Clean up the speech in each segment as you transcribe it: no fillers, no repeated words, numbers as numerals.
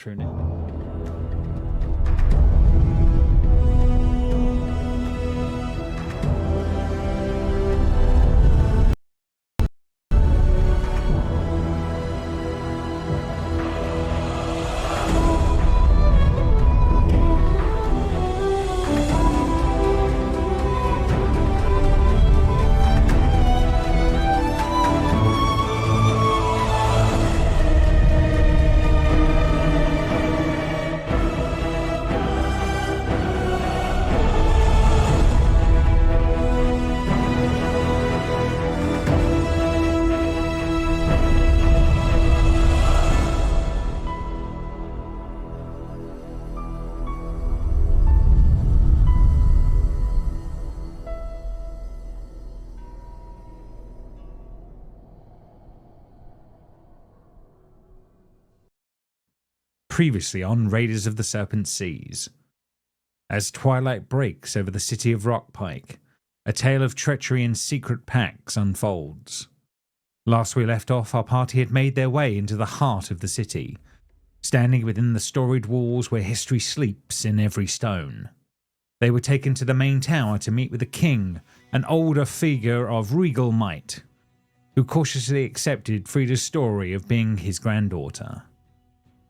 True Nick. Previously on Raiders of the Serpent Seas. As twilight breaks over the city of Rockpike, a tale of treachery and secret pacts unfolds. Last we left off, our party had made their way into the heart of the city, standing within the storied walls where history sleeps in every stone. They were taken to the main tower to meet with the king, an older figure of regal might, who cautiously accepted Frida's story of being his granddaughter.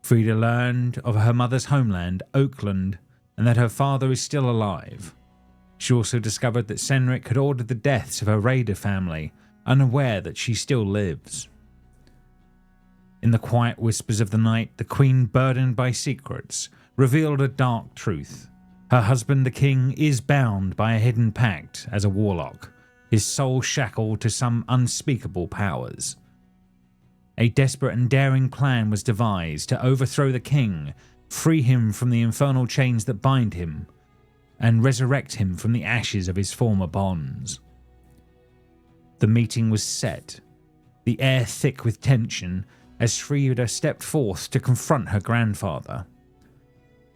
Frida learned of her mother's homeland, Oakland, and that her father is still alive. She also discovered that Senric had ordered the deaths of her raider family, unaware that she still lives. In the quiet whispers of the night, the queen, burdened by secrets, revealed a dark truth. Her husband, the king, is bound by a hidden pact as a warlock, his soul shackled to some unspeakable powers. A desperate and daring plan was devised to overthrow the king, free him from the infernal chains that bind him, and resurrect him from the ashes of his former bonds. The meeting was set, the air thick with tension, as Frida stepped forth to confront her grandfather.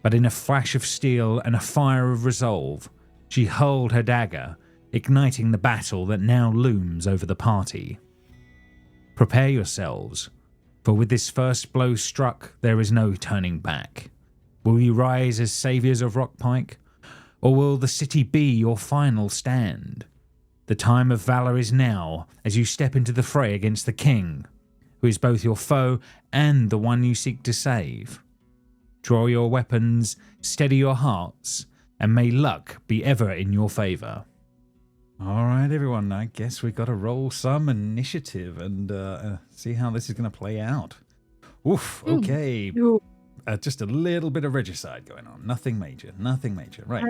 But in a flash of steel and a fire of resolve, she hurled her dagger, igniting the battle that now looms over the party. Prepare yourselves, for with this first blow struck, there is no turning back. Will you rise as saviours of Rockpike, or will the city be your final stand? The time of valour is now, as you step into the fray against the king, who is both your foe and the one you seek to save. Draw your weapons, steady your hearts, and may luck be ever in your favour. All right, everyone, I guess we've got to roll some initiative and see how this is going to play out. Oof, okay. Just a little bit of regicide going on. Nothing major. Right.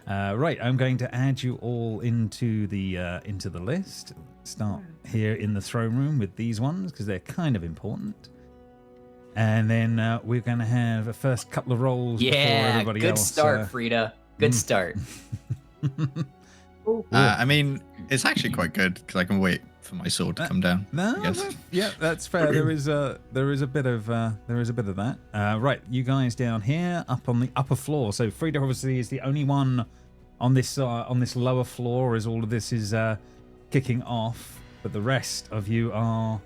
Right, I'm going to add you all into the list. Start here in the throne room with these ones because they're kind of important. And then we're going to have a first couple of rolls before everybody else. Good start, Frida. Good start. I mean, it's actually quite good because I can wait for my sword to come down. Yeah, that's fair. There is a bit of that. Right, you guys down here, up on the upper floor. So Frida obviously is the only one on this lower floor as all of this is kicking off. But the rest of you are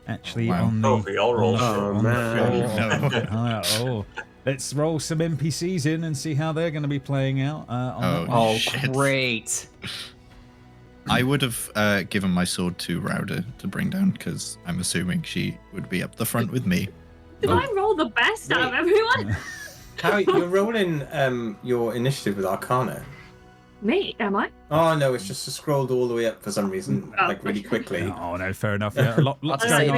actually on the. Let's roll some NPCs in and see how they're going to be playing out. Great. I would have given my sword to Rauda to bring down because I'm assuming she would be up the front with me. Did I roll the best out of everyone? How you're rolling your initiative with Arcana? Me, am I? Oh no, it's just scrolled all the way up for some reason, like really quickly. Oh no, fair enough. Yeah, lots going on.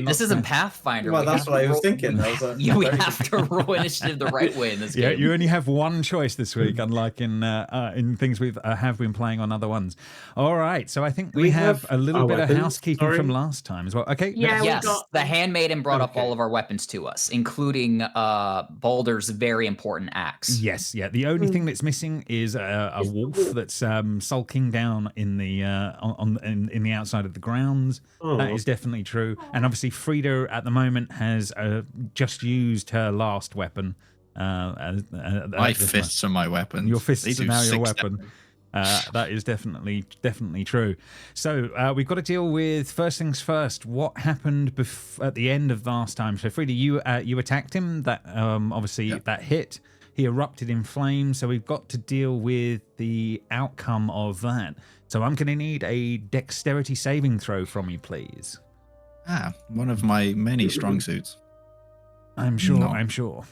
This isn't Pathfinder. Well, that's what I was thinking. We have to roll initiative the right way in this game. Yeah, you only have one choice this week, unlike in things we have been playing on other ones. All right, so I think we have a little bit of housekeeping from last time as well. Okay. Yeah, yes, the handmaiden brought up all of our weapons to us, including Balder's very important axe. Yes, yeah. The only thing that's missing is a wolf that's sulking down in the in the outside of the grounds. That is definitely true. And obviously, Frida at the moment has just used her last weapon. My fists are my weapons. Your fists are now your weapon. That is definitely true. So we've got to deal with first things first. What happened at the end of last time? So Frida, you attacked him. That obviously that hit. He erupted in flames. So we've got to deal with the outcome of that. So I'm going to need a dexterity saving throw from you, please. One of my many strong suits. I'm sure. No. I'm sure.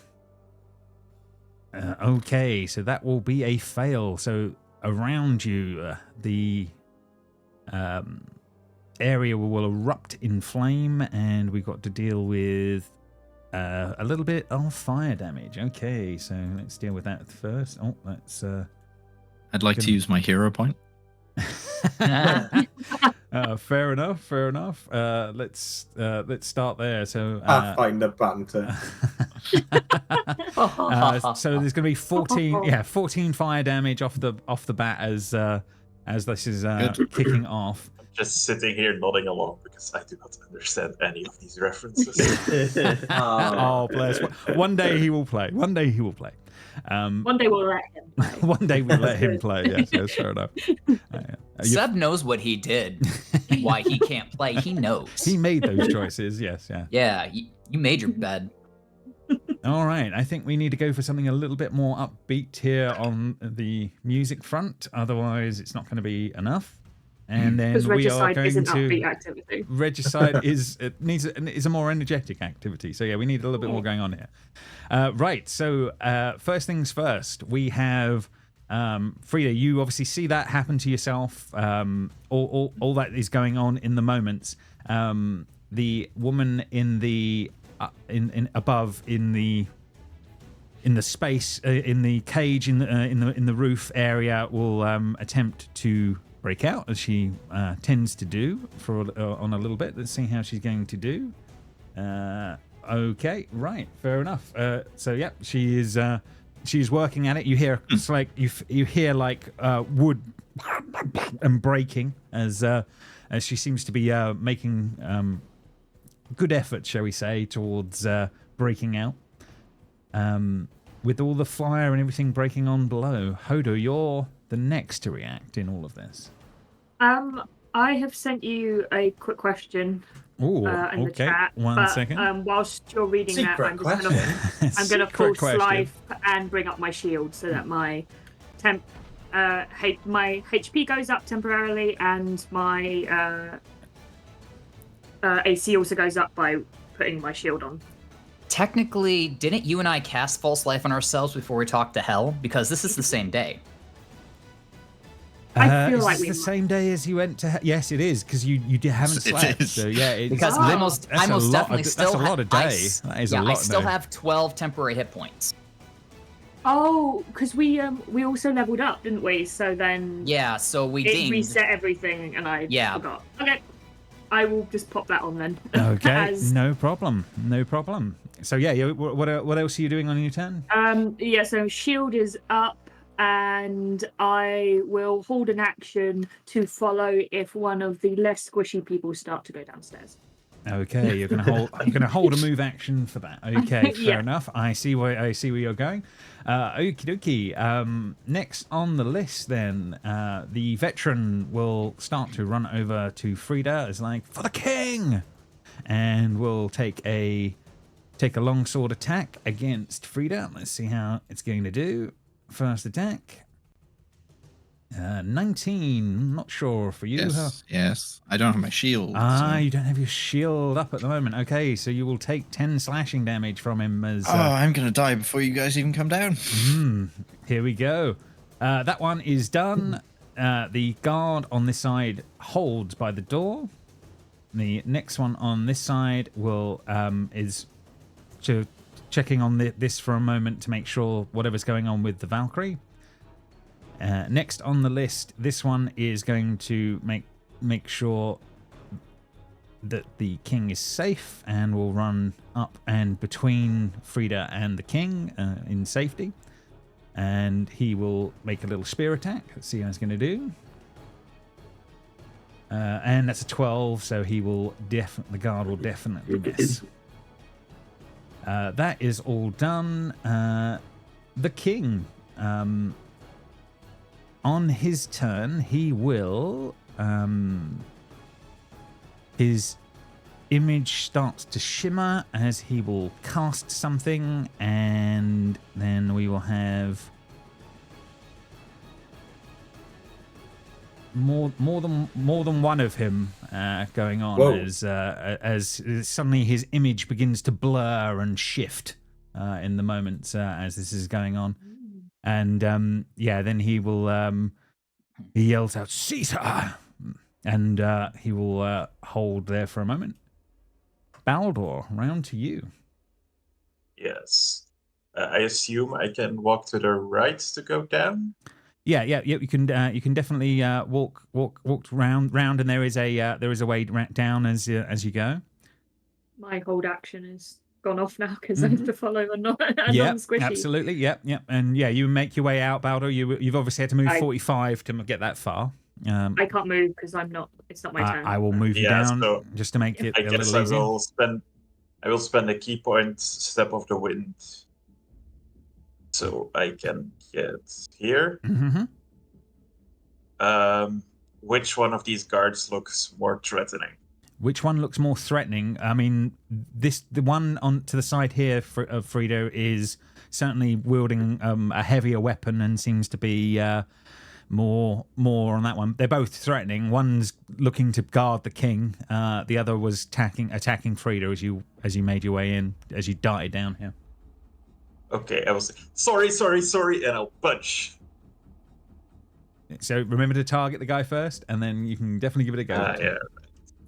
Okay, so that will be a fail. So around you, the area will erupt in flame, and we've got to deal with a little bit of fire damage. Okay, so let's deal with that first. Oh, that's. I'd like to use my hero point. Fair enough. Let's start there. So Pathfinder banter. so there's going to be 14 fire damage off the bat as this is kicking off. I'm just sitting here nodding along because I do not understand any of these references. Oh, bless. One day he will play. One day we'll let him play. One day we'll let him play. Yes, fair enough. Seb knows what he did, why he can't play. He knows. He made those choices. Yes, yeah. Yeah, you made your bed. All right, I think we need to go for something a little bit more upbeat here on the music front. Otherwise, it's not going to be enough. And then we are going isn't to. Upbeat activity. Regicide is a more energetic activity. So yeah, we need a little bit more going on here. Right. So first things first, we have Frida. You obviously see that happen to yourself. All that is going on in the moments. The woman in the above in the space in the cage in the roof area will attempt to break out, as she tends to do on a little bit. Let's see how she's going to do. Okay, right, fair enough. So yeah, she's working at it. You hear it's like you hear like wood and breaking as she seems to be making good effort, shall we say, towards breaking out. With all the fire and everything breaking on below, Hodo, you're the next to react in all of this. I have sent you a quick question in the chat. One second. Whilst you're reading Secret that, I'm gonna full question. life and bring up my shield so that my my HP goes up temporarily and my AC also goes up by putting my shield on. Technically, didn't you and I cast false life on ourselves before we talked to Hell? Because this is the same day. I feel like it's the same day as you went to. Yes, it is, because you haven't slept. Is. So yeah, it's, because I most definitely still that's a lot of day. That is a lot. I still have 12 temporary hit points. Oh, because we also leveled up, didn't we? So then so we it reset everything, and I forgot. Okay, I will just pop that on then. Okay, no problem. So yeah, what else are you doing on your turn? So shield is up. And I will hold an action to follow if one of the less squishy people start to go downstairs. Okay, you're gonna hold a move action for that. Okay, fair enough. I see where you're going. Okie dokie. Next on the list, then, the veteran will start to run over to Frida. It's like, for the king, and will take a longsword attack against Frida. Let's see how it's going to do. First attack. 19. Not sure for you. Yes. I don't have my shield. You don't have your shield up at the moment. Okay, so you will take 10 slashing damage from him as... I'm going to die before you guys even come down. Here we go. That one is done. The guard on this side holds by the door. The next one on this side will is checking on this for a moment to make sure whatever's going on with the Valkyrie. Next on the list, this one is going to make sure that the king is safe and will run up and between Frida and the king in safety. And he will make a little spear attack. Let's see how he's going to do. And that's a 12, so he will the guard will definitely miss. That is all done. The king. on his turn, he will. His image starts to shimmer as he will cast something, and then we will have more than one of him going on. Whoa. as suddenly his image begins to blur and shift in the moment as this is going on, and then he will he yells out Caesar, and he will hold there for a moment. Baldur, round to you. Yes. I assume I can walk to the right to go down. Yeah. You can definitely walk round, and there is a way down as you go. My hold action is gone off now because I have to follow a non-squishy. Absolutely. Yep. And you make your way out, Baldur. You've obviously had to move 45 to get that far. I can't move because I'm not. It's not my turn. I will move you down so just to make it I a guess little easier. I will spend a key point step of the wind, so I can get here. Mm-hmm. Which one of these guards looks more threatening? Which one looks more threatening? I mean, the one on to the side here of Frida is certainly wielding a heavier weapon and seems to be more on that one. They're both threatening. One's looking to guard the king. The other was attacking Frida as you made your way in, as you darted down here. Okay, I was sorry, and I'll punch. So remember to target the guy first, and then you can definitely give it a go. Yeah.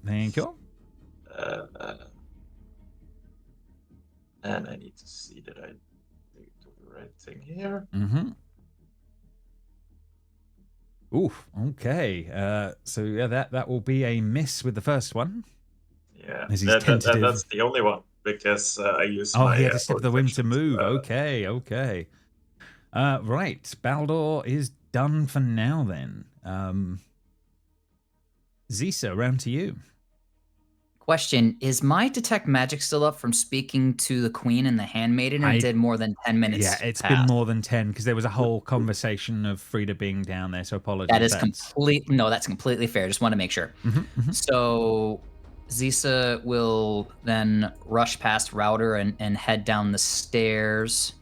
Thank you. And I need to see that I do the right thing here. Mm-hmm. Oof. Okay. So yeah, that will be a miss with the first one. Yeah. As he's tentative. That's the only one because I use. Oh, my, he had to step the wind to actions. move. Okay. Right. Baldur is done for now then. Zisa, round to you. Question, is my detect magic still up from speaking to the queen and the handmaiden, or did more than 10 minutes Yeah, it's pass? been more than 10 because there was a whole conversation of Frida being down there, so apologies. That is that's completely fair. Just want to make sure. Mm-hmm. So Zisa will then rush past Router and head down the stairs.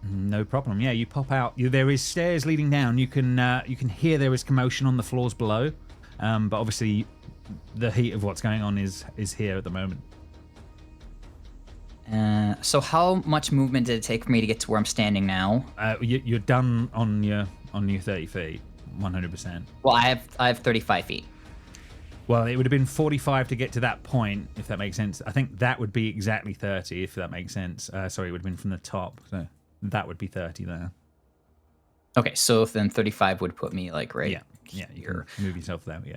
No problem. Yeah, you pop out. There is stairs leading down. You can hear there is commotion on the floors below, but obviously the heat of what's going on is here at the moment. So how much movement did it take for me to get to where I'm standing now? You're done on your 30 feet, 100%. Well, I have 35 feet. Well, it would have been 45 to get to that point, if that makes sense. I think that would be exactly 30, if that makes sense. Sorry, it would have been from the top, so that would be 30 there. Okay, so then 35 would put me like right. Yeah, you can move yourself there. Yeah.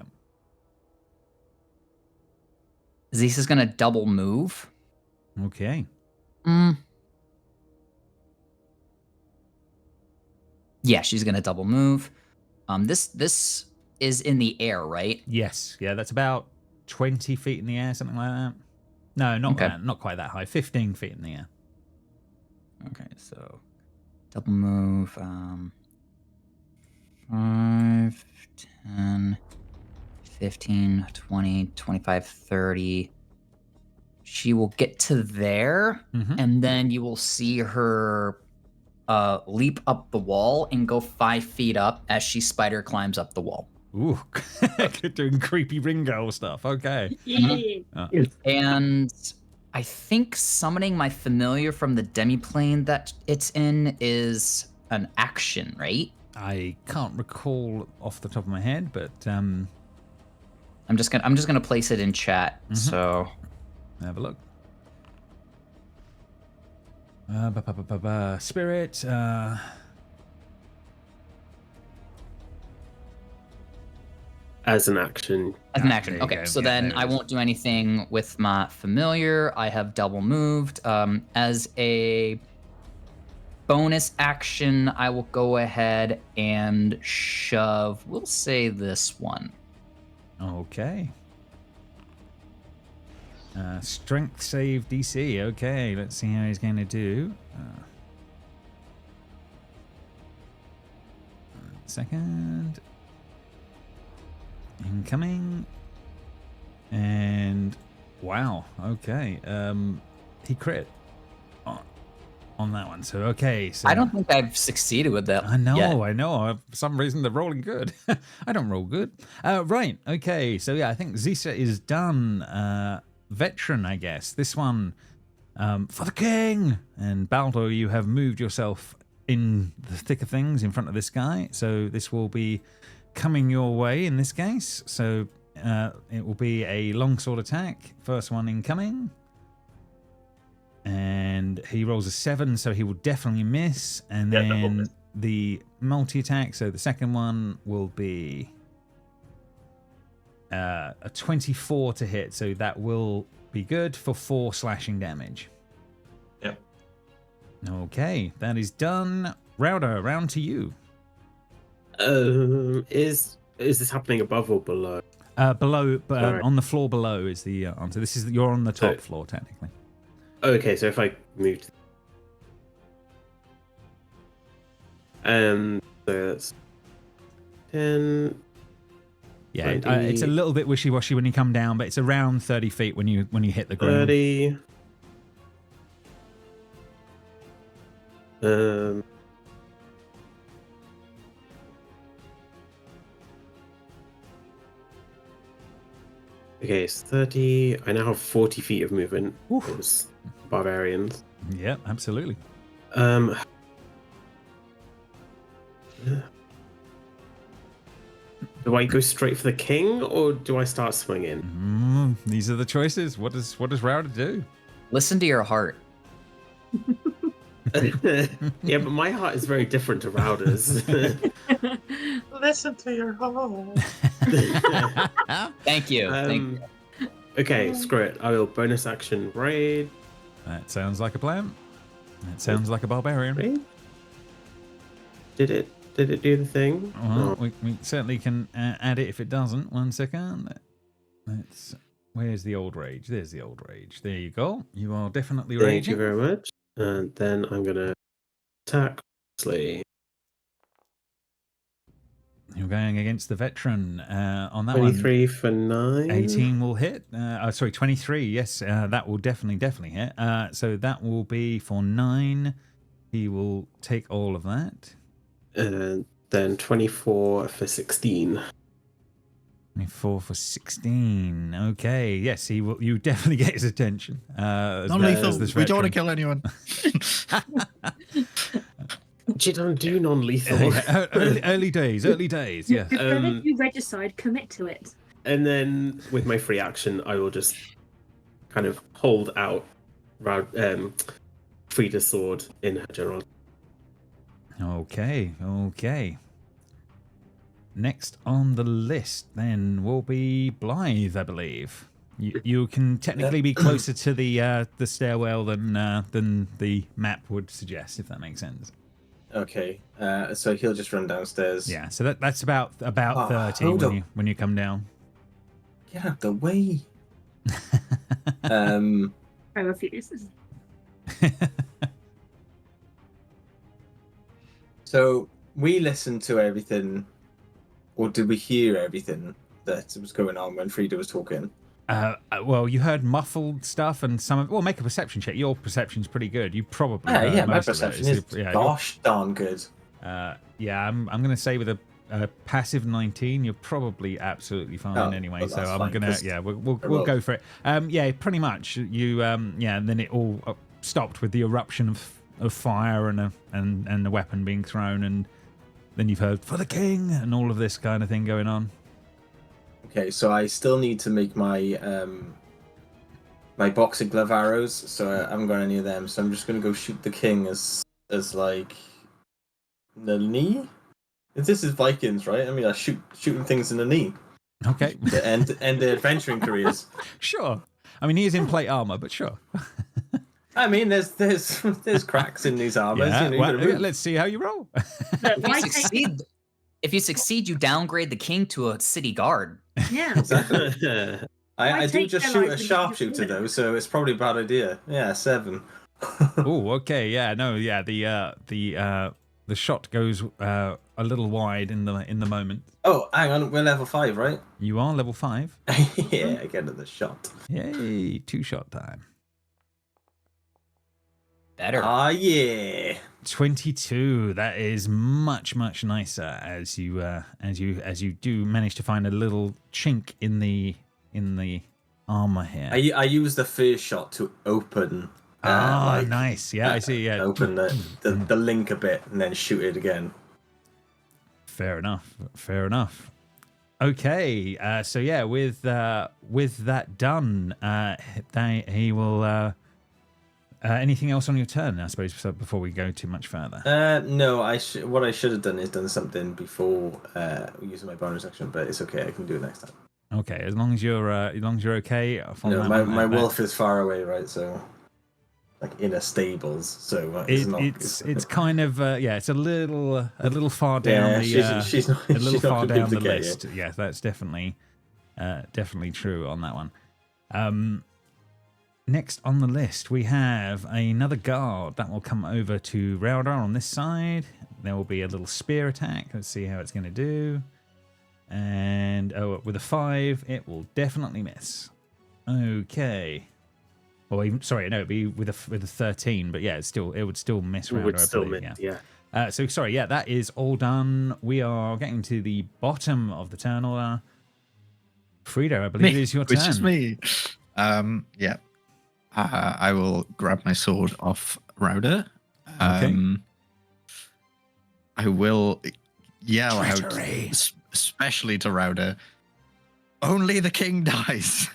Zisa's gonna double move. Okay. Yeah, she's gonna double move. This is in the air, right? Yes. Yeah, that's about 20 feet in the air, something like that. No, not that. Not quite that high. 15 feet in the air. Okay, so double move. 5, 10, 15, 20, 25, 30. She will get to there, and then you will see her leap up the wall and go 5 feet up as she spider climbs up the wall. Ooh, doing creepy Ringo stuff. Okay. And I think summoning my familiar from the demiplane that it's in is an action, right? I can't recall off the top of my head, but I'm just gonna place it in chat. So have a look. Spirit. As an action. As an action. There you Okay, go. so Yeah, then there I it is. won't do anything with my familiar. I have double moved. As a bonus action, I will go ahead and shove. We'll say this one. Okay. Strength save DC. Okay, let's see how he's going to do. second. Incoming. And wow, okay. He crit on that one. So okay, so I don't think I've succeeded with that. I know, yet. I know. For some reason, they're rolling good. I don't roll good. Right, okay. So yeah, I think Zisa is done. Veteran, I guess. This one, for the king. And Baldo, you have moved yourself in the thick of things in front of this guy. So this will be coming your way in this case. So it will be a longsword attack. First one incoming. And he rolls a 7, so he will definitely miss. And then the multi-attack, so the second one will be a 24 to hit, so that will be good for 4 slashing damage. Yep. Okay, that is done. Rowder, round to you. Is this happening above or below? Below, Sorry. on the floor below is the answer. This is you're on the top floor technically. Okay, so if I move, so that's 10. Yeah, 20, it's a little bit wishy-washy when you come down, but it's around 30 feet when you hit the ground. 30. Okay, it's 30. I now have 40 feet of movement. Oof. As barbarians. Yeah, absolutely. Do I go straight for the king, or do I start swinging? These are the choices. What does Rowder do? Listen to your heart. Yeah, but my heart is very different to Rowder's. Listen to your heart. Thank you. Thank you. Okay, screw it. I will bonus action raid. That sounds like a plan. That sounds like a barbarian. Raid? Did it do the thing? Well, we certainly can add it if it doesn't. 1 second. Where's the old rage? There's the old rage. There you go. You are definitely Thank raging. you very much. And then I'm gonna attack. You're going against the veteran on that 23 one. for 9. 18 will hit. Sorry, 23. Yes, that will definitely hit. So that will be for 9. He will take all of that. And then 24 for 16. 24 for 16. Okay, yes, he will. You definitely get his attention. Non-lethal. We don't want to kill anyone. You don't do non-lethal. Early days, yeah. The minute you regicide, commit to it. And then with my free action, I will just kind of hold out Frida's sword in her general. Okay. Next on the list then will be Blythe, I believe. You can technically be closer to the stairwell than the map would suggest, if that makes sense. Okay, so he'll just run downstairs. Yeah, so that's about 30 hold when you come down. Get out the way. I refuse. So we listened to everything, or did we hear everything that was going on when Frida was talking? Well, you heard muffled stuff and some of. Well, make a perception check. Your perception's pretty good. You probably. Yeah, my most of perception those. is Yeah, gosh darn good. yeah, I'm going to say with a passive 19, you're probably absolutely fine anyway. Well, So that's I'm fine, going to, we'll go for it. Yeah, pretty much. You, and then it all stopped with the eruption of fire and the weapon being thrown, and then you've heard "for the king" and all of this kind of thing going on. Okay, so I still need to make my my boxing glove arrows. So I haven't got any of them. So I'm just going to go shoot the king as like the knee. If this is Vikings, right? I mean, I shooting things in the knee. Okay. To end their adventuring careers. Sure. I mean, he is in plate armor, but sure. I mean, there's cracks in these armors. Yeah, you know, well, you gotta move. let's see how you roll. If you succeed, you downgrade the king to a city guard. Yeah. Exactly. I do take just their shoot a life and sharpshooter just though, so it's probably a bad idea. Yeah, 7. Oh, okay, yeah, no, yeah, the The shot goes a little wide in the moment. Oh, hang on. We're level 5, right? You are level 5. Yeah, I get another shot. Yay! 2-shot time. Better. Ah, yeah. 22. That is much nicer as you do manage to find a little chink in the armor here. I use the first shot to open. Nice. Yeah, I see. Yeah, Open the link a bit and then shoot it again. Fair enough. Okay, so yeah, with that done, he will. Anything else on your turn, I suppose, before we go too much further? No, what I should have done is done something before using my bonus action, but it's okay. I can do it next time. Okay, as long as you're okay. No, my wolf is far away, right? So, like in a stables, so it's kind of it's a little far down she's not a little far down the get list. you. Yeah, that's definitely true on that one. Next on the list, we have another guard that will come over to Rowder on this side. There will be a little spear attack. Let's see how it's going to do. And with a 5, it will definitely miss. Okay. Well, it'd be with a 13, but yeah, it would still miss Rowder. Would still miss, yeah. That is all done. We are getting to the bottom of the turn order. Frito, I believe it is your turn. Which is me. Yeah. I will grab my sword off Rowder. Okay. I will yell out, Treachery. especially to Rowder, only the king dies.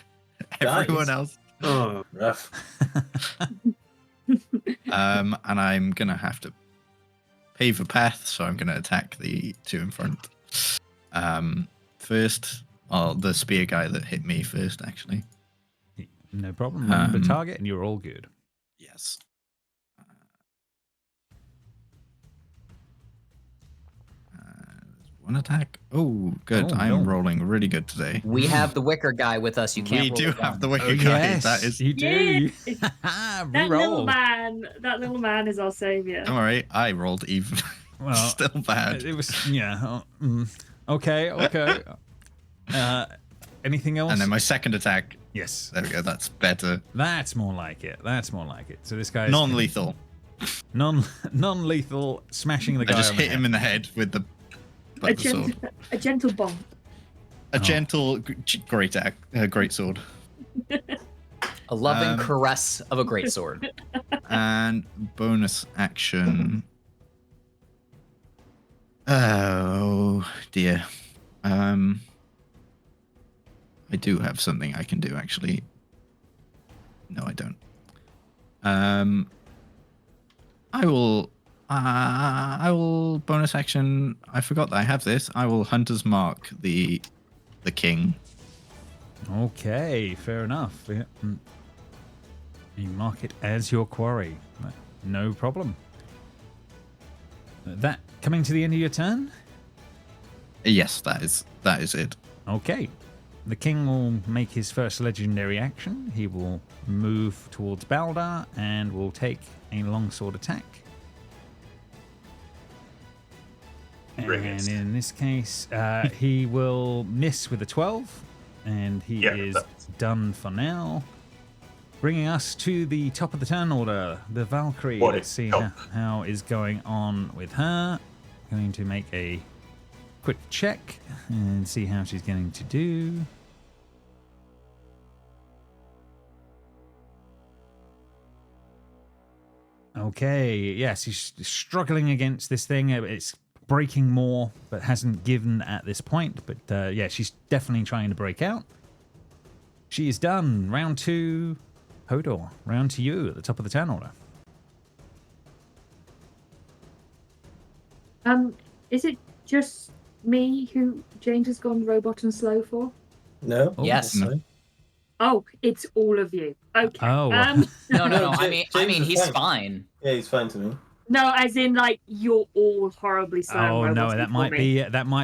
Everyone else. Oh, rough. And I'm going to have to pave a path, so I'm going to attack the two in front. First, the spear guy that hit me first, actually. No problem. Remember the target, and you're all good. Yes. One attack. Oh, good. Oh, I'm no. rolling really good today. We have the wicker guy with us. You can't. We roll do it have down. the wicker Oh, guy. yes, That is. you do. That Reroll. little man is our savior. Don't worry. I rolled even. Well, Still bad. It was Okay. Anything else? And then my second attack. Yes, There we go. That's better. that's more like it. So this guy is Non-lethal. non-lethal, smashing the I guy. just on the hit him in the head with the sword. A gentle bomb. A gentle, great sword. A loving caress of a great sword. And bonus action. Oh dear. I do have something I can do actually. No, I don't. I will bonus action. I forgot that I have this. I will Hunter's Mark the king. Okay, fair enough. Yeah. You mark it as your quarry. No problem. That coming to the end of your turn? Yes, that is it. Okay. The king will make his first legendary action. He will move towards Balder and will take a longsword attack. Brilliant. And in this case, he will miss with a 12, and he is done for now. Bringing us to the top of the turn order, the Valkyrie. Let's see how is going on with her. Going to make a quick check and see how she's going to do. Okay, yes, he's struggling against this thing. It's breaking more, but hasn't given at this point. But yeah, she's definitely trying to break out. She is done. Round 2, Hodor. Round to you at the top of the turn order. Is it just me who James has gone robot and slow for? No. Yes. No. Oh, it's all of you. Okay. Oh. No. No, I mean, James is he's fine. fine. Yeah, he's fine to me. No, as in like you're all horribly slow. Oh and no, robotic that for might me.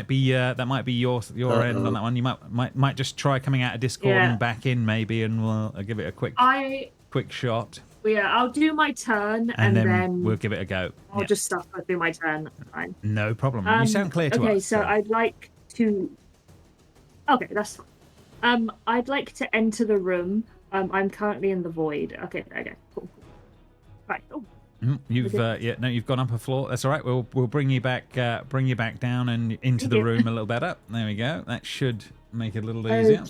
be your end on that one. You might just try coming out of Discord and back in maybe, and we'll give it a quick shot. Well, yeah, I'll do my turn and then we'll give it a go. I'll just stuff through my turn. That's fine. No problem. You sound clear to us. Okay, so I'd like to. Okay, that's fine. I'd like to enter the room. I'm currently in the void. Okay, cool. Right. Oh. You've you've gone up a floor. That's all right. We'll bring you back down and into the room a little better. There we go. That should make it a little easier.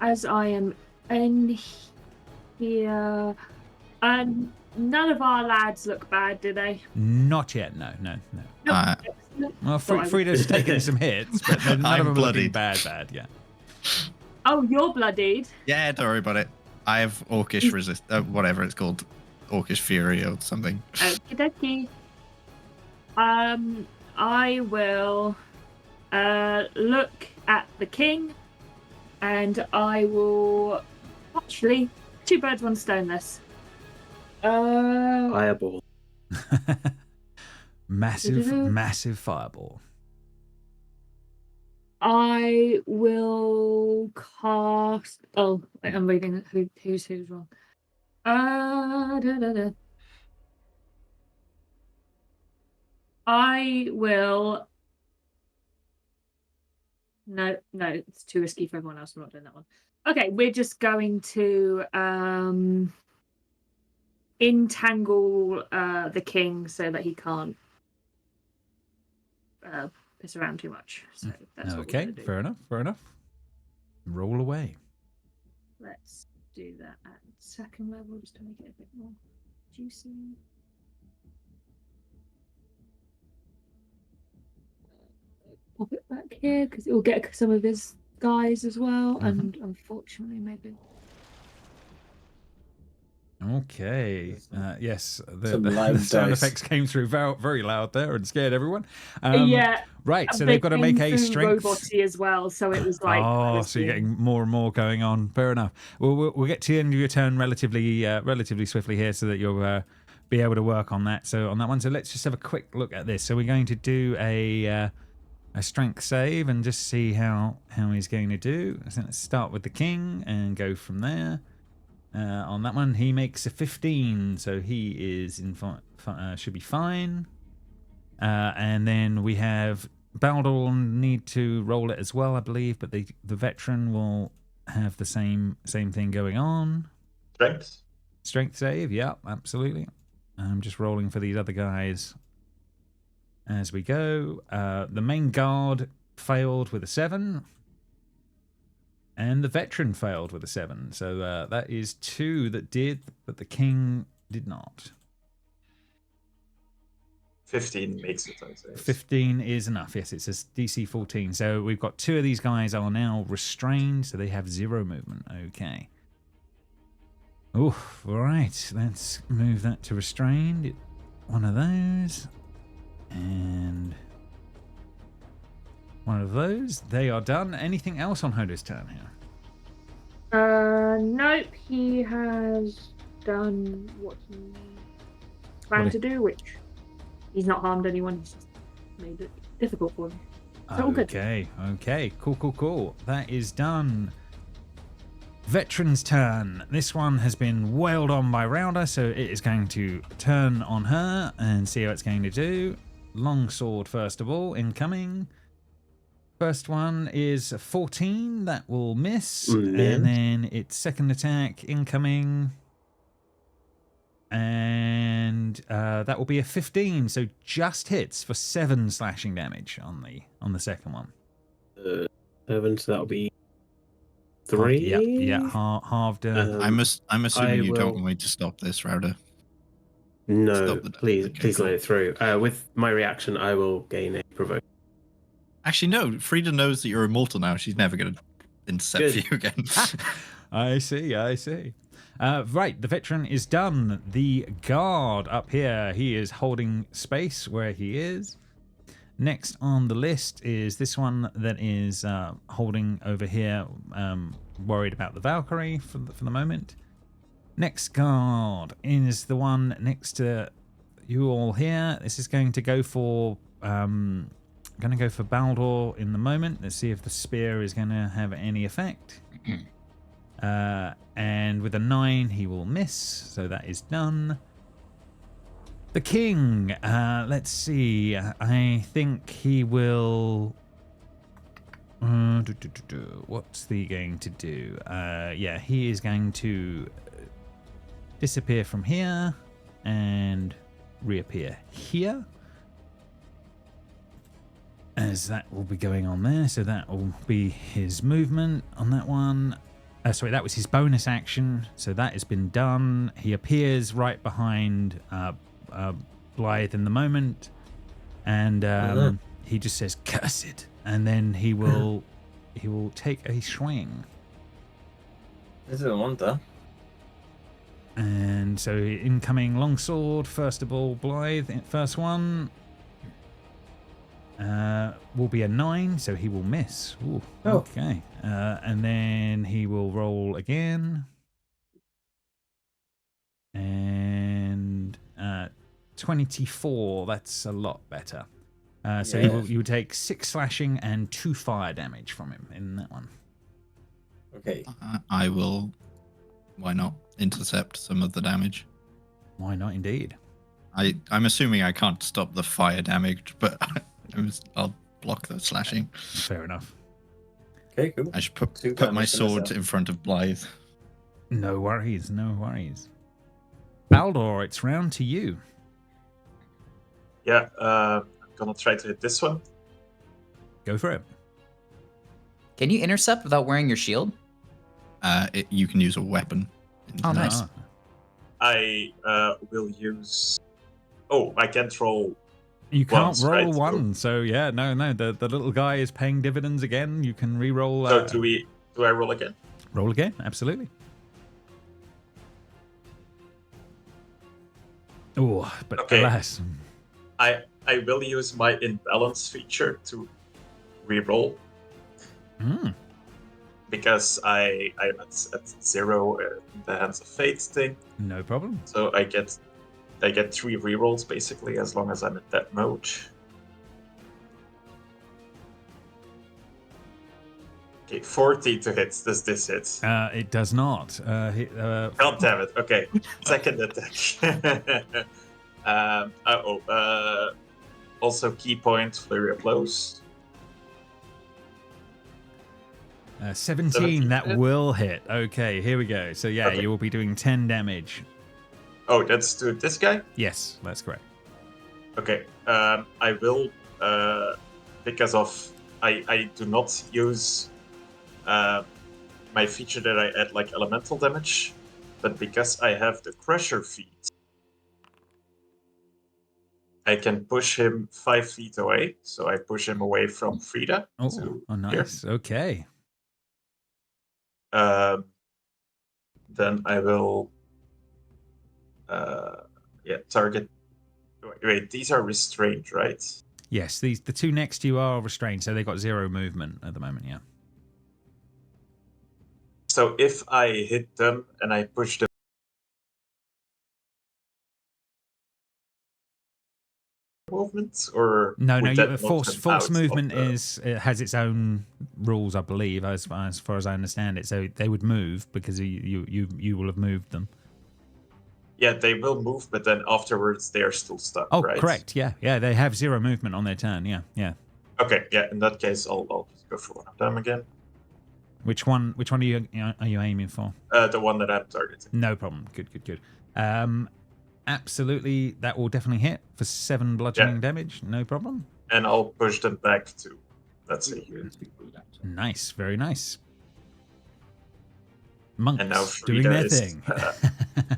As I am in here, none of our lads look bad, do they? Not yet. No. Well, Frida's taken some hits, but none of them are looking bad. Yeah. Oh, you're bloodied. Yeah, don't worry about it. I have orcish resist, whatever it's called, orcish fury or something. Okie dokie. I will look at the king, and I will actually 2 birds, 1 stone this. Fireball. massive fireball. I will cast. Oh, wait, I'm reading who's wrong. I will. No, it's too risky for everyone else. I'm not doing that one. Okay, we're just going to entangle the king so that he can't piss around too much. So that's what we're gonna do. Fair enough. Roll away. Let's do that at 2nd level just to make it a bit more juicy. Pop it back here because it will get some of his guys as well, and unfortunately maybe. Okay. Yes, the sound effects came through very, very loud there and scared everyone. Right, so they've got to make a strength. Roboty as well, so it was like. So you're getting more and more going on. Fair enough. We'll get to the end of your turn relatively swiftly here, so that you'll be able to work on that. So on that one, so let's just have a quick look at this. So we're going to do a strength save and just see how he's going to do. So let's start with the king and go from there. On that one, he makes a 15, so he is should be fine. And then we have Baldur will need to roll it as well, I believe, but the veteran will have the same thing going on. Strength save, yeah, absolutely. I'm just rolling for these other guys as we go. The main guard failed with a 7. And the veteran failed with a 7. So that is 2 that did, but the king did not. 15 makes it, I say. 15 is enough. Yes, it's a DC 14. So we've got 2 of these guys are now restrained, so they have 0 movement. Okay. Oof, all right. Let's move that to restrained. One of those. And one of those. They are done. Anything else on Hodo's turn here? Nope. He has done what he planned to do, which he's not harmed anyone. He's just made it difficult for them. So all good. Okay. Cool. That is done. Veteran's turn. This one has been wailed on by Rounder, so it is going to turn on her and see how it's going to do. Longsword, first of all, incoming. First one is 14. That will miss. And then its second attack, incoming. And that will be a 15. So just hits for 7 slashing damage on the second one. 7, so that'll be 3. Yeah, halved. I'm assuming you don't want me to stop this, Router. No, please let it through. With my reaction, I will gain a provoke. Actually, no. Frida knows that you're immortal now. She's never going to intercept you again. I see. Right, the veteran is done. The guard up here, he is holding space where he is. Next on the list is this one that is holding over here, worried about the Valkyrie for the moment. Next guard is the one next to you all here. This is going to go for Baldur in the moment. Let's see if the spear is going to have any effect. And with a 9, he will miss. So that is done. The king. Let's see. I think he will... What's he going to do? Yeah, he is going to disappear from here and reappear here. As that will be going on there. So that will be his movement on that one. Sorry, that was his bonus action. So that has been done. He appears right behind Blythe in the moment. And he just says, "Curse it." And then he will take a swing. I didn't want that. And so incoming longsword, first of all, Blythe, first one. Will be a 9, so he will miss. Ooh, okay. And then he will roll again. And 24, that's a lot better. So you will take 6 slashing and 2 fire damage from him in that one. Okay. I will, why not, intercept some of the damage. Why not, indeed. I'm assuming I can't stop the fire damage, but I'll block the slashing. Fair enough. Okay, cool. I should put my sword in front of Blythe. No worries, no worries. Baldor, it's round to you. Yeah, I'm gonna try to hit this one. Go for it. Can you intercept without wearing your shield? You can use a weapon. Oh, nice. I will use... Oh, I can't roll. You can't once, roll right? one, so yeah, no. The little guy is paying dividends again. You can re-roll. So do I roll again? Roll again, absolutely. Oh, but Okay. alas. I will use my imbalance feature to re-roll because I'm at 0 in the Hands of Fate thing. No problem. So I get 3 re-rolls basically as long as I'm in that mode. Okay, 40 to hit. Does this hit? It does not. God damn it. Okay, second attack. Also key point, flurry of blows. 17, that will hit. Okay, here we go. So yeah, Okay. you will be doing 10 damage. Oh, that's to this guy? Yes, that's correct. Okay, I will, because of, I do not use my feature that I add like elemental damage, but because I have the Crusher feat, I can push him 5 feet away. So I push him away from Frida. Oh, nice. Here. Okay. Then I will, target. Wait, these are restrained, right? Yes, the 2 next to you are restrained, so they've got 0 movement at the moment, yeah. So if I hit them and I push them, movement or No, would that knock force them out movement of the- it has its own rules, I believe, as far as I understand it. So they would move because you will have moved them. Yeah, they will move, but then afterwards they are still stuck. Oh, right? correct. Yeah, they have 0 movement on their turn. Yeah. Okay, yeah. In that case, I'll just go for one of them again. Which one are you aiming for? The one that I'm targeting. No problem. Good. Absolutely, that will definitely hit for 7 bludgeoning damage. No problem. And I'll push them back to, let's see here. Nice, very nice. Monks And now doing Frida their is thing.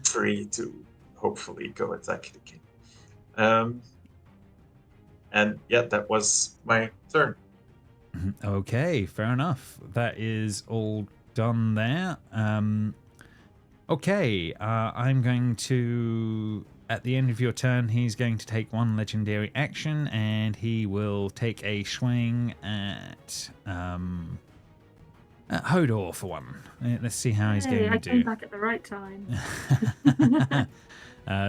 free to hopefully go attack the king. And yeah, that was my turn. Okay, fair enough. That is all done there. Okay, I'm going to... At the end of your turn, he's going to take 1 legendary action, and he will take a swing at Hodor for 1. Let's see how he's going I to came do. back at the right time.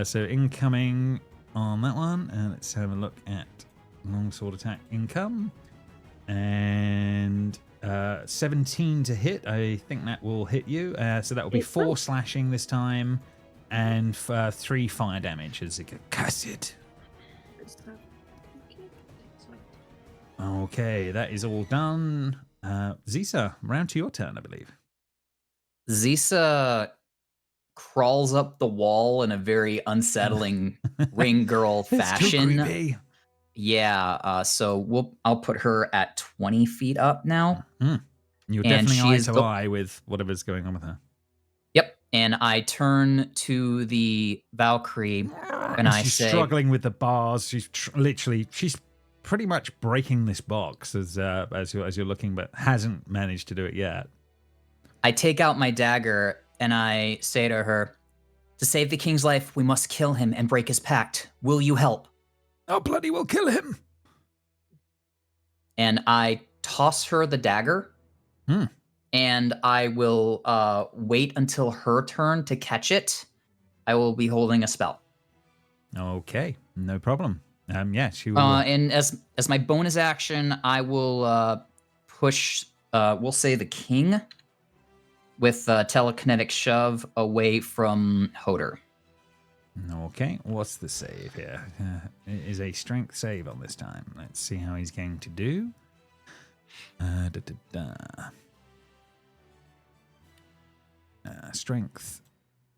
So incoming on that one. Let's have a look at longsword attack income. And 17 to hit. I think that will hit you. So that will be It 4 will. slashing this time, and 3 fire damage as it cursed. Okay, that is all done. Zisa, round to your turn, I believe. Zisa crawls up the wall in a very unsettling ring girl It's too fashion. creepy. Yeah, so I'll put her at 20 feet up now. You're And definitely she eye is to go- eye with whatever's going on with her. Yep, and I turn to the Valkyrie and I she's say, struggling with the bars. She's she's pretty much breaking this box as you're looking, but hasn't managed to do it yet. I take out my dagger and I say to her, "To save the king's life, we must kill him and break his pact. Will you help?" Oh, bloody well kill him. And I toss her the dagger. And I will wait until her turn to catch it. I will be holding a spell. Okay, no problem. Yeah, she will. And as my bonus action, I will push, we'll say the king with telekinetic shove away from Hoder. Okay, what's the save here? It is a strength save on this time. Let's see how he's going to do. Strength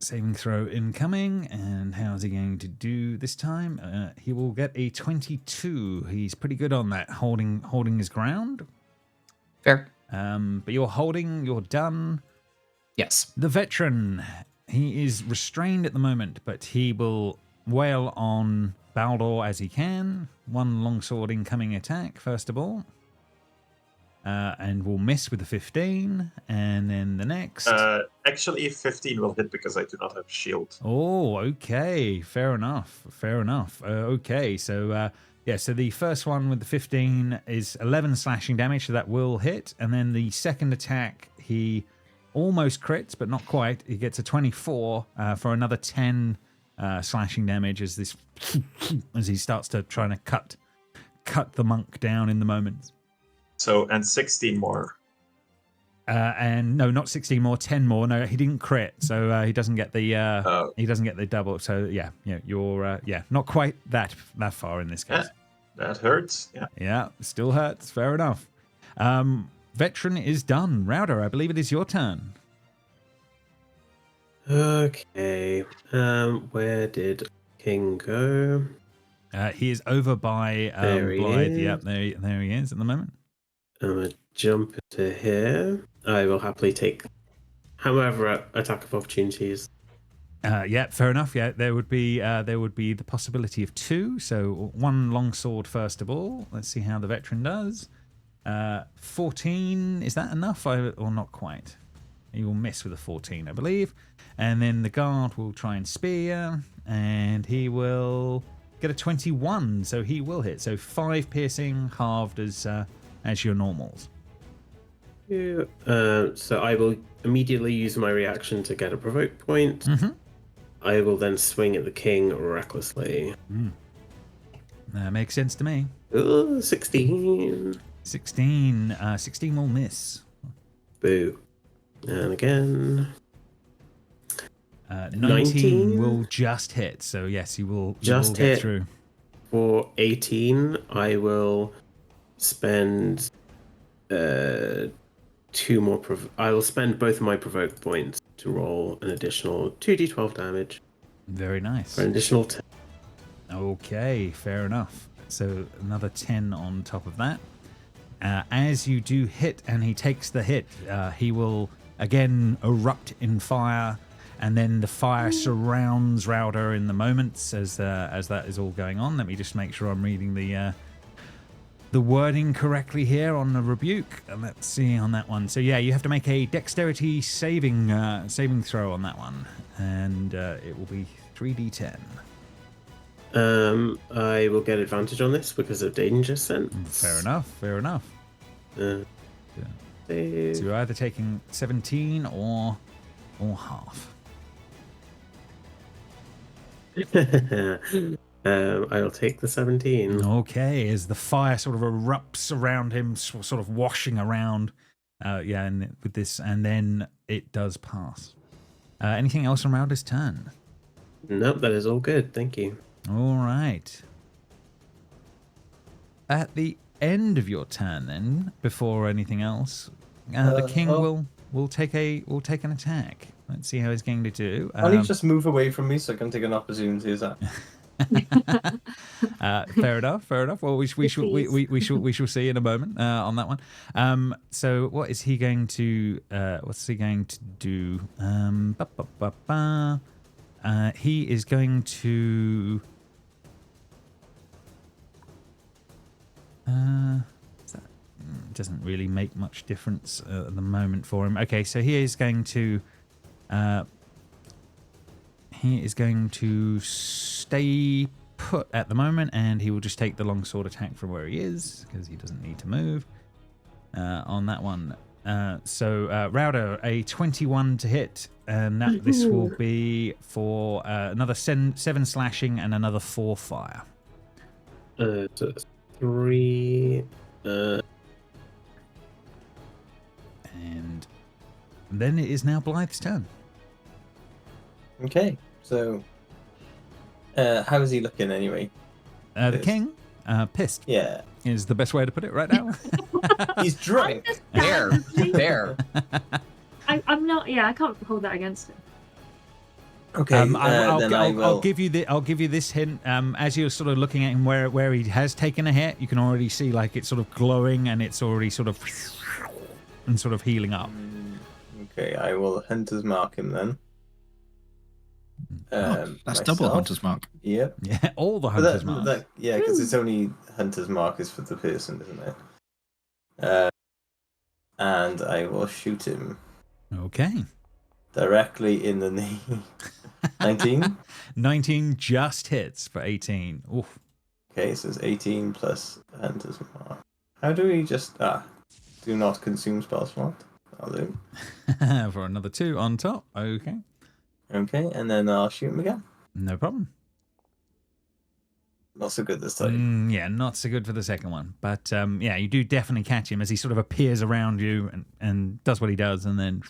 saving throw incoming, and how's he going to do this time? He will get a 22. He's pretty good on that, holding his ground. Fair. But you're done. Yes. The veteran, he is restrained at the moment, but he will wail on Baldur as he can. One longsword incoming attack, first of all. And will miss with the 15, and then the next. Actually, 15 will hit because I do not have shield. Oh, okay. Fair enough. Okay, so so the first one with the 15 is 11 slashing damage, so that will hit. And then the second attack, he almost crits, but not quite. He gets a 24 for another 10 slashing damage as he starts to try to cut the monk down in the moment. So, and 16 more. And no, not 16 more, 10 more. No, he didn't crit, so he doesn't get the he doesn't get the double. So you're not quite that far in this case. Yeah, that hurts. Yeah, still hurts. Fair enough. Veteran is done. Router, I believe it is your turn. Okay. Where did King go? He is over by There he Blythe. is. Yep, there he is at the moment. I'm going to jump into here. I will happily take however attack of opportunities. Yeah, fair enough. Yeah, there would be the possibility of 2. So one longsword first of all. Let's see how the veteran does. 14, is that enough or not quite? He will miss with a 14, I believe. And then the guard will try and spear, and he will get a 21, so he will hit. So 5 piercing, halved as your normals. So I will immediately use my reaction to get a provoke point. Mm-hmm. I will then swing at the king recklessly. That makes sense to me. Ooh, 16. 16 will miss. Boo. And again. 19 will just hit. So yes, he will Just get hit. through. For 18, I will spend 2 more. I will spend both of my provoke points to roll an additional 2d12 damage. Very nice. For an additional 10. Okay, fair enough. So another 10 on top of that. As you do hit and he takes the hit, he will again erupt in fire, and then the fire surrounds Rauder in the moments as that is all going on. Let me just make sure I'm reading the wording correctly here on the rebuke. Let's see on that one. So yeah, you have to make a dexterity saving throw on that one, and it will be 3d10. I will get advantage on this because of danger sense. Fair enough. So you're either taking 17 or half. I will take the 17. Okay, as the fire sort of erupts around him, sort of washing around Yeah, and with this, and then it does pass. Anything else on Rauda's turn? Nope, that is all good. Thank you. All right. At the end of your turn, then, before anything else, the king will take an attack. Let's see how he's going to do. Why don't you just move away from me so I can take an opportunity attack? Fair enough. Well, we shall see in a moment on that one. So what is he going to? What's he going to do? He is going to. That doesn't really make much difference at the moment for him. Okay, so he is going to. He is going to stay put at the moment, and he will just take the longsword attack from where he is because he doesn't need to move on that one. So Rauda, a 21 to hit, and this will be for another 7 slashing and another 4 fire. So 3. And then it is now Blythe's turn. Okay, so how is he looking anyway? The king, pissed. Yeah. Is the best way to put it right now. He's drunk. There. I'm not. Yeah, I can't hold that against him. Okay. I'll give you this hint. As you're sort of looking at him where he has taken a hit, you can already see like it's sort of glowing and it's already sort of and sort of healing up. Okay, I will Hunter's Mark him then. That's myself. double Hunter's Mark. Yep. Yeah, all the Hunter's Mark. Yeah, because it's only Hunter's Mark is for the person, isn't it? And I will shoot him. Okay. Directly in the knee. 19? 19 just hits for 18. Oof. Okay, so it's 18 plus Hunter's Mark. How do we just... do not consume spell slot. I'll do. For another 2 on top. Okay. Okay, and then I'll shoot him again. No problem. Not so good this time. Yeah, not so good for the second one. But yeah, you do definitely catch him as he sort of appears around you and does what he does, and then...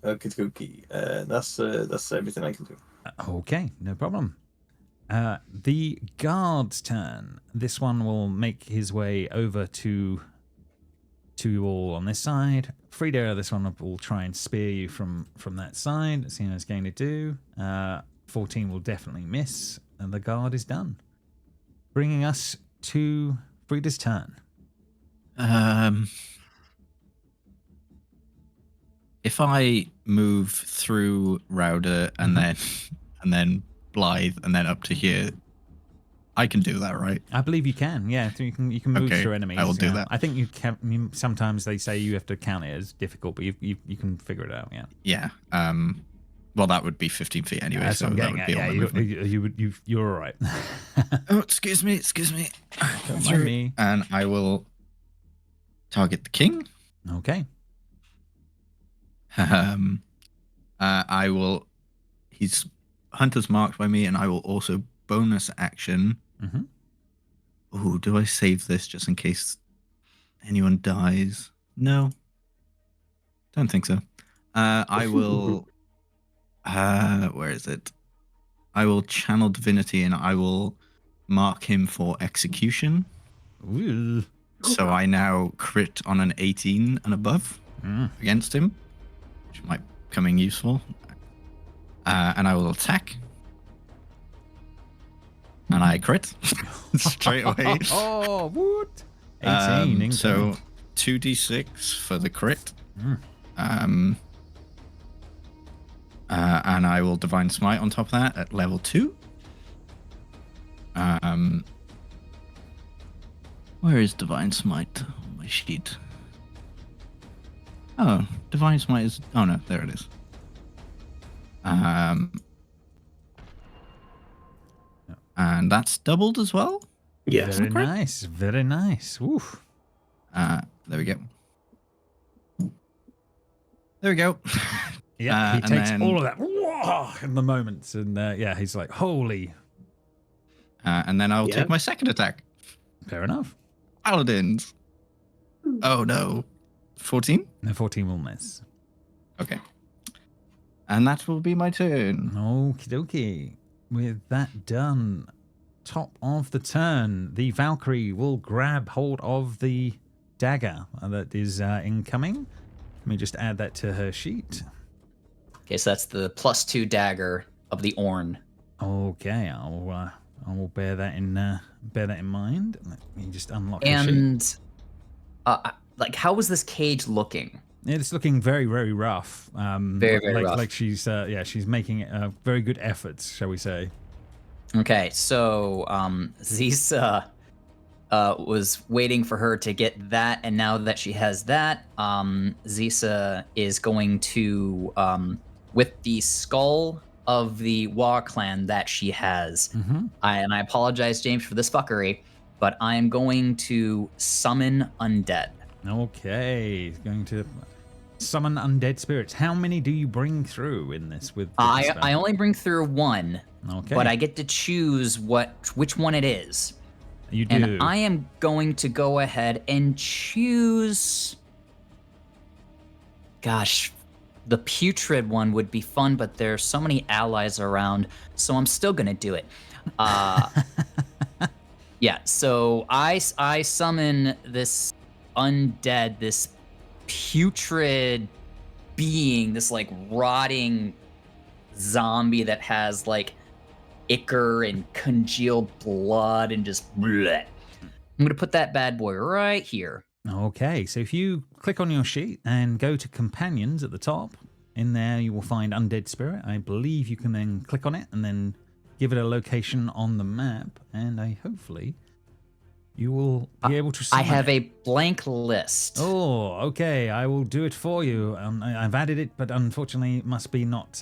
Okie dokie. That's everything I can do. Okay, no problem. The guard's turn. This one will make his way over to you all on this side. Frida, this one will try and spear you from that side. Let's see how it's going to do. 14 will definitely miss, and the guard is done. Bringing us to Frida's turn. If I move through Rauda and then Blythe and then up to here, I can do that, right? I believe you can. Yeah, so you can move through enemies. I will do that. I think you can. Sometimes they say you have to count it as difficult, but you can figure it out. Yeah. Yeah. Well, that would be 15 feet anyway. That's so what I'm that getting would at. be Yeah, all the movement. you're all right. Oh, excuse me. Don't mind me. And I will target the king. Okay. I will. He's Hunter's marked by me, and I will also bonus action. Mm-hmm. Oh, do I save this just in case anyone dies? No, don't think so. I will. Where is it? I will channel divinity, and I will mark him for execution. Ooh. So I now crit on an 18 and above against him, which might come in useful. And I will attack. And I crit straight away. Oh, what? 18. So 2d6 for the crit. And I will Divine Smite on top of that at level 2. Where is Divine Smite on my sheet? Oh, Divine Smite is... Oh no, there it is. And that's doubled as well? Yeah. Very nice. Very nice. Oof. There we go. There we go. Yeah, he takes all of that in the moments, and yeah, he's like, holy. And then I'll take my second attack. Fair enough. Paladins. Oh no. 14? No, 14 will miss. Okay. And that will be my turn. Okie dokie. With that done, top of the turn, the Valkyrie will grab hold of the dagger that is incoming. Let me just add that to her sheet. Okay, so that's the +2 dagger of the Orn. Okay, I will bear that in mind. Let me just unlock her sheet. And like, how was this cage looking? It's looking very, very rough. Very rough. Like she's she's making very good efforts, shall we say? Okay, so Zisa was waiting for her to get that, and now that she has that, Zisa is going to, with the skull of the Wa clan that she has, Mm-hmm. and I apologize, James, for this fuckery, but I am going to summon undead. Okay, going to summon undead spirits. How many do you bring through in this with I spell? only bring through one, Okay, but I get to choose which one it is. you do. And I am going to go ahead and choose. Gosh, the putrid one would be fun, but there's so many allies around, so I'm still gonna do it. Yeah, so I summon this undead, this putrid being, this like rotting zombie that has like ichor and congealed blood and just bleh. I'm gonna put that bad boy right here. Okay, so if you click on your sheet and go to companions at the top, in there you will find undead spirit. I believe you can then click on it and then give it a location on the map, and hopefully you will be able to summon I have it. a blank list. Oh, okay. I will do it for you. I've added it, but unfortunately, it must be not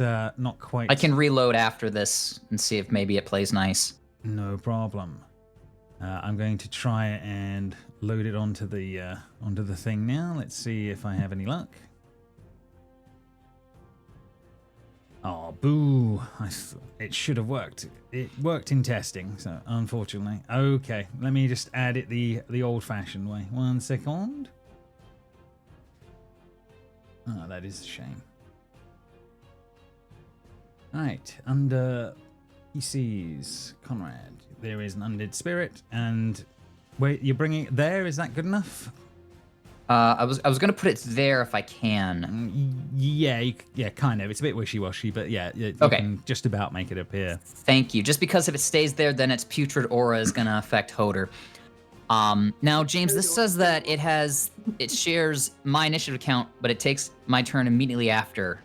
quite. I can reload after this and see if maybe it plays nice. No problem. I'm going to try and load it onto the thing now. Let's see if I have any luck. Oh, boo! It should have worked. It worked in testing, so unfortunately. Okay, let me just add it the old-fashioned way. 1 second. Oh, that is a shame. Right, under PCs, Conrad, there is an undead spirit, and wait, you're bringing it there? Is that good enough? I was gonna put it there if I can. Yeah, kind of. It's a bit wishy-washy, but yeah, you Okay. can just about make it appear. Thank you. Just because if it stays there, then its putrid aura is gonna affect Hoder. Now, James, this says that it shares my initiative count, but it takes my turn immediately after.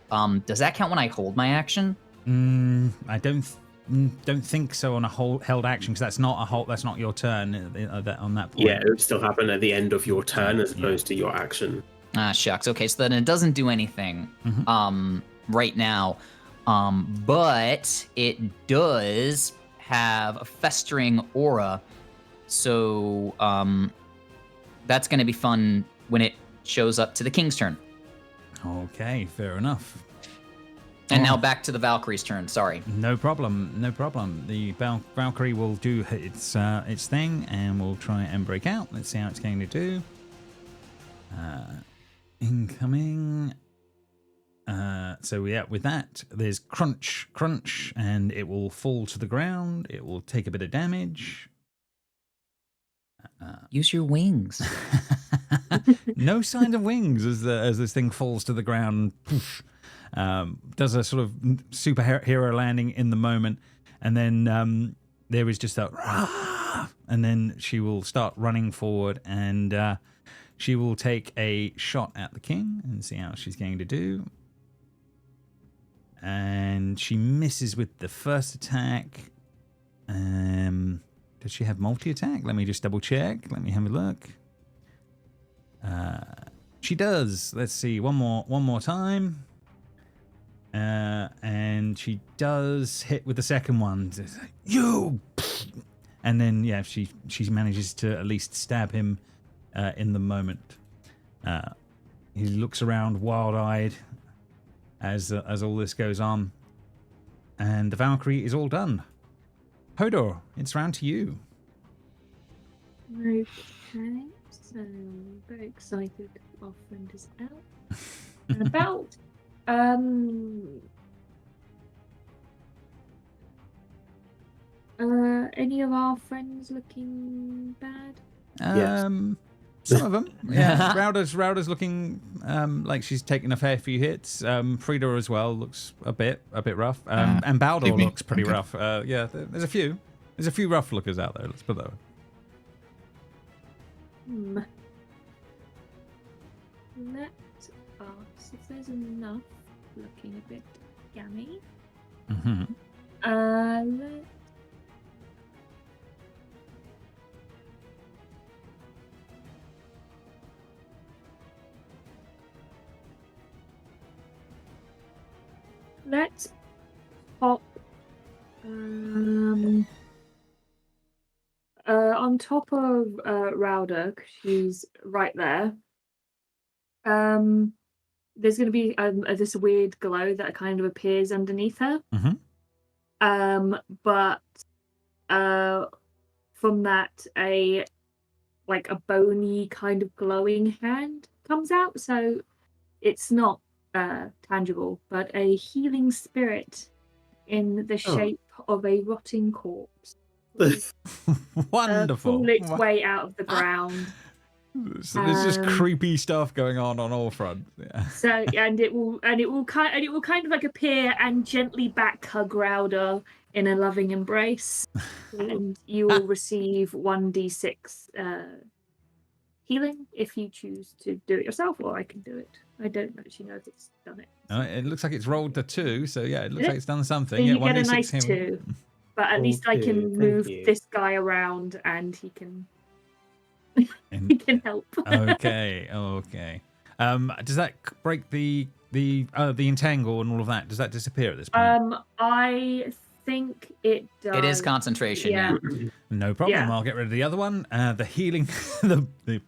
Does that count when I hold my action? I don't think so on a held action, because that's not your turn on that point. Yeah, it would still happen at the end of your turn as opposed to your action. Ah, shucks. Okay, so then it doesn't do anything right now, but it does have a festering aura, so that's going to be fun when it shows up to the king's turn. Okay, fair enough. And now back to the Valkyrie's turn. Sorry. No problem. The Valkyrie will do its thing, and we'll try and break out. Let's see how it's going to do. Incoming. So yeah, with that, there's crunch, and it will fall to the ground. It will take a bit of damage. Use your wings. No sign of wings as this thing falls to the ground. Poof. Does a sort of superhero landing in the moment, and then there is just a rah! And then she will start running forward, and she will take a shot at the king and see how she's going to do. And she misses with the first attack. Does she have multi-attack? Let me just double check. Let me have a look. She does. Let's see. One more time. And she does hit with the second one. You! And then, yeah, she manages to at least stab him in the moment. He looks around wild-eyed as all this goes on. And the Valkyrie is all done. Hodor, it's round to you. Okay. So very excited. Our friend is out and about. Any of our friends looking bad? Yes. Some of them, yeah. Rauda's looking like she's taken a fair few hits. Frida as well looks a bit rough. And Baldur leave me. looks pretty Okay. rough. Yeah, there's a few rough lookers out there. Let's put that way. Let us, if there's enough looking a bit gammy. Mm-hmm. Let's pop on top of Rauda, 'cause she's right there. There's going to be this weird glow that kind of appears underneath her. Mm-hmm. But from that, a bony kind of glowing hand comes out. So it's not tangible, but a healing spirit in the shape of a rotting corpse. Wonderful. Pull its way out of the ground. So there's just creepy stuff going on all fronts. Yeah. So and it will kind of like appear and gently back hug Rauda in a loving embrace, and you will receive 1d6 healing if you choose to do it yourself, or I can do it. I don't actually know if it's done it. It looks like it's rolled a 2, so yeah, it looks Yeah. like it's done something. So you yeah, get a 1d6 nice healing. 2, but at least I can Thank move you. this guy around and he can help. Okay. Does that break the entangle and all of that? Does that disappear at this point? I think it does. It is concentration. Yeah. No problem. Yeah. I'll get rid of the other one. The healing, the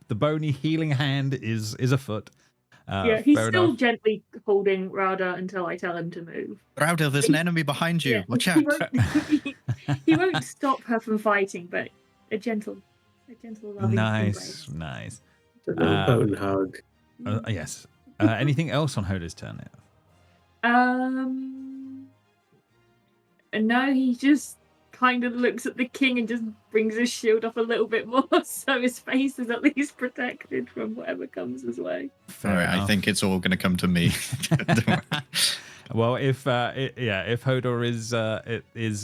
bony healing hand is afoot. Yeah, he's fair still enough. gently holding Rauda until I tell him to move. Rauda, there's an enemy behind you. Yeah, Watch out. He won't stop her from fighting, but a gentle loving Nice. embrace. A little bone hug. Yes. Anything else on Hoda's turn now? No, he just kind of looks at the king and just brings his shield up a little bit more, so his face is at least protected from whatever comes his way. Fair All right, I enough. think it's all going to come to me. Don't worry. Well, if Hodor is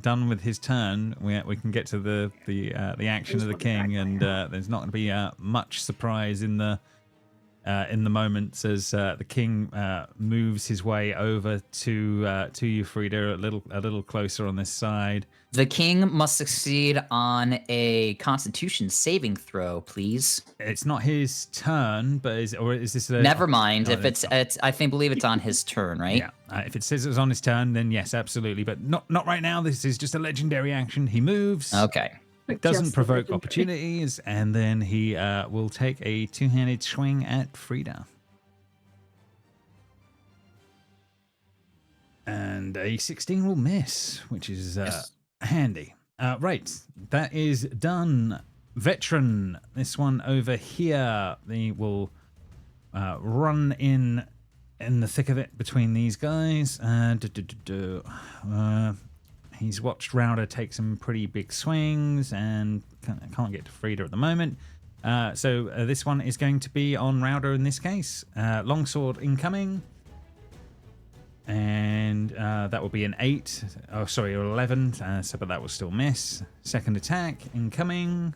done with his turn, we can get to the action of the king, and there's not going to be much surprise in the moments as the king moves his way over to you, Frida, a little closer on this side. The king must succeed on a Constitution saving throw, please. It's not his turn, but is this? Never mind. Oh, If it's I believe it's on his turn, right? Yeah. If it says it's on his turn, then yes, absolutely. But not right now. This is just a legendary action. He moves. Okay. It doesn't Just provoke legendary. opportunities, and then he will take a two-handed swing at Frida. And a 16 will miss, which is Yes. handy. Right, that is done. Veteran, this one over here, they will run in the thick of it between these guys. He's watched Rauda take some pretty big swings and can't get to Frida at the moment. So this one is going to be on Rauda in this case. Longsword incoming. And that will be an 8. Oh, sorry, 11. But that will still miss. Second attack incoming.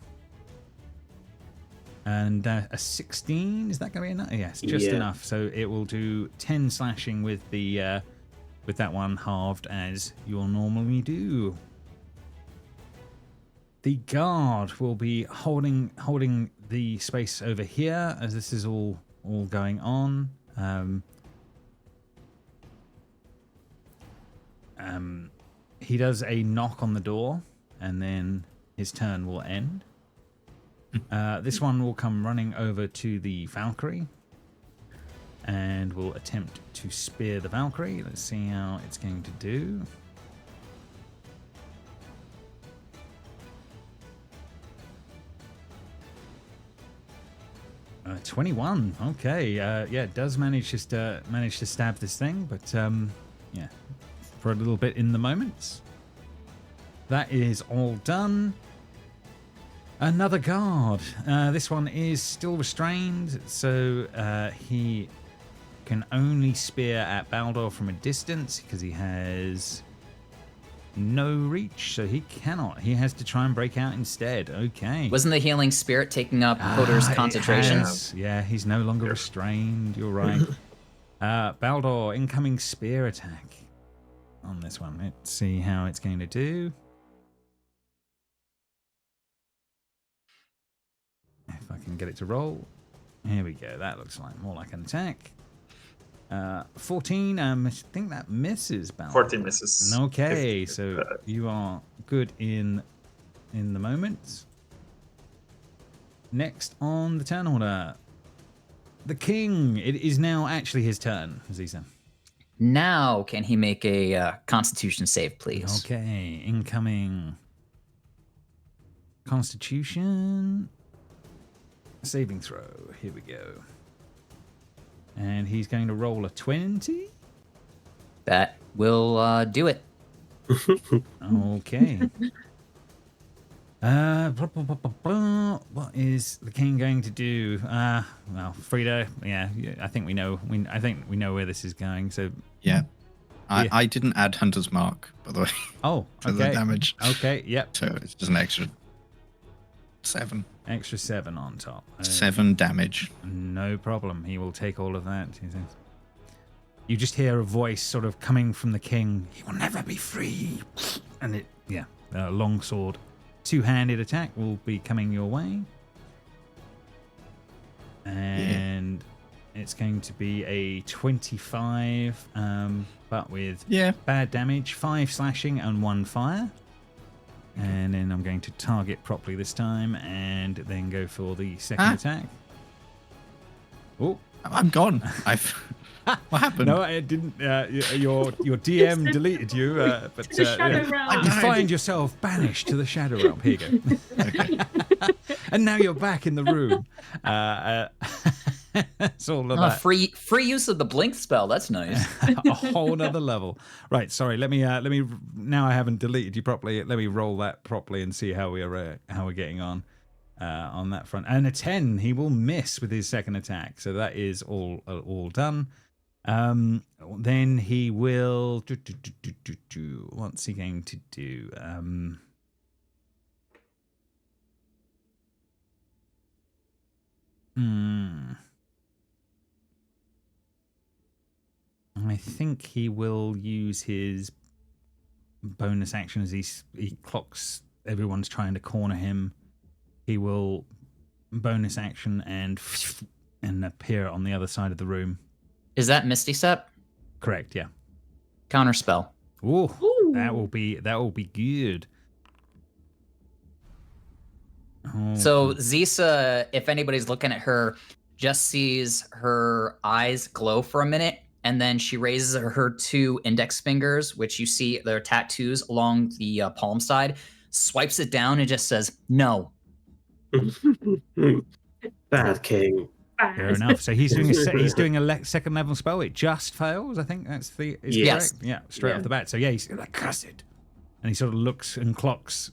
And a 16. Is that going to be enough? Yes, just enough. So it will do 10 slashing with the with that one halved as you'll normally do. The guard will be holding the space over here as this is all going on. He does a knock on the door, and then his turn will end. This one will come running over to the Valkyrie, and will attempt to spear the Valkyrie. Let's see how it's going to do. 21. Okay. Yeah, it does manage to stab this thing, but yeah, for a little bit in the moments. That is all done. Another guard. This one is still restrained, so he can only spear at Baldor from a distance because he has no reach, so he cannot. He has to try and break out instead. Okay. Wasn't the healing spirit taking up Hodor's concentration? Yeah, he's no longer restrained. You're right. Baldor, incoming spear attack on this one. Let's see how it's going to do. If I can get it to roll. Here we go. That looks like more like an attack. 14. I think that misses, Baldor. 14 misses. Okay, so you are good in the moment. Next on the turn order, the king. It is now actually his turn, Ziza. Now, can he make a Constitution save, please? Okay, incoming Constitution saving throw. Here we go. And he's going to roll a 20. That will do it. Okay. What is the king going to do? Well, Frida, yeah, I think we know. I think we know where this is going. So yeah, I didn't add Hunter's Mark, by the way. Oh, for okay. the damage. Okay, yep. So it's just an extra 7. Extra 7 on top. 7 damage. No problem. He will take all of that. You just hear a voice sort of coming from the king. He will never be free. And a long sword, 2-handed attack will be coming your way. And it's going to be a 25, but with bad damage, 5 slashing and 1 fire. And then I'm going to target properly this time and then go for the second attack. Oh, I'm gone. What happened? No, it didn't. Your DM deleted you, but the Shadow Realm. You find yourself banished to the Shadow Realm. Here you go. Okay. And now you're back in the room. It's all about free use of the blink spell. That's nice. a whole nother level. Right. Sorry. Let me. Now I haven't deleted you properly. Let me roll that properly and see how we're getting on that front. And a 10. He will miss with his second attack. So that is all done. Then he will. What's he going to do? I think he will use his bonus action as he clocks everyone's trying to corner him. He will bonus action and appear on the other side of the room. Is that Misty Step? Correct, yeah. Counter spell. Ooh, that will be good. Oh. So Zisa, if anybody's looking at her, just sees her eyes glow for a minute, and then she raises her 2 index fingers, which you see they're tattoos along the palm side, swipes it down and just says, "No." Bad king. Fair enough. So he's doing a second level spell. It just fails. I think that's correct. Yeah, straight off the bat. So yeah, he's like, "Cursed," and he sort of looks and clocks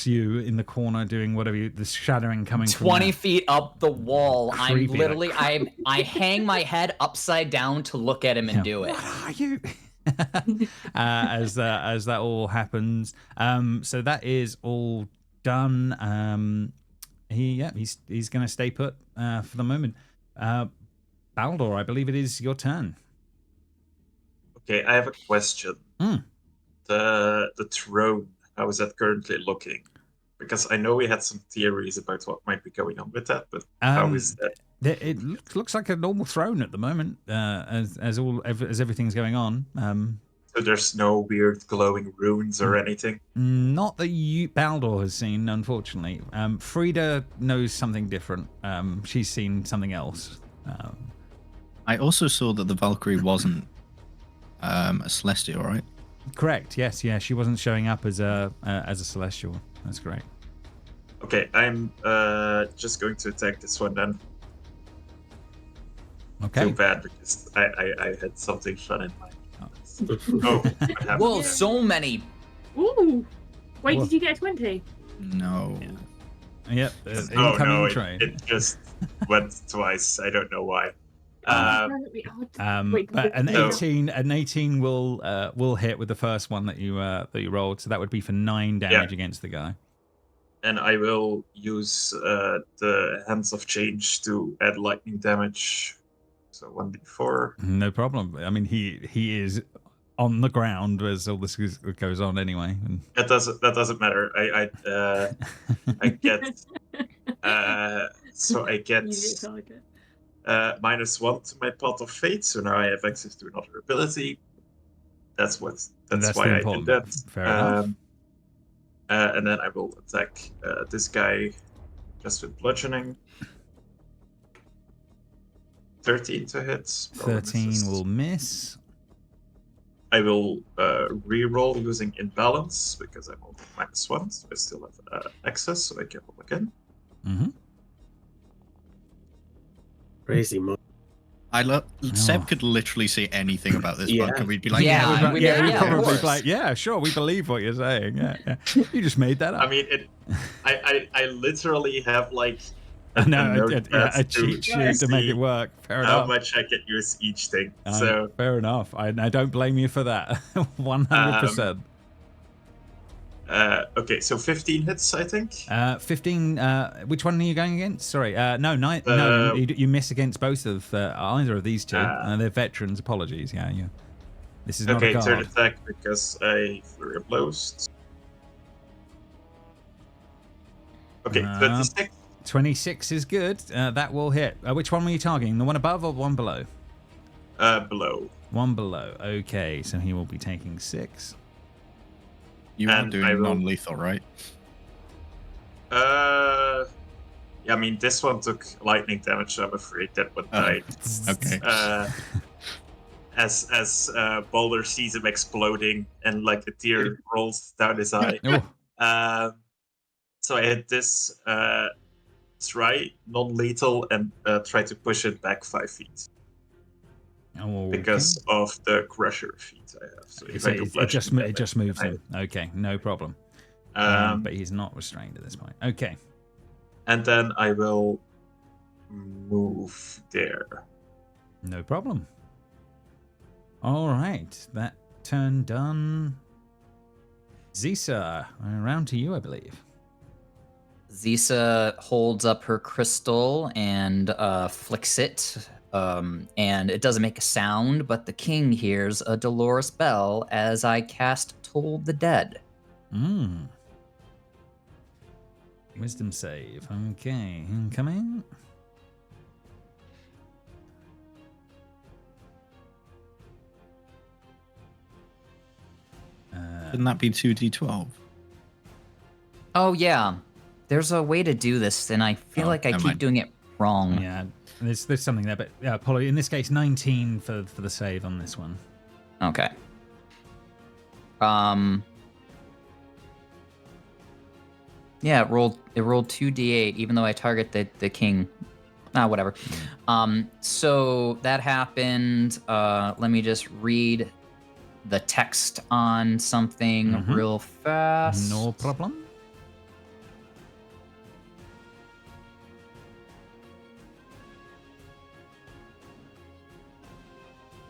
you in the corner doing whatever. The shadowing coming 20 from feet up the wall. I'm Creepy, literally I hang my head upside down to look at him and do it. What are you? As that all happens. So that is all done. He's going to stay put for the moment. Baldor, I believe it is your turn. Okay, I have a question. The throne, how is that currently looking? Because I know we had some theories about what might be going on with that, but how is that? It looks like a normal throne at the moment, as everything's going on. So there's no weird glowing runes or anything? Not that Baldor has seen, unfortunately. Frida knows something different. She's seen something else. I also saw that the Valkyrie wasn't a Celestial, right? Correct. Yes. Yeah. She wasn't showing up as a Celestial. That's correct. Okay, I'm just going to attack this one then. Okay. Too bad because I had something fun in mind. Oh, what happened? Whoa, so many. Ooh. Wait, Whoa. did you get a 20? No. Yep. Oh Incoming no, train. it just went twice. I don't know why. Wait, But an no. 18 will hit with the first one that you rolled, so that would be for 9 damage against the guy. And I will use the Hands of Change to add lightning damage. So 1d4. No problem. I mean, he is on the ground as all this goes on anyway. And... That doesn't matter. I get so I get -1 to my Pot of Fate. So now I have access to another ability. That's why I did that. Fair enough. And then I will attack this guy just with bludgeoning. 13 to hit. 13 will miss. I will re-roll using imbalance because I'm only -1, so I still have access, so I can roll again. Mm-hmm. Crazy mo. Seb could literally say anything about this book, and we'd be like, Yeah, we'd of probably course. be like, yeah, sure, we believe what you're saying. Yeah. You just made that up. I mean, I literally have like a cheat sheet to make it work. Fair how enough. much I can use each thing. So fair enough. I don't blame you for that. 100%. Okay, so 15 hits, I think. 15. Which one are you going against? Sorry. No. You miss against both of either of these two. They're veterans. Apologies. Yeah. This is not a guard. Turn attack because I flurry of blows. Okay, 26. 26 is good. That will hit. Which one were you targeting? The one above or one below? Below. One below. Okay, so he will be taking 6. You are doing non-lethal, right? Yeah, I mean, this one took lightning damage, so I'm afraid that one died. Okay. As Boulder sees him exploding and like a tear rolls down his eye. So I hit this try non-lethal and try to push it back 5 feet. Because of the crusher feat I have. So if I do it just moves him. Okay, no problem. But he's not restrained at this point. Okay. And then I will move there. No problem. All right, that turn done. Zisa, around to you, I believe. Zisa holds up her crystal and flicks it. And it doesn't make a sound, but the king hears a Dolores bell as I cast Toll the Dead. Wisdom save. Okay, incoming. Shouldn't that be 2d12? Oh, yeah. There's a way to do this, and I feel like I keep doing it wrong. Yeah, there's something there, but Apollo, in this case, 19 for the save on this one. Okay. Yeah, it rolled 2d8, even though I target the king. Whatever. So that happened. Let me just read the text on something real fast. No problem.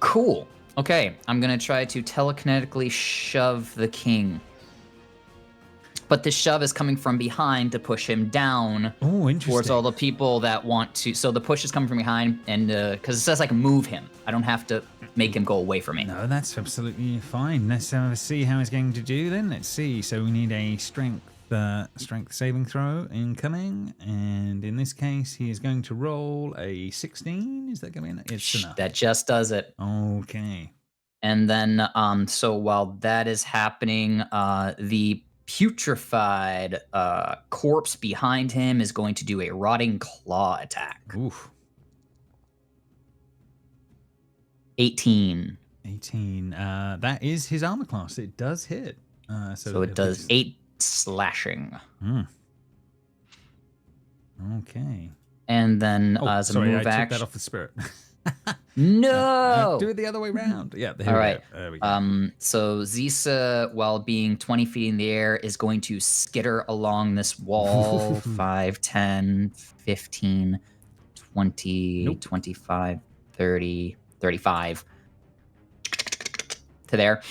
Cool. Okay, I'm gonna try to telekinetically shove the king. But this shove is coming from behind to push him down towards all the people that want to. So the push is coming from behind, and because it says I can move him, I don't have to make him go away from me. No, that's absolutely fine. Let's see how he's going to do then. Let's see. So we need a strength saving throw incoming, and in this case, he is going to roll a 16. Is that going to be it's enough? That just does it. Okay. And then, so while that is happening, the putrefied corpse behind him is going to do a rotting claw attack. Oof. 18. 18. That is his armor class. It does hit. So it does 8 slashing. Okay. And then as a sorry, move I took action. that off the spirit. No! Do it the other way around. Yeah, there All we right. go. There we go. So Zisa, while being 20 feet in the air, is going to skitter along this wall 5, 10, 15, 20, 25, 30, 35 to there.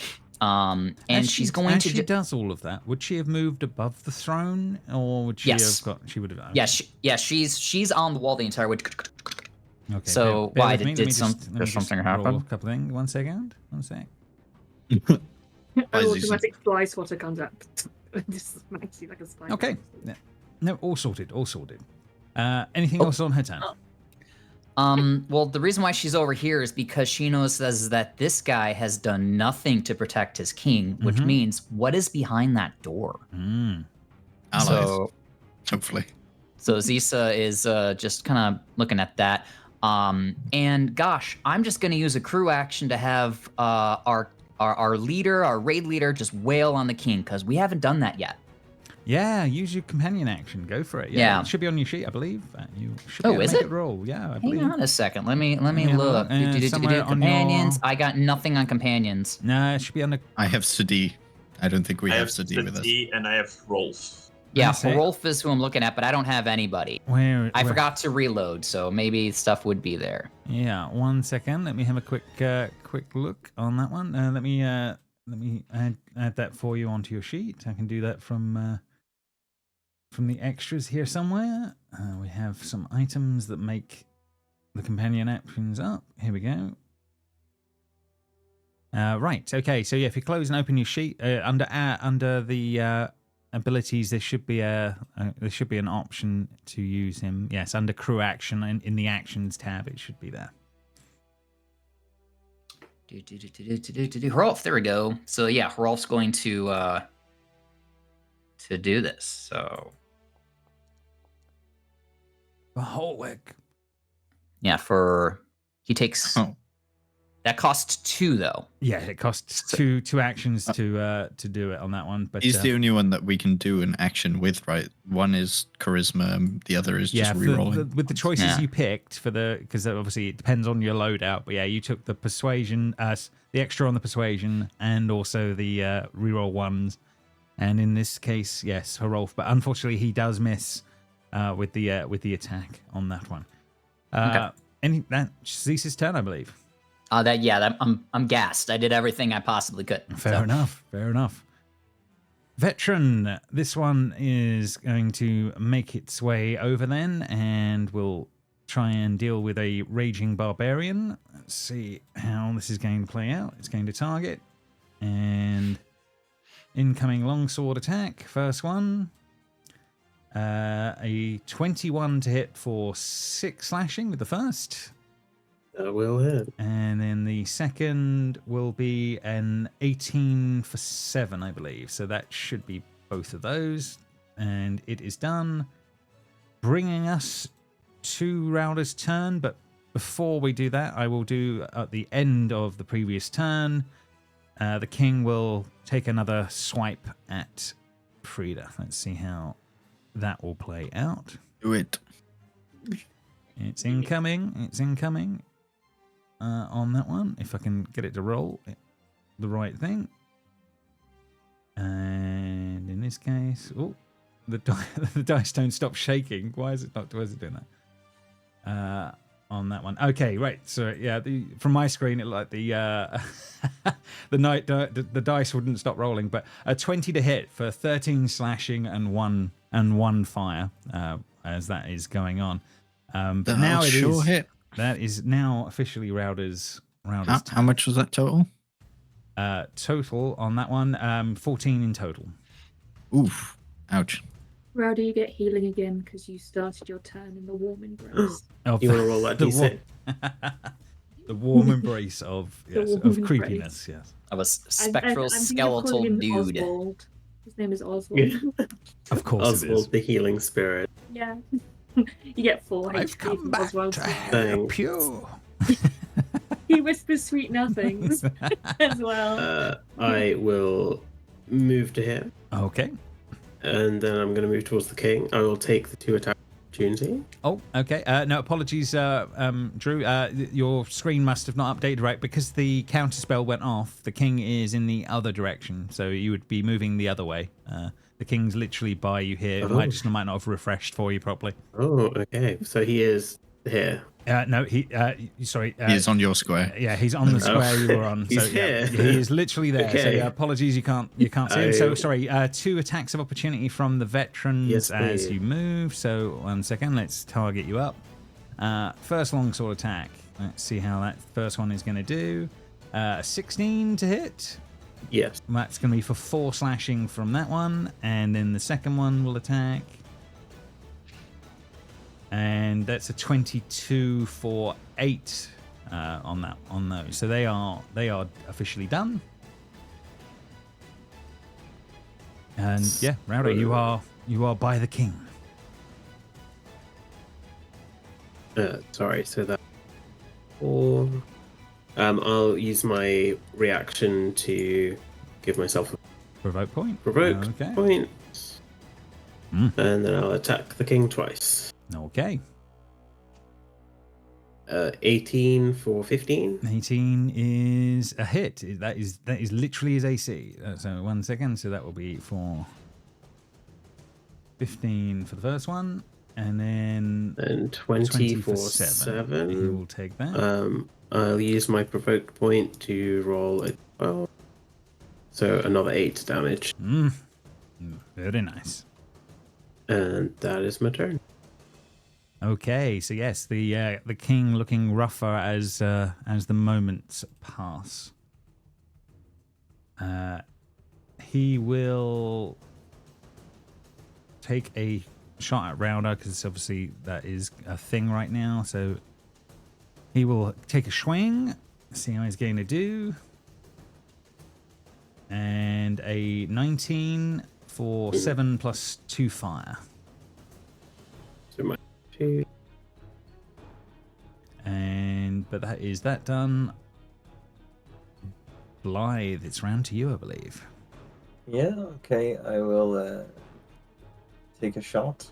And she's going as to. she does all of that, would she have moved above the throne, or would she have got? She would have. Okay. Yeah, she's on the wall the entire way. Okay. So bear why with me. did Let me something roll happen? a couple of things. 1 second. 1 sec. Automatic fly swatter comes up. Just smacks you like a spider. Okay. No, all sorted. All sorted. Anything else on her turn? Well, the reason why she's over here is because she notices that this guy has done nothing to protect his king, which means what is behind that door? Allies. So, hopefully. So Zisa is just kind of looking at that. And gosh, I'm just going to use a crew action to have our leader, our raid leader, just wail on the king because we haven't done that yet. Yeah, use your companion action. Go for it. Yeah. It should be on your sheet, I believe. You should be able to is make it? Roll. Yeah, I believe. Hang on a second. Let me Yeah, look. somewhere on Companions. your- I got nothing on companions. No, it should be under. I have Sadi. I don't think we I have have Sadi with us. Sadi and I have Rolf. Yeah, That's it. Rolf is who I'm looking at, but I don't have anybody. I forgot to reload, so maybe stuff would be there. Yeah, 1 second. Let me have a quick look on that one. Let me add that for you onto your sheet. I can do that from the extras here somewhere. We have some items that make the companion actions up. Here we go. Right. Okay. So yeah, if you close and open your sheet under the abilities, there should be an option to use him. Yes, under crew action and in the actions tab, it should be there. Hrolf, there we go. So yeah, Hrolf's going to do this. So The whole week. yeah, he takes. That costs 2 though. Yeah, it costs two actions to do it on that one. But he's the only one that we can do an action with, right? One is charisma, and the other is just rerolling. With the choices you picked because obviously it depends on your loadout. But yeah, you took the persuasion, the extra on the persuasion, and also the reroll ones. And in this case, yes, Hrolf. But unfortunately, he does miss with the attack on that one. That's Zeus's turn, I believe. I'm gassed. I did everything I possibly could. Fair enough. Veteran, this one is going to make its way over then, and we'll try and deal with a raging barbarian. Let's see how this is going to play out. It's going to target, and incoming longsword attack. First one, a 21 to hit for 6 slashing with the first. That will hit. And then the second will be an 18 for 7, I believe. So that should be both of those. And it is done, bringing us to Rowder's turn. But before we do that, I will do at the end of the previous turn, the king will take another swipe at Frida. Let's see how that will play out. Do it. It's incoming. On that one, if I can get it to roll the right thing. And in this case, the dice don't stop shaking. Why is it doing that? On that one, okay, right. So yeah, from my screen, it looked like the dice wouldn't stop rolling. But a 20 to hit for 13 slashing and one fire as that is going on. But now it is. Hit. That is now officially Rowder's turn. How much was that total? Total on that one, 14 in total. Oof. Ouch. Rowdy, you get healing again because you started your turn in the warm embrace. You want to roll that D6? The warm embrace of embrace. creepiness, yes. Of a spectral I'm thinking of skeletal calling him dude. Oswald. His name is Oswald. Of course it is. Oswald, the healing spirit. Yeah. You get 4 I've HP come from back Oswald. to help you. He whispers sweet nothings as well. I will move to him, Okay. and then I'm going to move towards the king. I will take the 2 attacks opportunity. Oh, okay. No, apologies, Drew. Your screen must have not updated right because the counter spell went off. The king is in the other direction, so you would be moving the other way. The king's literally by you here. It might not have refreshed for you properly. Oh, okay. So he is here. No, sorry. He's on your square. Yeah, he's on the square you were on. He's so yeah, here. he is literally there. Okay. So yeah, apologies, you can't see him. So sorry. 2 attacks of opportunity from the veterans as you move. So 1 second, let's target you up. First longsword attack. Let's see how that first one is going to do. 16 to hit. Yes. That's going to be for 4 slashing from that one, and then the second one will attack. And that's a 22 for 8 on those. So they are officially done. And yeah, Rowdy, you are by the king. Sorry, so that 4. I'll use my reaction to give myself a Provoke point. provoke Okay. point. And then I'll attack the king twice. Okay. 18 for 15. 18 is a hit. That is literally his AC. So 1 second. So that will be for 15 for the first one, and then And 20 for 7. He 7. will take that. I'll use my provoke point to roll a 12. So another 8 damage. Very nice. And that is my turn. Okay, so yes, the king looking rougher as the moments pass. He will take a shot at Rounder because obviously that is a thing right now. So he will take a swing, see how he's going to do, and a 19 for 7 plus 2 fire. So my 2. But that is that done. Blythe, it's round to you, I believe. Yeah, okay. I will take a shot.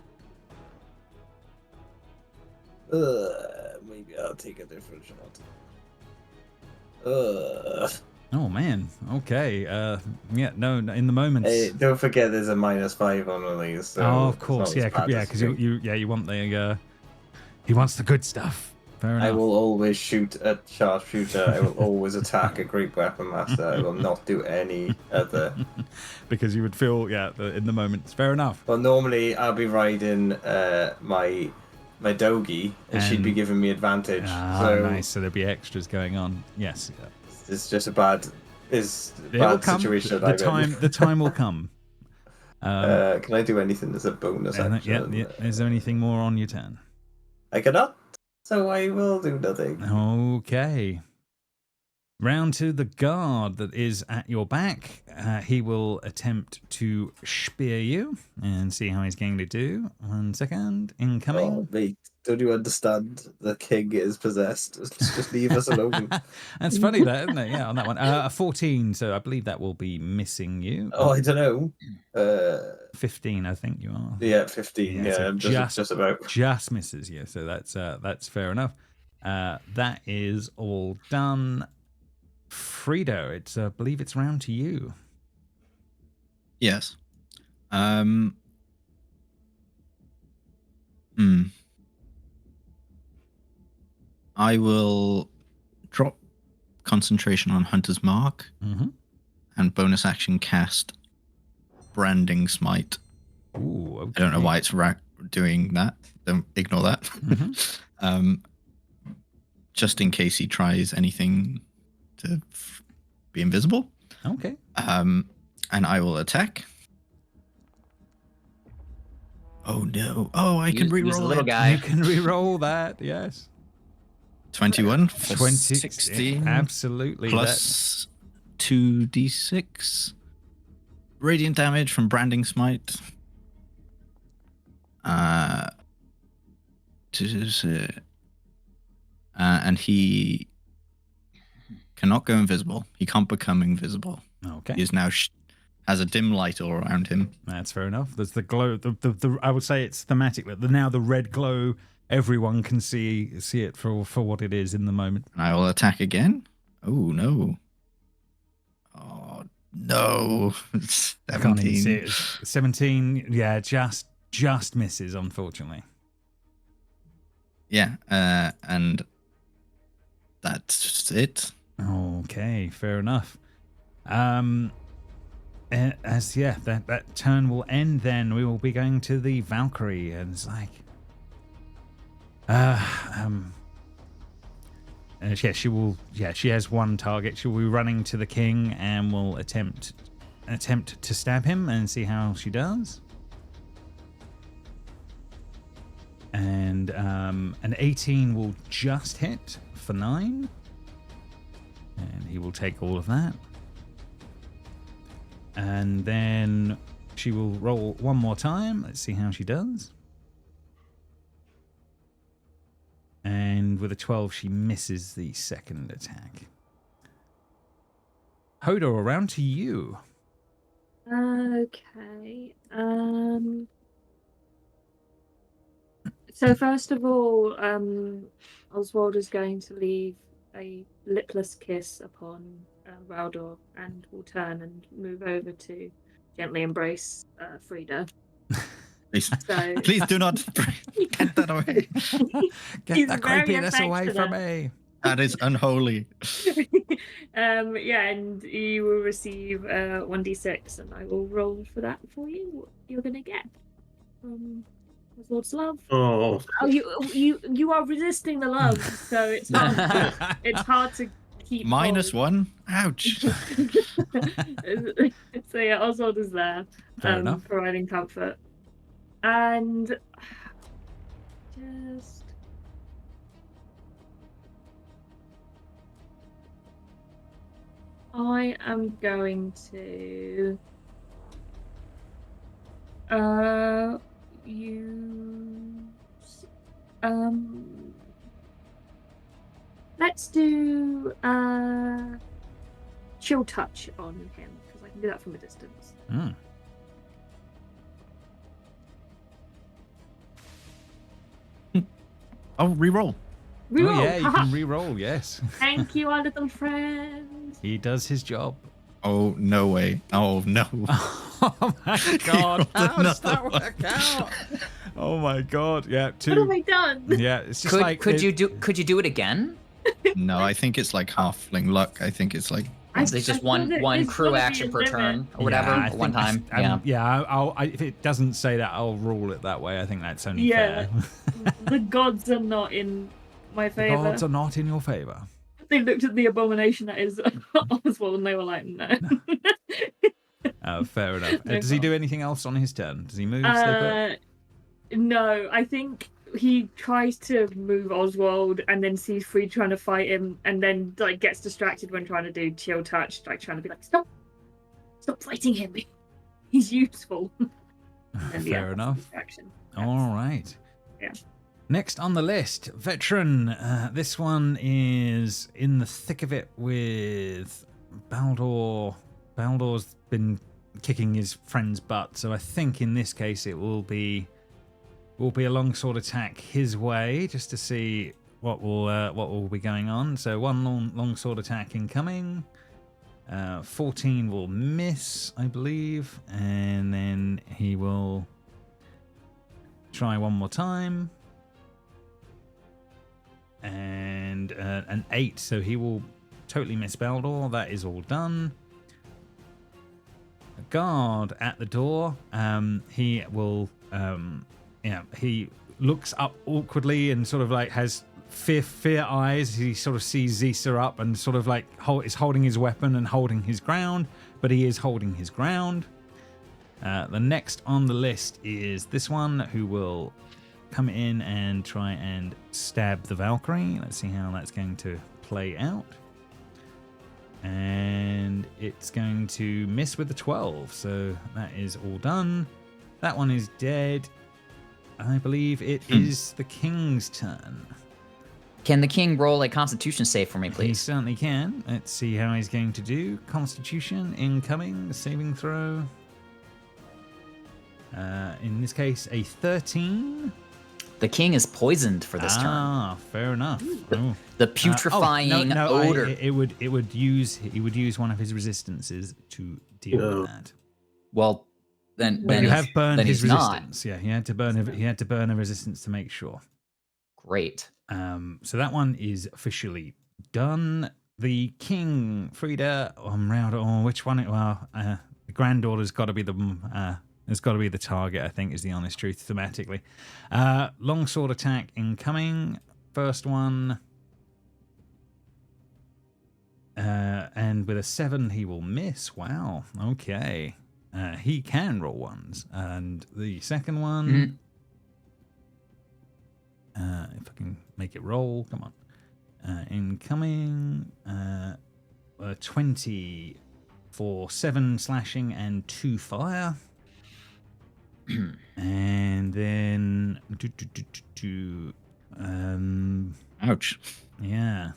Maybe I'll take a different shot. Oh man. Okay. Yeah. No. In the moment. Hey, don't forget, there's a -5 on one of these. So oh, of course. Yeah. Yeah. Because you want the. He wants the good stuff. Fair enough. I will always shoot a sharpshooter. I will always attack a great weapon master. I will not do any other. Because you would feel, in the moment. Fair enough. Well, normally I'll be riding my dogie, and she'd be giving me advantage. So nice. So there'd be extras going on. Yes. It's just a bad situation. The time will come. Can I do anything as a bonus action? Yeah. Is there anything more on your turn? I cannot. So I will do nothing. Okay. Round to the guard that is at your back. He will attempt to spear you and see how he's going to do. 1 second. Incoming. Oh, mate, don't you understand? The king is possessed. Just leave us alone. That's funny, that, isn't it? Yeah, on that one. A 14, so I believe that will be missing you. Oh, I don't know. 15, I think you are. Yeah, 15. Yeah, so just about. Just misses you, so that's fair enough. That is all done. Frito, I believe it's round to you. Yes. I will drop concentration on Hunter's Mark and bonus action cast Branding Smite. Ooh, okay. I don't know why it's doing that. Don't ignore that. Just in case he tries anything to be invisible. Okay. And I will attack. Oh no! Oh, I can reroll little it. guy. You can re-roll that. Yes. 21 for 20, 16. Absolutely. Plus 2d6 radiant damage from Branding Smite. And he cannot go invisible. He can't become invisible. Okay. He is now has a dim light all around him. That's fair enough. There's the glow. The I would say it's thematic. Now the red glow, everyone can see it for what it is in the moment. And I will attack again. Oh no! Oh no! I can't even 17. see it. 17. Yeah, just misses, unfortunately. Yeah, and that's it. Okay, fair enough. That turn will end. Then we will be going to the Valkyrie, and it's like, she will. Yeah, she has one target. She will be running to the king and will attempt to stab him and see how she does. And an 18 will just hit for 9. And he will take all of that. And then she will roll one more time. Let's see how she does. And with a 12, she misses the second attack. Hodor, around to you. Okay. So first of all, Oswald is going to leave a lipless kiss upon Raldor and will turn and move over to gently embrace Frida. Please, So please do not get that away. Get He's that very creepiness away from affectionate. me. That is unholy. Yeah, and you will receive 1d6, and I will roll for that for you. What you're gonna get from Oswald's love. Oh, Oh, you are resisting the love, so it's hard. It's hard to keep. -1. Ouch. So yeah, Oswald is there, Fair enough. providing comfort, and just. I am going to use let's do chill touch on him because I can do that from a distance. Mm. Oh, reroll. Reroll. Oh, yeah, you Haha. can re-roll, yes. Thank you, our little friend. He does his job. Oh, no way. Oh, no. Oh my god, how does that Another one. work out? Oh my god, yeah, What 2. have I done? Yeah, it's just like Could you do it again? No, I think it's like halfling luck. I think it's like... It's just I thought one there's crew gotta be action a per limit. turn or whatever, I one think time. Yeah. if it doesn't say that, I'll rule it that way. I think that's only Yeah. fair. The gods are not in my The favor. odds are not in your favor. They looked at the abomination that is Oswald and they were like, no. Fair enough. No Does he do problem. anything else on his turn? Does he move? Stay No, I think he tries to move Oswald and then sees Free trying to fight him and then like gets distracted when trying to do chill touch, like trying to be like, stop fighting him. He's useful. And, Fair that's enough. distraction. All right. Yeah. Next on the list, veteran. This one is in the thick of it with Baldor. Baldor's been kicking his friend's butt, so I think in this case it will be a longsword attack his way, just to see what will be going on. So one longsword attack incoming. 14 will miss, I believe, and then he will try one more time. And an 8, so he will totally miss Baldor. That is all done. A guard at the door. He will, he looks up awkwardly and sort of like has fear eyes. He sort of sees Zisa up and sort of like is holding his weapon and holding his ground, but he is holding his ground. The next on the list is this one, who will come in and try and stab the Valkyrie. Let's see how that's going to play out. And it's going to miss with the 12, so that is all done. That one is dead. I believe it is the king's turn. Can the king roll a Constitution save for me, He please? certainly can. Let's see how he's going to do. Constitution incoming, saving throw. In this case, a 13. The king is poisoned for this turn. Ah, fair enough. Oh. The putrefying odor. He would use one of his resistances to deal with that. Well, then But you have burned then his he's not. resistance. Yeah, he had to burn a resistance to make sure. Great. So that one is officially done. The king, Frida, or which one? The granddaughter's got to be has got to be the target, I think, is the honest truth thematically. Longsword attack incoming. First one. And with a 7, he will miss. Wow. Okay. He can roll ones. And the second one. If I can make it roll. Come on. Incoming. 20 for 7 slashing and 2 fire. And then Ouch. yeah.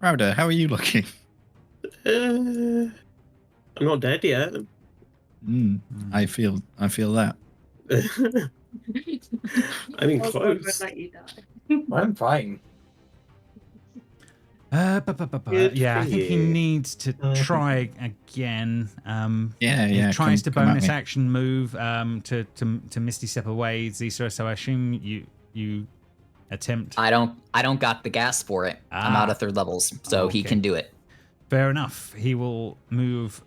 Rowder, how are you looking? I'm not dead yet. I feel that. I mean, Also, I close. would let you die. I'm fine. Yeah, I think he needs to try again. He tries to bonus action move to Misty Step away, Zisra. So I assume you attempt. I don't got the gas for it. I'm out of 3rd levels, so he can do it. Fair enough. He will move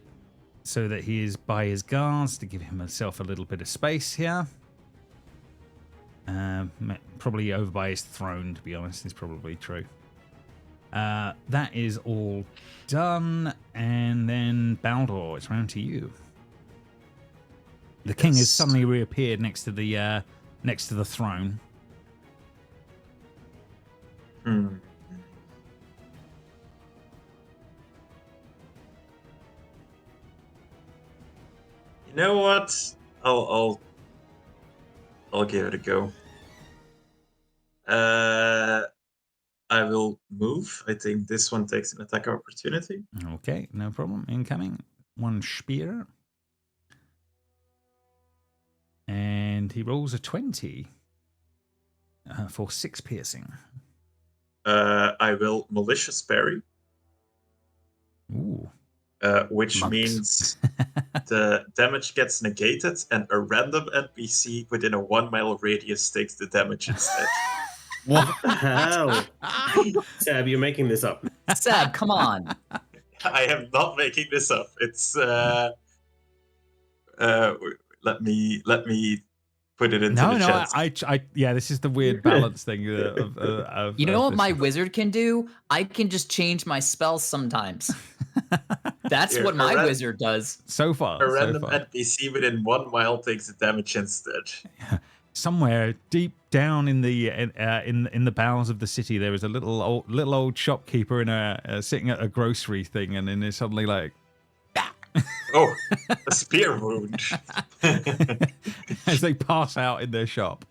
so that he is by his guards to give himself a little bit of space here. Probably over by his throne, to be honest, is probably true. That is all done, and then Baldur, it's round to you. The king has suddenly reappeared next to the throne. You know what? I'll give it a go. I will move. I think this one takes an attack opportunity. Okay, no problem. Incoming. 1 spear. And he rolls a 20 for 6 piercing. I will malicious parry. Ooh. Which Monks. means the damage gets negated and a random NPC within a 1 mile radius takes the damage instead. What the hell? Sab, you're making this up. Sab, come on. I am not making this up. It's let me put it into the chat. Yeah, this is the weird balance thing. You know what my wizard can do? I can just change my spells sometimes. That's what my wizard does. So far. A random NPC within 1 mile takes the damage instead. Somewhere deep down in the bowels of the city, there is a little old shopkeeper sitting at a grocery thing, and then it's suddenly like, oh, a spear wound. as they pass out in their shop.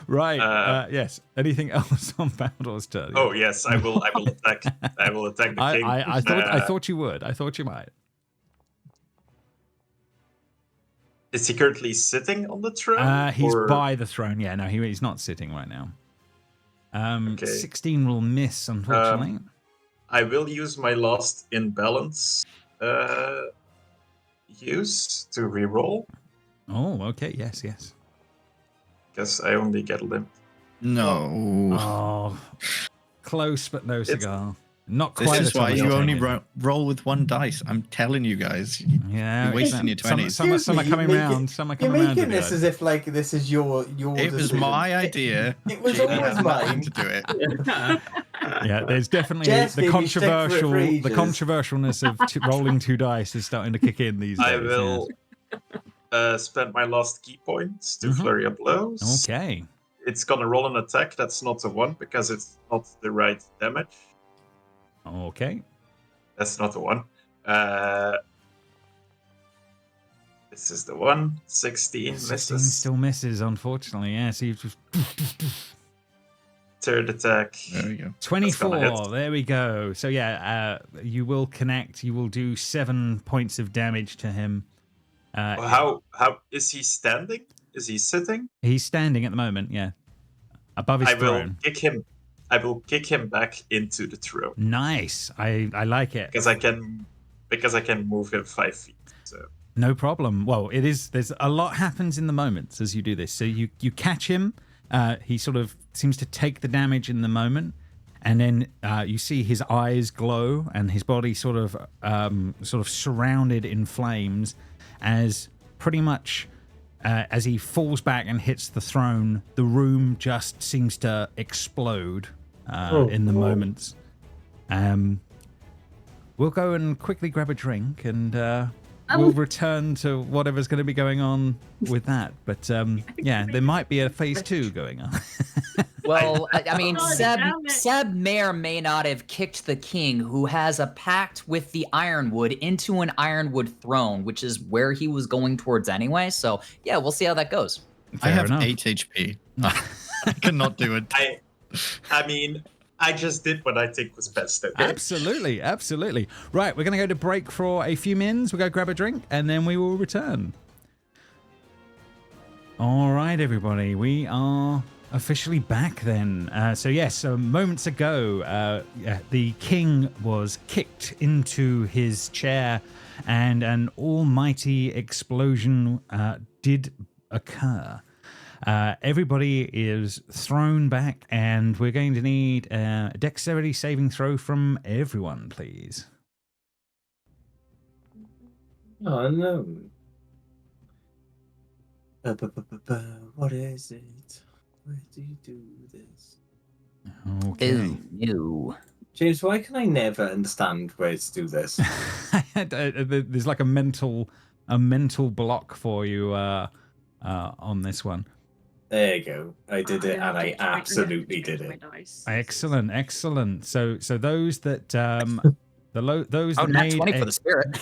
Right. Yes. Anything else on Baldur's turn? Oh yes, I will attack. I will attack the king. I thought you would. I thought you might. Is he currently sitting on the throne? He's by the throne. Yeah, no, he's not sitting right now. Okay. 16 will miss, unfortunately. I will use my last imbalance use to reroll. Oh, okay. Yes. Because I only get a limp. No. Oh, close, but no cigar. Not quite. This is why you only roll with 1 dice. I'm telling you guys. Yeah, you're wasting your 20s. Some are coming round. You're making this as if like this is your. It was my idea. It was always mine to do it. Yeah, there's definitely the controversialness of rolling 2 dice is starting to kick in these days. I will spend my last key points to flurry of blows. Okay. It's gonna roll an attack. That's not a 1 because it's not the right damage. Okay. That's not the 1. This is the 1. 16 misses. 16 still misses, unfortunately. Yeah, so you've just... third attack. There we go. 24. There we go. So yeah, you will connect. You will do 7 points of damage to him. How is he standing? Is he sitting? He's standing at the moment. Yeah, above his throne. I will kick him back into the throne. Nice. I like it. Because I can move him 5 feet. So no problem. Well, there's a lot happens in the moments as you do this. So you catch him. He sort of seems to take the damage in the moment, and then you see his eyes glow and his body sort of surrounded in flames, as pretty much as he falls back and hits the throne, the room just seems to explode in the moments. We'll go and quickly grab a drink and we'll return to whatever's going to be going on with that. But yeah, there might be a phase 2 going on. Well, I mean, Oh, Seb, damn it. Seb may or may not have kicked the king, who has a pact with the Ironwood, into an Ironwood throne, which is where he was going towards anyway. So yeah, we'll see how that goes. I have enough. 8 HP. I cannot do it. I mean, I just did what I think was best. Okay? Absolutely, absolutely. Right, we're going to go to break for a few minutes. We'll go grab a drink, and then we will return. All right, everybody. We are officially back then. So yes, moments ago, the king was kicked into his chair, and an almighty explosion did occur. Everybody is thrown back, and we're going to need a dexterity saving throw from everyone, please. Oh no. What is it? Where do you do this? Okay. Ew, ew. James, why can I never understand where to do this? There's like a mental block for you on this one. There you go. I did it, and I absolutely did it. Excellent, excellent. So those that those Oh, that nat made 20 for the spirit.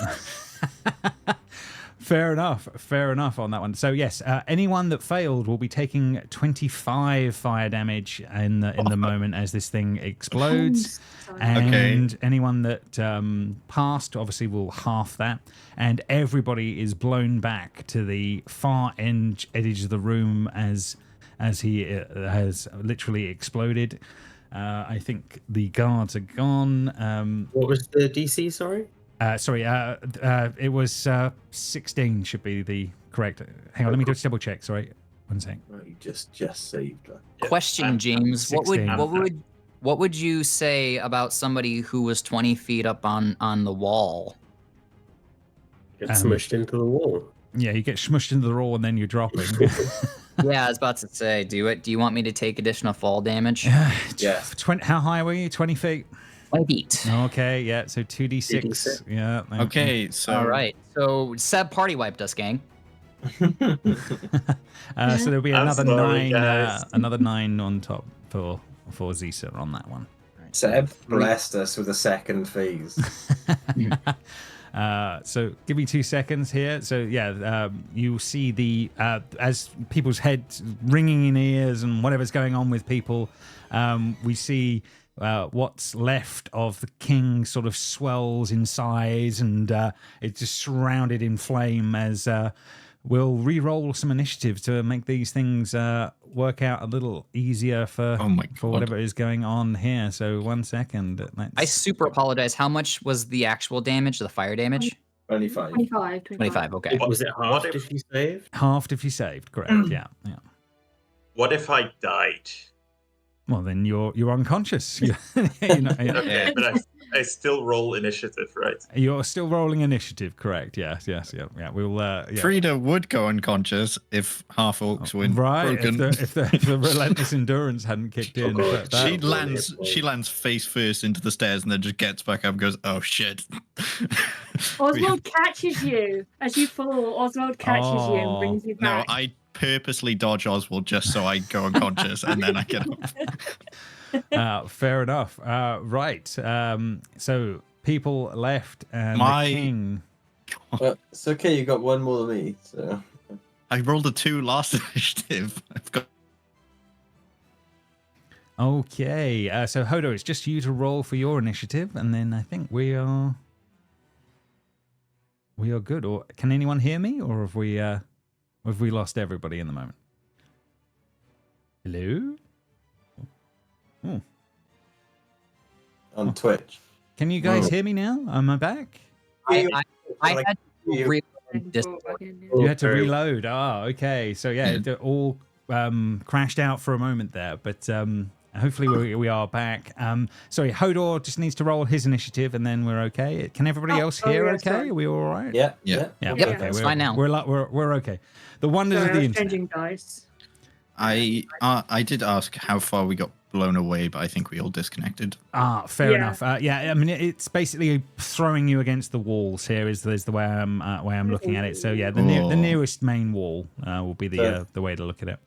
Fair enough on that one. So yes, anyone that failed will be taking 25 fire damage in the moment as this thing explodes, and anyone that passed obviously will half that, and everybody is blown back to the far edge of the room as he has literally exploded. I think the guards are gone. What was the DC? Sorry. It was 16 should be the correct. Hang on, let me just double check. Sorry, 1 sec. You just saved her. Question, James. What 16. would you say about somebody who was 20 feet up on the wall? Get smushed into the wall. Yeah, you get smushed into the wall and then you're dropping. Yeah, I was about to say, do you want me to take additional fall damage? Yeah. How high were you? 20 feet? 20 feet. Okay, yeah, so 2d6. 2d6. Yeah. Okay, so All right. So Seb party wiped us, gang. So there'll be I'm another sorry, 9 guys. another 9 on top for Zisa on that one. Seb blessed us with a second phase. So give me 2 seconds here. So yeah, you'll see the as people's heads ringing in ears and whatever's going on with people, we see what's left of the king sort of swells in size, and it's just surrounded in flame as we'll re-roll some initiative to make these things work out a little easier for whatever is going on here. So 1 second. I super apologize. How much was the actual damage, the fire damage? 25. 25, okay. Was it half if you saved? Halved if you saved, correct? Yeah. What if I died? Well, then you're unconscious. Okay, but I still roll initiative, right? You're still rolling initiative, correct? Yes. We'll. Yeah. Frida would go unconscious if half orcs were Right. broken. If the relentless endurance hadn't kicked in. God. She lands face first into the stairs and then just gets back up and goes, "Oh shit!" Oswald catches you as you fall. Oswald catches you and brings you No, back. I purposely dodge Oswald just so I go unconscious and then I get up. Fair enough. Right. So people left, and the king. But it's okay, you got one more than me. So I rolled a 2 last initiative. I've got Okay, so Hodo, it's just you to roll for your initiative, and then I think we are good. Or can anyone hear me, or have we lost everybody in the moment? Hello? Oh. On Twitch. Can you guys hear me now? Am I back? I had to reload Discord. You had to reload. Okay. So yeah, it all crashed out for a moment there, but hopefully we are back. Sorry, Hodor just needs to roll his initiative, and then we're okay. Can everybody else hear? Okay, sorry. are we all right? Yeah. Yeah. Yep, it's fine now. We're okay. The wonders Sorry, of I the was internet. changing dice. I did ask how far we got blown away, but I think we all disconnected. Fair Yeah. enough. Yeah, I mean it's basically throwing you against the walls. Here is the way I'm looking at it. So yeah, the nearest main wall will be the way to look at it.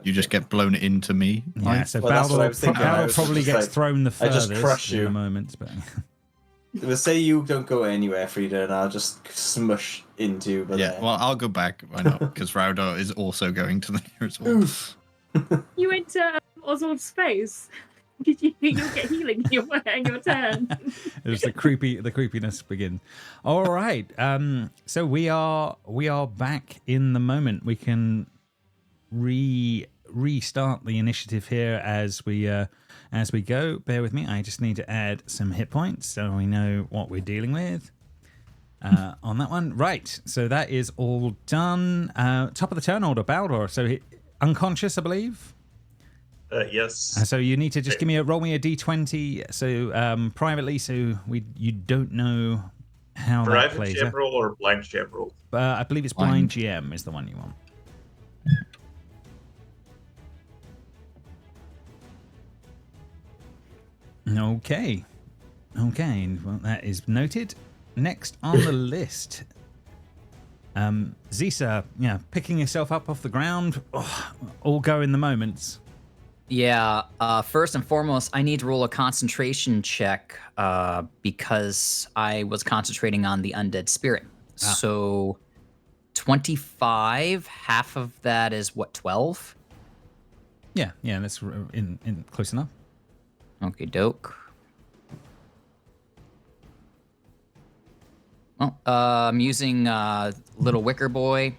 You just get blown into me. Yeah. So Well, that's what I was thinking. I Baldur was probably just gets like, thrown the I just furthest crush in you. the moment, but. We'll say you don't go anywhere, Frida, and I'll just smush into you. But Yeah, well, I'll go back. Why not? Because Raudor is also going to the nearest wall. You went to Oswald's face. You'll get healing in your turn. As the creepiness begins. All right. So we are back in the moment. We can restart the initiative here as we go. Bear with me. I just need to add some hit points so we know what we're dealing with. On that one, right? So that is all done. Top of the turn order, Baldur. So unconscious, I believe. Yes. So you need to just roll me a d20. So privately, so you don't know how that Private plays. GM roll or blind GM roll? I believe it's blind GM is the one you want. Okay. Well, that is noted. Next on the list, Zisa, picking yourself up off the ground. All go in the moments. Yeah, first and foremost, I need to roll a concentration check because I was concentrating on the undead spirit. So 25, half of that is what, 12? Yeah, that's in close enough. Okay, doke. Well, I'm using Little Wicker Boy.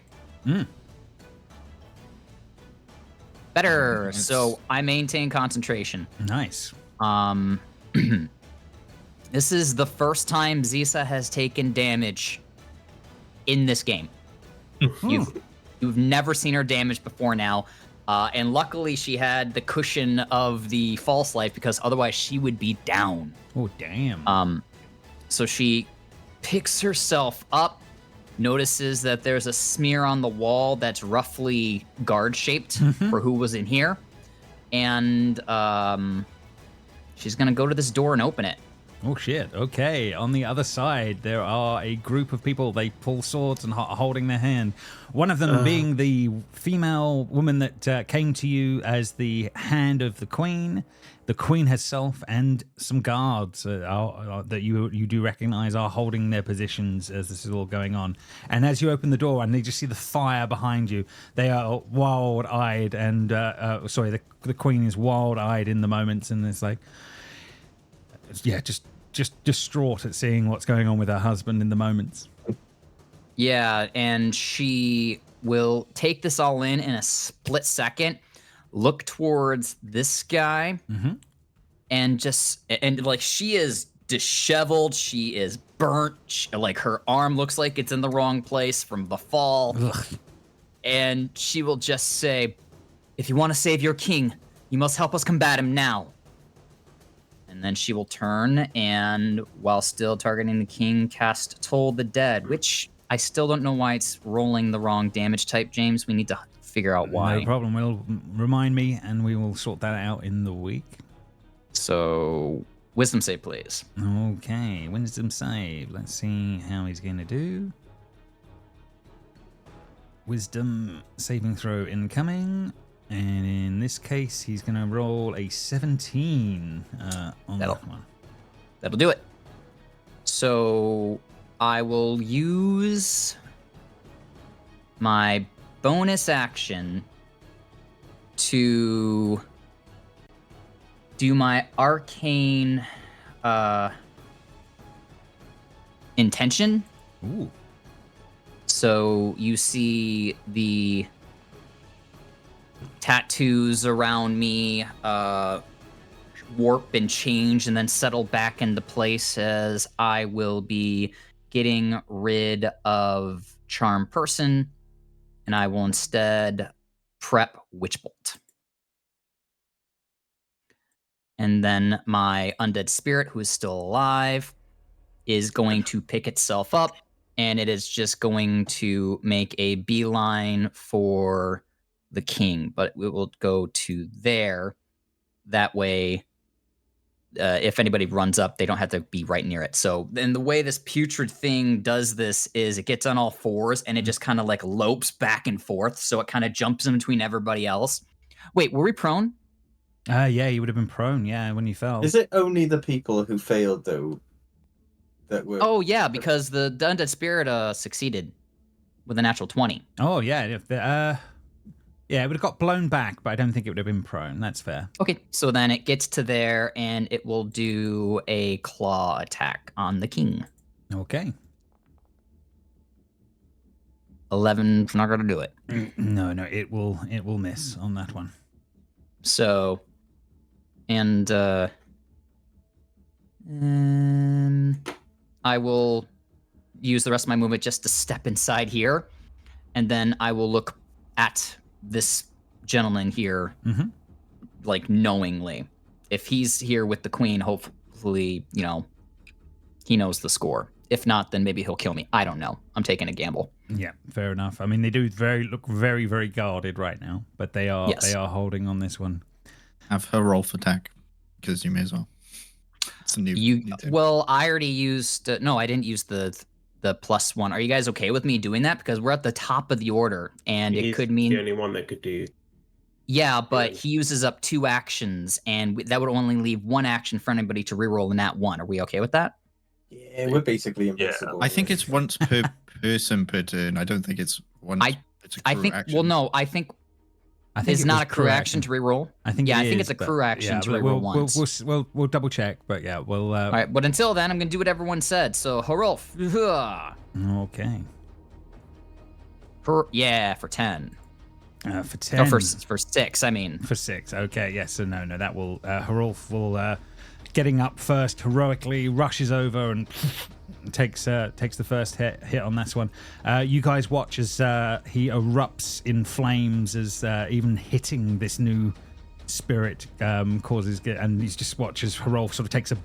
Better. So I maintain concentration. Nice. This is the first time Zisa has taken damage in this game. You've never seen her damaged before now. And luckily she had the cushion of the false life because otherwise she would be down. Oh, damn. So she picks herself up, notices that there's a smear on the wall that's roughly guard-shaped for who was in here. And she's going to go to this door and open it. Oh, shit. Okay. On the other side, there are a group of people. They pull swords and are holding their hand. One of them being the female woman that came to you as the hand of the queen herself, and some guards that you do recognize are holding their positions as this is all going on. And as you open the door and they just see the fire behind you, they are wild-eyed and, the queen is wild-eyed in the moment, and it's like, yeah, just distraught at seeing what's going on with her husband in the moments. Yeah, and she will take this all in a split second, look towards this guy, and she is disheveled. She is burnt. Her arm looks like it's in the wrong place from the fall. Ugh. And she will just say, "If you want to save your king, you must help us combat him now." And then she will turn and, while still targeting the king, cast Toll the Dead, which I still don't know why it's rolling the wrong damage type, James. We need to figure out why. No problem. Will remind me, and we will sort that out in the week. So, wisdom save, please. Okay, wisdom save. Let's see how he's going to do. Wisdom saving throw incoming. And in this case, he's going to roll a 17 on that one. That'll do it. So I will use my bonus action to do my arcane intention. Ooh. So you see the tattoos around me warp and change and then settle back into place as I will be getting rid of Charm Person, and I will instead prep Witch Bolt. And then my undead spirit, who is still alive, is going to pick itself up, and it is just going to make a beeline for the king, but it will go to there. That way, if anybody runs up, they don't have to be right near it. So then the way this putrid thing does this is it gets on all fours, and it just kind of like lopes back and forth, so it kind of jumps in between everybody else. Wait, were we prone? Yeah, you would have been prone, yeah, when you fell. Is it only the people who failed, though, that were... Oh, yeah, because the undead spirit succeeded with a natural 20. Oh, yeah. Yeah, it would have got blown back, but I don't think it would have been prone. That's fair. Okay, so then it gets to there, and it will do a claw attack on the king. Okay. 11's not going to do it. No, it will miss on that one. So, and I will use the rest of my movement just to step inside here, and then I will look at this gentleman here, like knowingly. If he's here with the queen, hopefully, you know, he knows the score. If not, then maybe he'll kill me. I don't know. I'm taking a gamble. Yeah, fair enough. I mean, they do look very, very guarded right now, but they are holding on this one. Have her roll for attack, because you may as well. It's a new. Well, I already used. No, I didn't use the +1. Are you guys okay with me doing that? Because we're at the top of the order, and it could mean the only one that could do. Yeah, but he uses up 2 actions, and that would only leave 1 action for anybody to reroll in that one. Are we okay with that? Yeah, we're basically invincible. I think it's once per person per turn. I don't think it's once. It's a crew action. Well, no, I think it's not a crew action to reroll. I think it's a crew action to reroll once. We'll double check, but yeah, we'll. All right, but until then, I'm gonna do what everyone said. So, Harolf. Okay. For 10. For 10. Oh, for 6. I mean. For 6. Okay. Yes. So no. That will. Harolf will. Getting up first, heroically rushes over and takes the first hit on this one. You guys watch as he erupts in flames, as even hitting this new spirit causes, and he just watches Harolf sort of takes a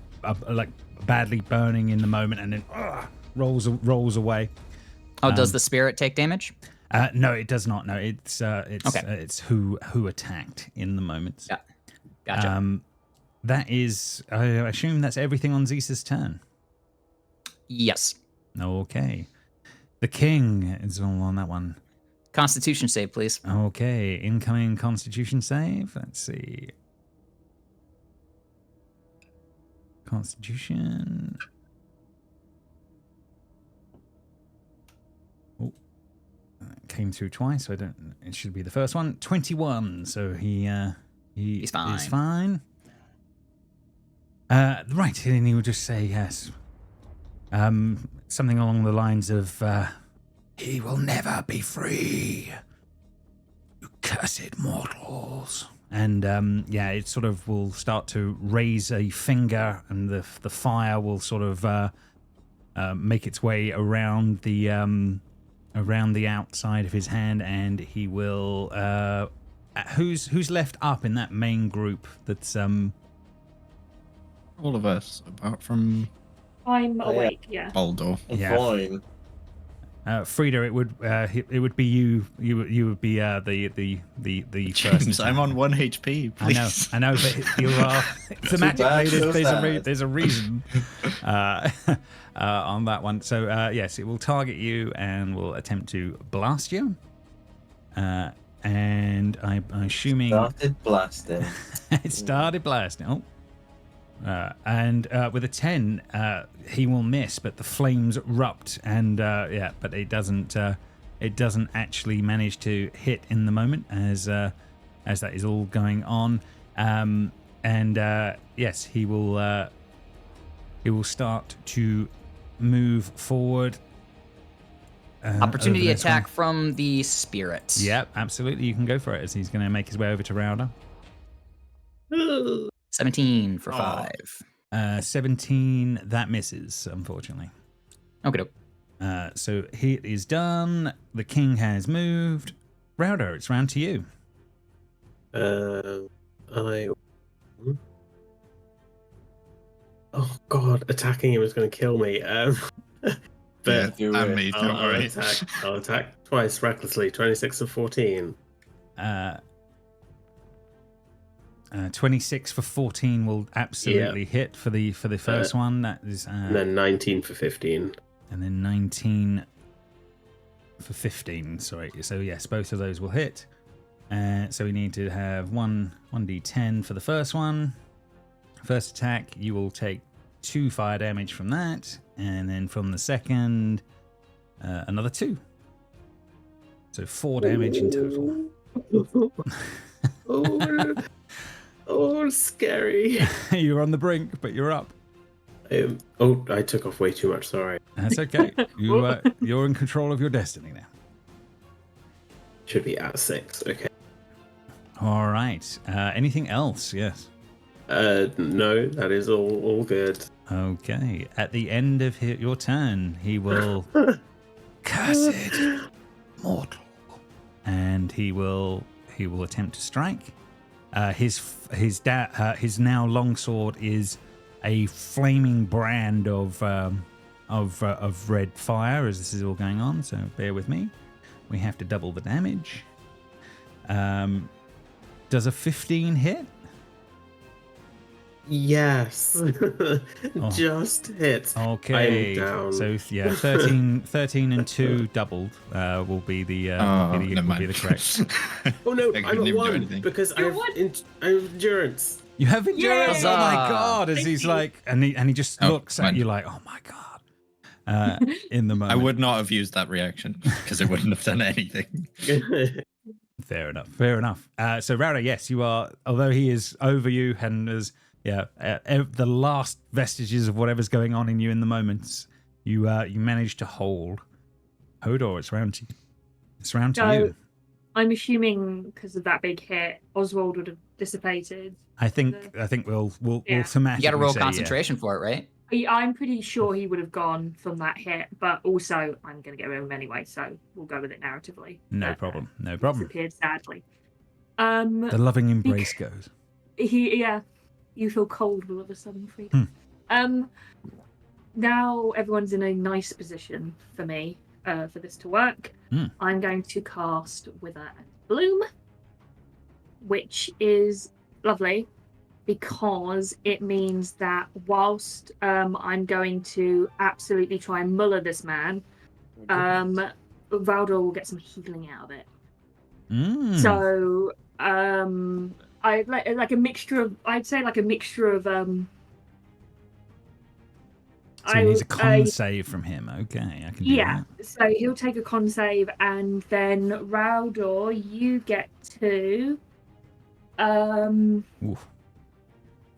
like badly burning in the moment, and then rolls away. Oh, does the spirit take damage? No, it does not. No, it's okay. It's who attacked in the moment. Yeah, gotcha. That is, I assume that's everything on Zeus's turn. Yes. Okay. The king is all on that one. Constitution save, please. Okay, incoming Constitution save. Let's see. Constitution. Oh, came through twice, so it should be the first one. 21. So he's fine. Is fine. Right, and he will just say yes. Something along the lines of, "He will never be free, you cursed mortals." And it sort of will start to raise a finger, and the fire will sort of make its way around the outside of his hand, and he will. Who's left up in that main group? That's all of us, apart from. I'm awake. Yeah. Baldur. I'm fine. Frida, it would be you. You would be the James, first. I'm on 1 HP. Please. I know, but you are thematically. There's a reason on that one. So yes, it will target you and will attempt to blast you. And I'm assuming Started blasting. it started blasting. Oh. And with a 10, he will miss, but the flames erupt, and but it doesn't actually manage to hit in the moment as that is all going on. And yes, he will start to move forward. Opportunity over this attack one. from the spirits. Yep, absolutely. You can go for it as he's going to make his way over to Rowder. 17 for Aw. 5. 17, that misses, unfortunately. Okay. So hit is done. The king has moved. Rowder, it's round to you. Oh god, attacking him is going to kill me. But Do and it. me, don't I'll worry. attack. I'll attack twice recklessly. 26 and 14. 26 for 14 will absolutely hit for the first one. That is, And then 19 for 15. and then 19 for 15. Sorry. So yes, both of those will hit. So we need to have 1d10 for the first one. First attack, you will take 2 fire damage from that, and then from the second, another 2. So 4 damage in total. Oh, scary. You're on the brink, but you're up. I took off way too much. Sorry. That's okay. You're in control of your destiny now. Should be at 6. Okay. All right. Anything else? Yes. No, that is all good. Okay. At the end of your turn, he will cursed mortal, and he will attempt to strike. His now longsword is a flaming brand of red fire as this is all going on. So bear with me. We have to double the damage. Does a 15 hit? Yes. Just hit. Okay. I'm down. So yeah, 13 and 2 doubled will be the correct. Oh no, I I'm couldn't at even do 1 anything. because I You're have what? I have endurance. You have endurance. Yay! Oh my god! As Thank he's you. like, and he just Oh, looks at fine. you like, oh my god. In the moment, I would not have used that reaction because it wouldn't have done anything. Fair enough. Fair enough. So Rowder, yes, you are. Although he is over you and is the last vestiges of whatever's going on in you in the moment, you manage to hold. Hodor, it's round to you. It's round to So, you. I'm assuming because of that big hit, Oswald would have dissipated. I think we'll Yeah. thematically You got to roll say, concentration for it, right? I'm pretty sure he would have gone from that hit, but also I'm going to get rid of him anyway, so we'll go with it narratively. No But, problem. No problem. Disappeared sadly. The loving embrace goes. You feel cold all of a sudden, Frida. Now everyone's in a nice position for me for this to work. I'm going to cast Wither and Bloom, which is lovely because it means that whilst I'm going to absolutely try and muller this man, Valdor will get some healing out of it. So I like a mixture of. I'd say like a mixture of. So he needs a con save from him. Okay, I can do that. So he'll take a con save, and then Rowdor, you get to. Oof.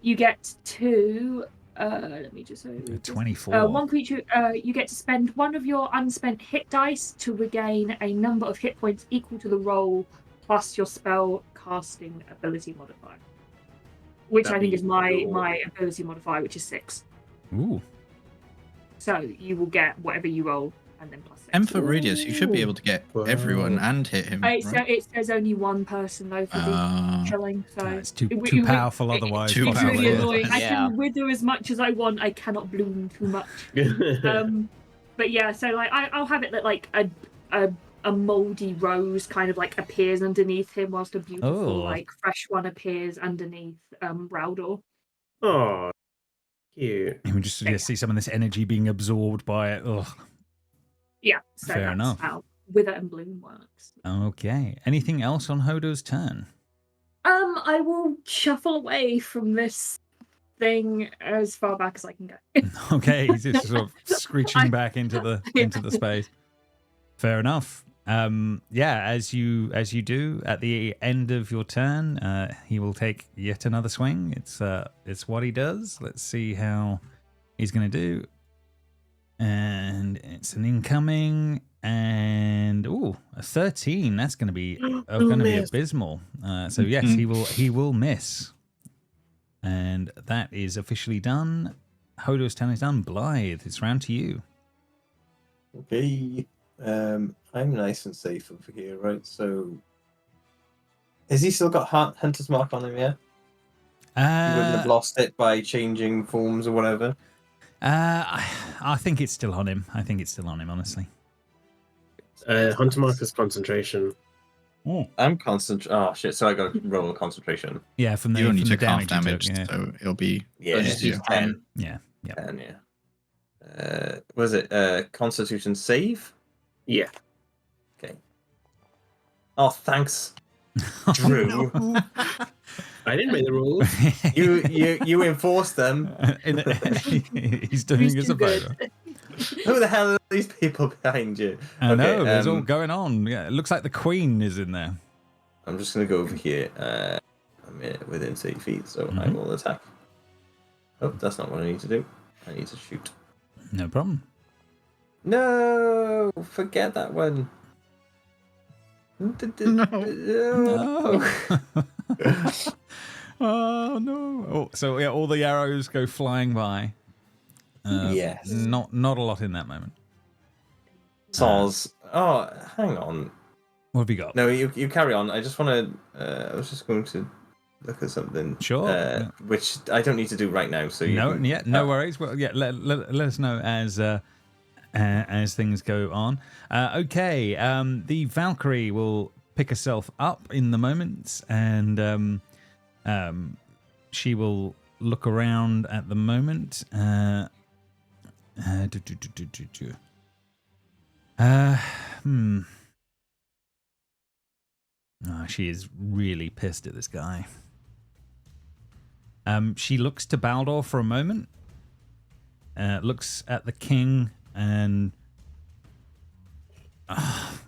You get to. Let me just. 24. One creature. You get to spend one of your unspent hit dice to regain a number of hit points equal to the roll plus your spell casting ability modifier, which I think is my ability modifier, which is 6. Ooh. So you will get whatever you roll and then plus 6. And for Radius, you should be able to get everyone and hit him. Right? It says only one person though for the killing, so It's too powerful otherwise. Too it's powerful. really annoying. I Yeah. can wither as much as I want. I cannot bloom too much. But yeah, so like I'll have it that like a moldy rose kind of like appears underneath him, whilst a beautiful like fresh one appears underneath Rowdor. Oh, cute. You can just see some of this energy being absorbed by it. Ugh. Yeah, so Fair that's enough. how Wither and Bloom works. Okay. Anything else on Hodor's turn? I will shuffle away from this thing as far back as I can go. Okay, he's just sort of screeching back into the space. Fair enough. yeah, as you do at the end of your turn, he will take yet another swing. It's what he does. Let's see how he's going to do. And it's an incoming, and a 13. That's going to be abysmal. So yes, he will miss, and that is officially done. Hodor's turn is done. Blythe, it's round to you. Okay. I'm nice and safe over here, right? So, has he still got Hunter's Mark on him? Yeah. He wouldn't have lost it by changing forms or whatever. I think it's still on him. Honestly. Hunter Marker's concentration. I'm Oh shit! So I got to roll a concentration. Yeah, from the you only from the took half damage, damage, so it'll be just use 10. Yeah. 10, yeah. Was it Constitution save? Yeah. Okay. Oh, thanks, Drew. I didn't make the rules. You enforced them. He's doing us a favor. Who the hell are these people behind you? I know, there's all going on. Yeah, it looks like the Queen is in there. I'm just going to go over here. I'm within 30 feet, so I will attack. Oh, that's not what I need to do. I need to shoot. No problem. No! Forget that one. No. Oh, no. Oh, so, yeah, all the arrows go flying by. Yes. Not a lot in that moment. Soz. Oh, hang on. What have you got? No, you carry on. I just want to. I was just going to look at something. Sure. Which I don't need to do right now. So no worries. Well, yeah, let us know as things go on. Okay. The Valkyrie will pick herself up in the moment, and she will look around at the moment. Oh, she is really pissed at this guy. She looks to Baldor for a moment, looks at the king, and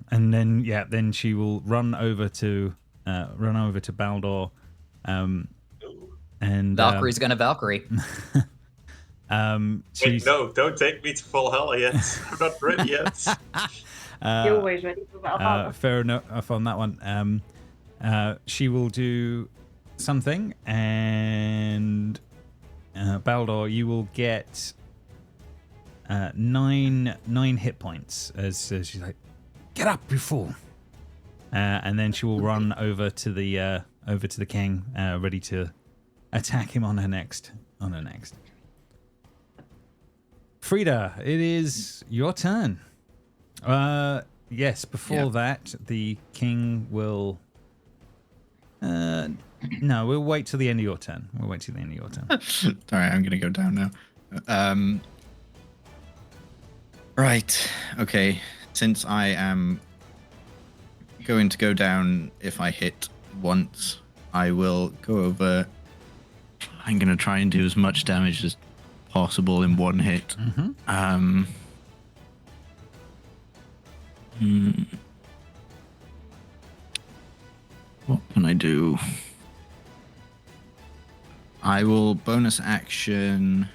then she will run over to Baldor. And Valkyrie's gonna Valkyrie. Wait, no, don't take me to Valhalla yet. I'm not ready yet. You're always ready for Valhalla. Fair enough on that one. She will do something, and Baldor, you will get 9 hit points as she's like, "Get up, you fool!" And then she will run over to the king, ready to attack him on her next. Frida, it is your turn. Yes, before that, the king will... no, we'll wait till the end of your turn. Sorry, I'm going to go down now. Right, okay. Since I am going to go down if I hit once, I will go over... I'm going to try and do as much damage as possible in one hit. What can I do? I will bonus action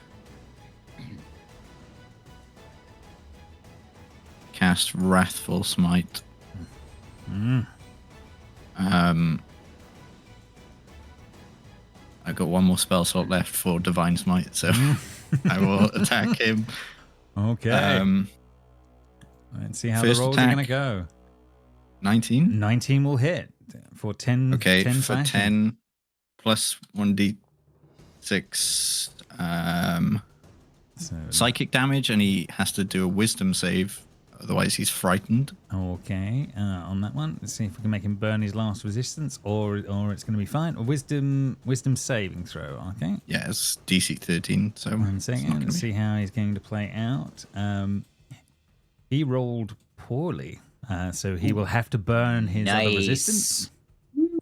cast Wrathful Smite. I've got one more spell slot left for Divine Smite, so I will attack him. Okay. Let's see how the rolls are going to go. 19? 19 will hit for 10. Okay, 10 for slashing. 10 plus 1d6 psychic damage, and he has to do a wisdom save, otherwise he's frightened. Okay, on that one, let's see if we can make him burn his last resistance, or it's going to be fine. A wisdom saving throw, okay? Yeah, it's DC 13, so... 1 second, let's see how he's going to play out. He rolled poorly, so he will have to burn his other resistance.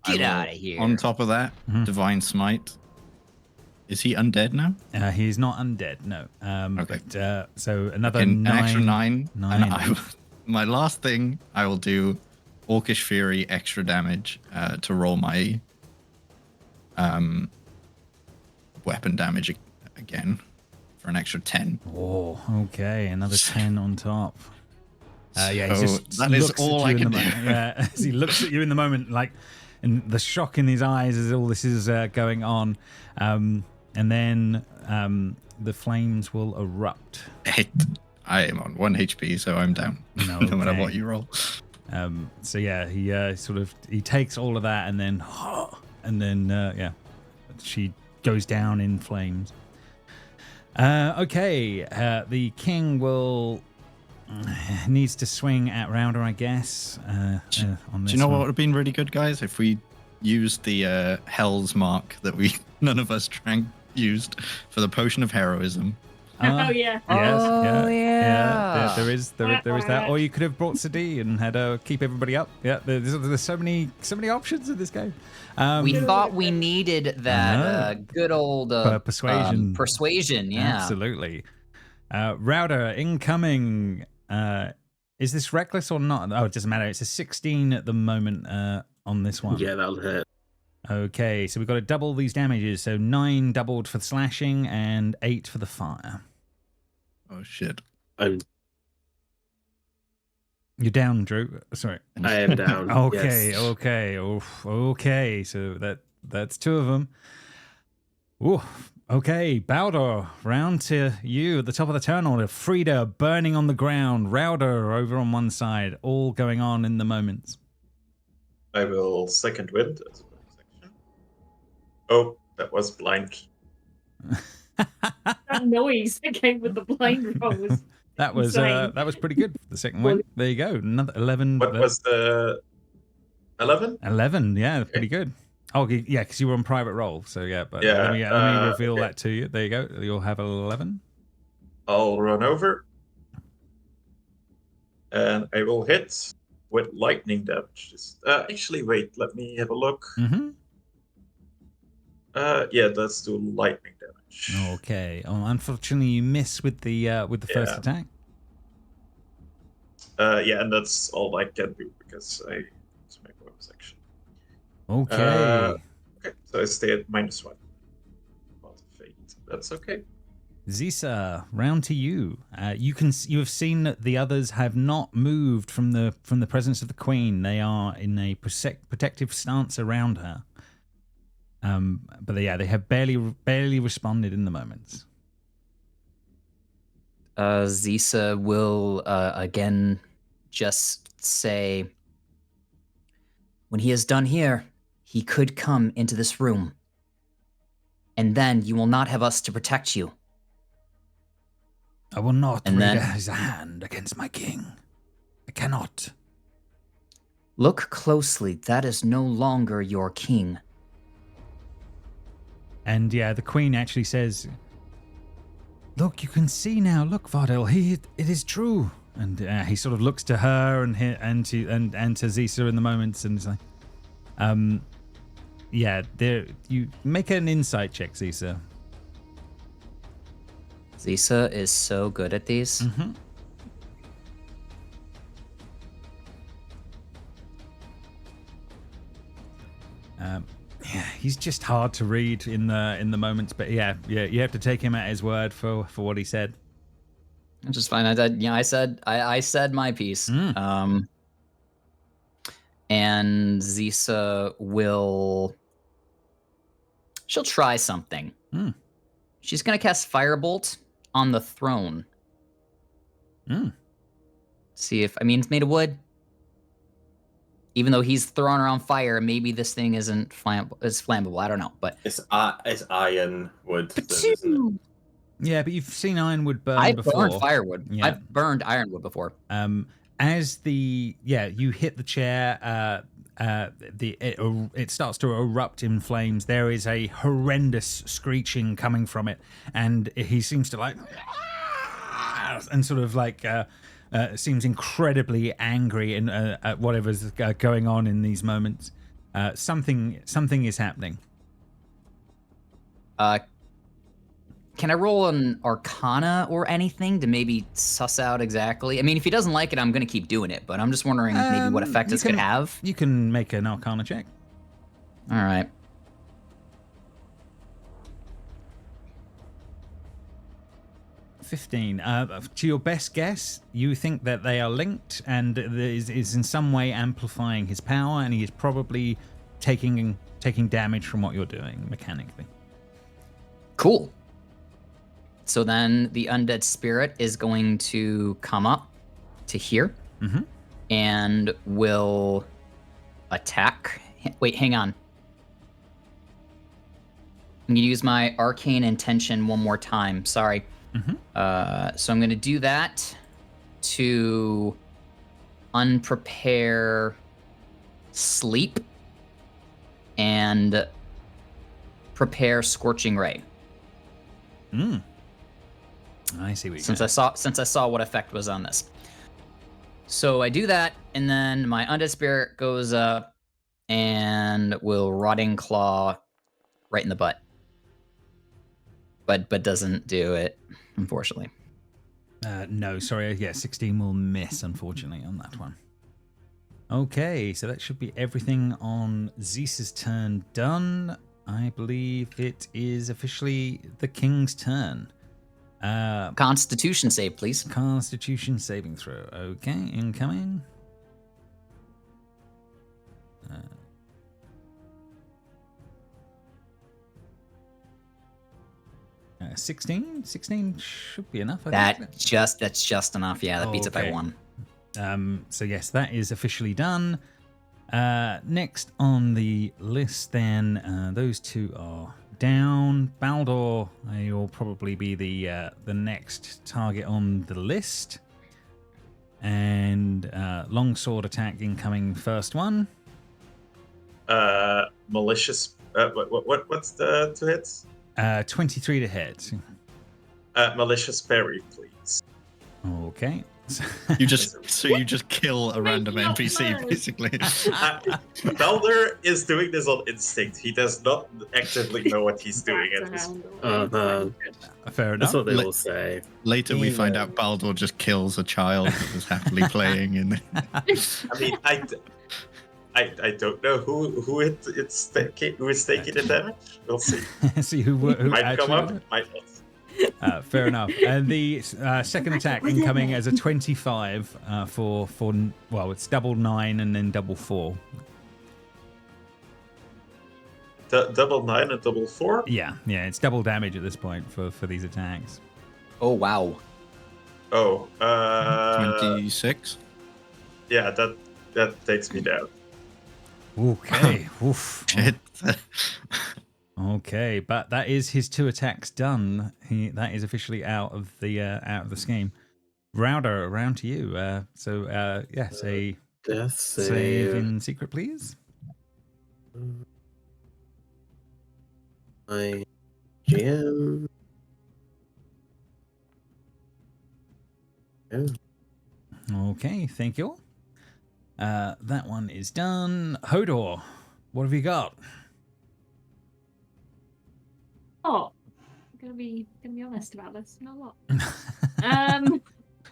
Get out of here. On top of that, Divine Smite. Is he undead now? He's not undead, no. Okay. But, so another An 9. extra 9. And my last thing, I will do Orcish Fury extra damage to roll my weapon damage again for an extra 10. Oh, okay, another 10 on top. Yeah, he So just that is looks all at you I in can the do. moment. Yeah, as he looks at you in the moment, like, and the shock in his eyes as all this is going on, and then the flames will erupt. I am on 1 HP, so I'm down. No, No matter okay. what you roll. So yeah, he takes all of that and then yeah, she goes down in flames. Okay, the king will needs to swing at Rounder, I guess. On Do this you know one. what would have been really good, guys? If we used the Hell's Mark that none of us used for the potion of heroism. Oh yeah. Yes, Oh, yeah. yeah. There is that. Or you could have brought Sadi and had keep everybody up. Yeah, there's so many options in this game. We thought we needed that good old persuasion. Persuasion, yeah. Absolutely. Router incoming. Is this reckless or not? Oh, it doesn't matter. It's a 16 at the moment on this one. Yeah, that'll hit. Okay, so we've got to double these damages. So 9 doubled for the slashing and 8 for the fire. Oh, shit. I'm You're down, Drew. Sorry. I am down. Okay, yes. okay. Oof, okay, so that's 2 of them. Ooh. Okay, Baldur, round to you at the top of the turn order. Frida burning on the ground. Rouder over on one side. All going on in the moment. I will second wind as a bonus action. Oh, that was blind. That noise that came with the blind roll was That was insane. pretty good for the second one. There you go. Another 11. What was the 11? 11, yeah, Okay. pretty good. Oh, yeah, because you were on private roll. So, yeah, but Yeah, let me reveal okay. that to you. There you go. You'll have 11. I'll run over. And I will hit with lightning damage. Actually, wait, let me have a look. Mm-hmm. Yeah, let's do lightning damage. Okay. Oh, unfortunately, you miss with the first attack. Yeah, and that's all I can do because it's my bonus action. Okay. Okay, so I stay at -1. Not fate. That's okay. Zisa, round to you. You have seen that the others have not moved from the presence of the queen. They are in a protective stance around her. But they have barely responded in the moments. Zisa will again just say, when he is done here, he could come into this room. And then you will not have us to protect you. I will not And then- raise a hand against my king. I cannot. Look closely, that is no longer your king. And yeah, the queen actually says, "Look, you can see now. Look, Vardel, it is true." And he sort of looks to her and to Zisa in the moments, and it's like, yeah, there. You make an insight check, Zisa. Zisa is so good at these. Mm-hmm. Yeah, he's just hard to read in the moments, but yeah, you have to take him at his word for what he said. Which is fine. I said my piece. And Zisa she'll try something. She's gonna cast Firebolt on the throne. See if it's made of wood. Even though he's throwing around fire, maybe this thing isn't flammable. I don't know, but It's iron wood, isn't it? Yeah, but you've seen ironwood burn I've before. burned firewood. Yeah. I've burned ironwood before. As you hit the chair, it starts to erupt in flames. There is a horrendous screeching coming from it, and he seems to and sort of seems incredibly angry at whatever's going on in these moments. Something is happening. Can I roll an Arcana or anything to maybe suss out exactly? I mean, if he doesn't like it, I'm going to keep doing it, but I'm just wondering maybe what effect this could have. You can make an Arcana check. All right. 15. To your best guess, you think that they are linked and is in some way amplifying his power, and he is probably taking damage from what you're doing mechanically. Cool. So then the undead spirit is going to come up to here and will attack. Wait, hang on. I'm going to use my arcane intention one more time. Sorry. So I'm going to do that to unprepare sleep and prepare scorching ray. I see what you since I saw what effect was on this. So I do that, and then my undead spirit goes up and will rotting claw right in the butt. But doesn't do it, unfortunately. No, sorry. Yeah, 16 will miss, unfortunately, on that one. Okay, so that should be everything on Zeus's turn done. I believe it is officially the king's turn. Constitution save, please. Constitution saving throw. Okay, incoming. 16? 16 should be enough. That's just enough. Yeah, that beats it by 1. So yes, that is officially done. Next on the list, then, those two are down. Baldur, you'll probably be the next target on the list. And longsword attack incoming, first one. Malicious. What's the 2 hits? 23 to hit. Malicious parry, please. Okay. You just kill a random NPC, basically. Baldur is doing this on instinct. He does not actively know what he's doing at this point. Fair enough. That's what they will say. Later we find out Baldur just kills a child that was happily playing in. I mean, I don't know who is taking the damage. We'll see. See who might come up, might not. Fair enough. And the second attack incoming as a 25 for well, it's double 9 and then double 4. Double 9 and double 4? Yeah, it's double damage at this point for these attacks. Oh wow. Oh, 26. Yeah, that takes me down. Okay. Oof. Shit. Okay, but that is his 2 attacks done. That is officially out of the scheme. Router, around to you. Yes, a Death save in secret, please. My GM. Yeah. Okay, thank you. That one is done. Hodor, what have you got? Oh, I'm gonna be honest about this. Not a lot.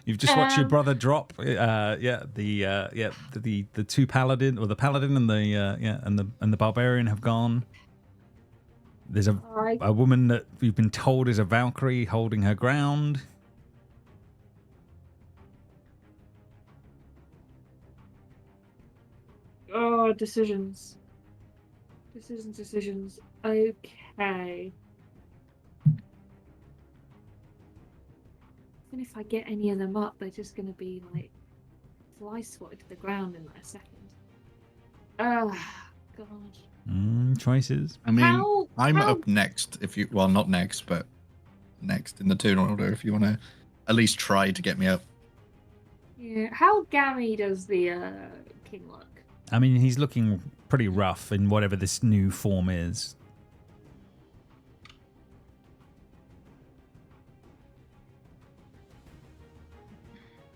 You've just watched your brother drop. The 2 paladin, or the paladin and the barbarian have gone. There's a woman that you've been told is a Valkyrie holding her ground. Oh, decisions. Okay. Even if I get any of them up, they're just going to be like fly swatted to the ground in like a second. God. Choices. I mean, How up next. Not next, but next in the turn order. If you want to at least try to get me up. Yeah. How gammy does the king look? I mean, he's looking pretty rough in whatever this new form is.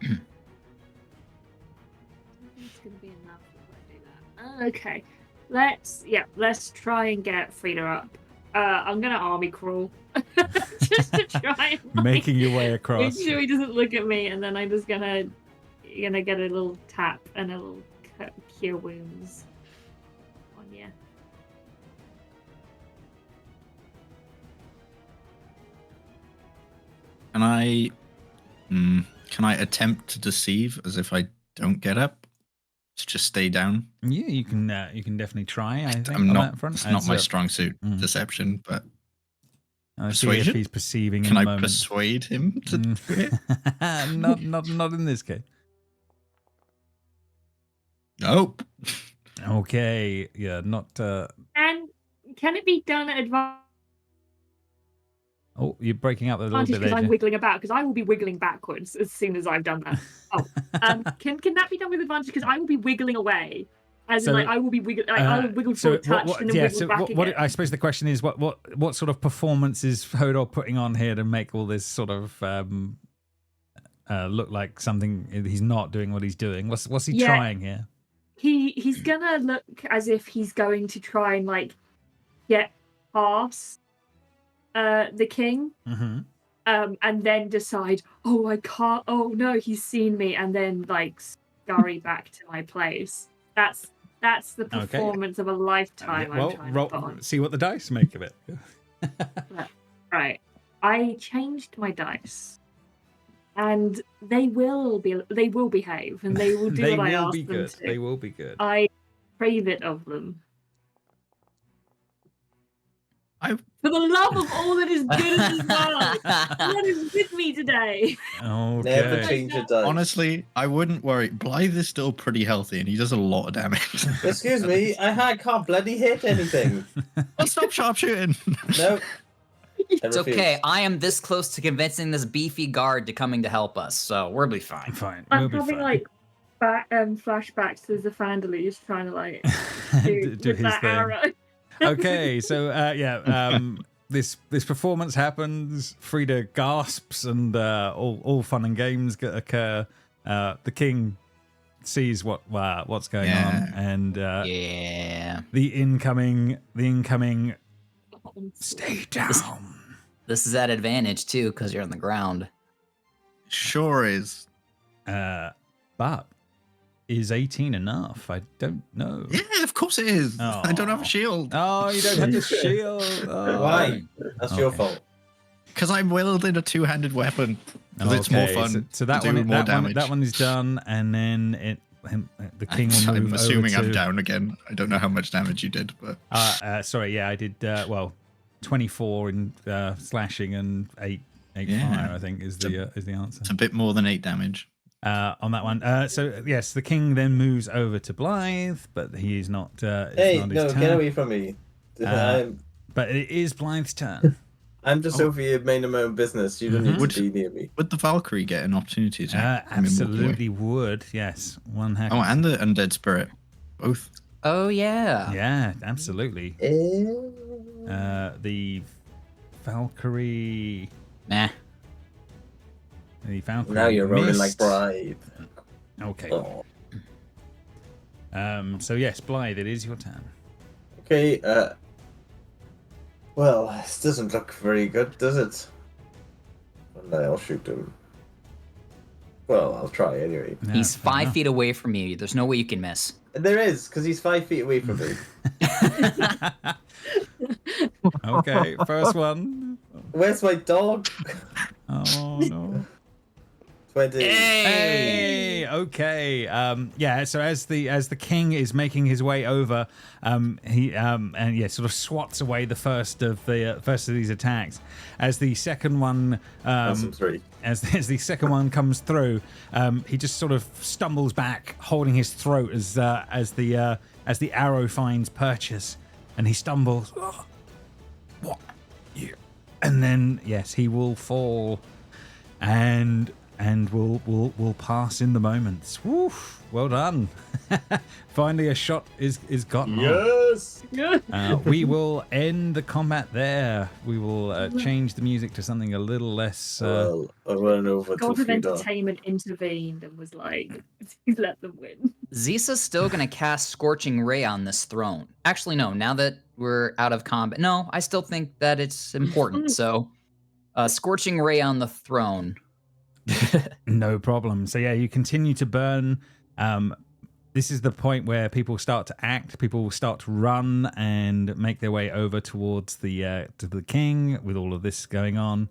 It's gonna be enough if I do that. Okay, let's try and get Frida up. I'm gonna army crawl just to try and Making your way make across. sure he doesn't look at me, and then I'm just gonna get a little tap and a little cure wounds on you. Can I attempt to deceive as if I don't get up? To just stay down? Yeah, you can definitely try. I think I'm on not. that front. It's not my As, strong suit, Mm. deception. But I see if persuasion? he's perceiving can in I the moment. persuade him to do it? not in this case. Nope. Okay, yeah, not. And can it be done at advantage Oh, you're breaking up a little bit because there. I'm Jen. wiggling about? Because I will be wiggling backwards as soon as I've done that. Oh, can that be done with advantage? Because I will be wiggling away. As in, So, like, I will be wiggling. Like, I will wiggle forward, touched, and then wiggle back again. I suppose the question is, what sort of performance is Hodor putting on here to make all this sort of look like something he's not doing what he's doing? What's he trying here? He's gonna look as if he's going to try and like get past the king, and then decide, oh, I can't. Oh no, he's seen me, and then like scurry back to my place. That's the performance of a lifetime. I'm trying to put on. See what the dice make of it. Right, I changed my dice, and they will behave, and they will do They what I will ask be them good. to. They will be good. I crave it of them. For the love of all that is good in this world, what is with me today? Okay. Never change your dice. Honestly, I wouldn't worry. Blythe is still pretty healthy, and he does a lot of damage. Excuse me, I can't bloody hit anything. Well, stop sharpshooting. No. It's okay. I am this close to convincing this beefy guard to coming to help us, so we'll be fine. Fine. I'm We'll be having fine. like flashbacks to the Foundry just trying to like do his that thing. arrow. Okay, so this performance happens. Frida gasps, and all fun and games occur. The king sees what's going on, and Yeah. the incoming. Stay down. This is at advantage too, because you're on the ground. Sure is. But is 18 enough? I don't know. Yeah, of course it is. Oh. I don't have a shield. Oh, you don't have the shield. Oh. Why? That's your Okay. fault. Because I'm wielding a two-handed weapon. 'Cause it's more fun. So that to do one, more that damage. one is done, and then the king will move I'm assuming over I'm to, down again. I don't know how much damage you did, but sorry, yeah, I did. 24 in slashing and 8 Yeah. fire. I think is the answer it's a bit more than 8 damage. on that one. So yes, the king then moves over to Blythe, but he is not. It's Hey, not his no, turn. get away from me. But it is Blythe's turn. I'm just over here minding my own business. You don't need Would- to be near me. Would the Valkyrie get an opportunity to come in and walk away? Absolutely would. Yes, one hack. Oh, and the undead spirit. Both. Oh yeah. Yeah, absolutely. The Valkyrie. Nah. The Valkyrie. Now you're rolling like missed. Bride. Okay. Oh. So yes, Blythe, it is your turn. Okay, well, this doesn't look very good, does it? And I'll shoot him. Well, I'll try anyway. Yeah, He's fair 5 enough. feet away from you. There's no way you can miss. There is, because he's 5 feet away from me. Okay, first one. Where's my dog? Oh no. 20. Hey, okay. Yeah. So as the king is making his way over, he sort of swats away the first of these attacks. As the second one, That's some 3. as the second one comes through, he just sort of stumbles back, holding his throat as the arrow finds purchase, and he stumbles. "Oh, what? You?" And then yes, he will fall, and will pass in the moments. Woof! Well done. Finally, a shot is gotten. Yes! We will end the combat there. We will change the music to something a little less. Well, I ran over God 2 of feet off. Entertainment intervened and was like, let them win. Zisa's still going to cast Scorching Ray on this throne. Actually, no. Now that we're out of combat, no, I still think that it's important. So, Scorching Ray on the throne. No problem. So yeah, you continue to burn. This is the point where people start to act. People start to run and make their way over towards the to the king with all of this going on.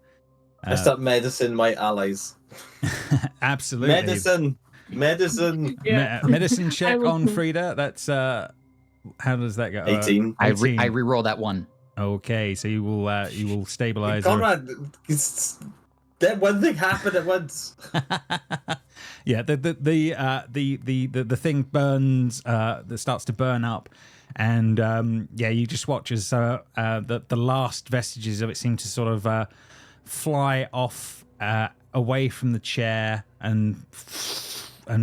I start medicine my allies. Absolutely. Medicine. Yeah. Medicine check will- on Frida. That's how does that go? 18. I 18. re-roll that one. Okay, so you will stabilize. Conrad, that one thing happened at once. Yeah, the thing burns. That starts to burn up, and yeah, you just watch as the last vestiges of it seem to sort of fly off away from the chair and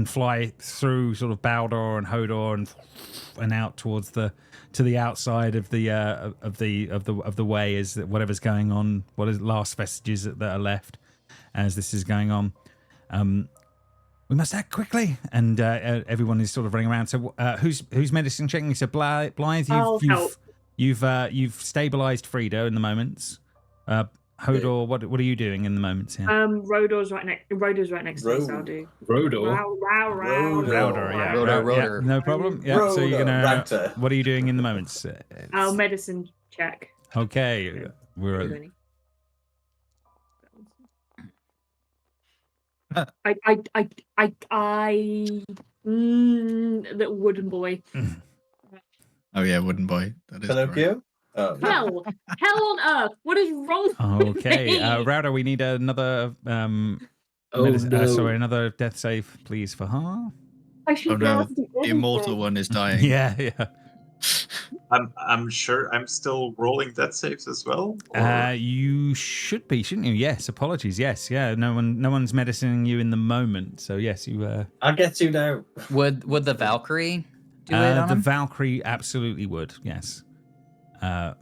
fly through sort of Baldor and Hodor and out towards the outside of the way is whatever's going on. What is last vestiges that are left as this is going on. We must act quickly, and everyone is sort of running around. So, who's medicine checking? So, Blythe, I'll help. you've stabilized Frida in the moments. Hodor, what are you doing in the moments here? Rodor's right next to me, so I'll do. Rodor. Router, yeah. Rotor. Yeah, no problem. Yeah, so you're gonna. Router. What are you doing in the moments? I'll medicine check. Okay, we're. The wooden boy. Oh yeah, wooden boy. That is correct. Pinocchio? Oh, no. Hell on earth! What is wrong? Okay, Router, we need another. Another death save, please, for her. I should Oh no, the immortal one is dying. Yeah. I'm sure I'm still rolling death saves as well. Or... You should be, shouldn't you? Yes. Apologies. Yes. Yeah. No one's medicining you in the moment. So yes, you. I'll get you now. Would the Valkyrie do it on The him? Valkyrie absolutely would. Yes. So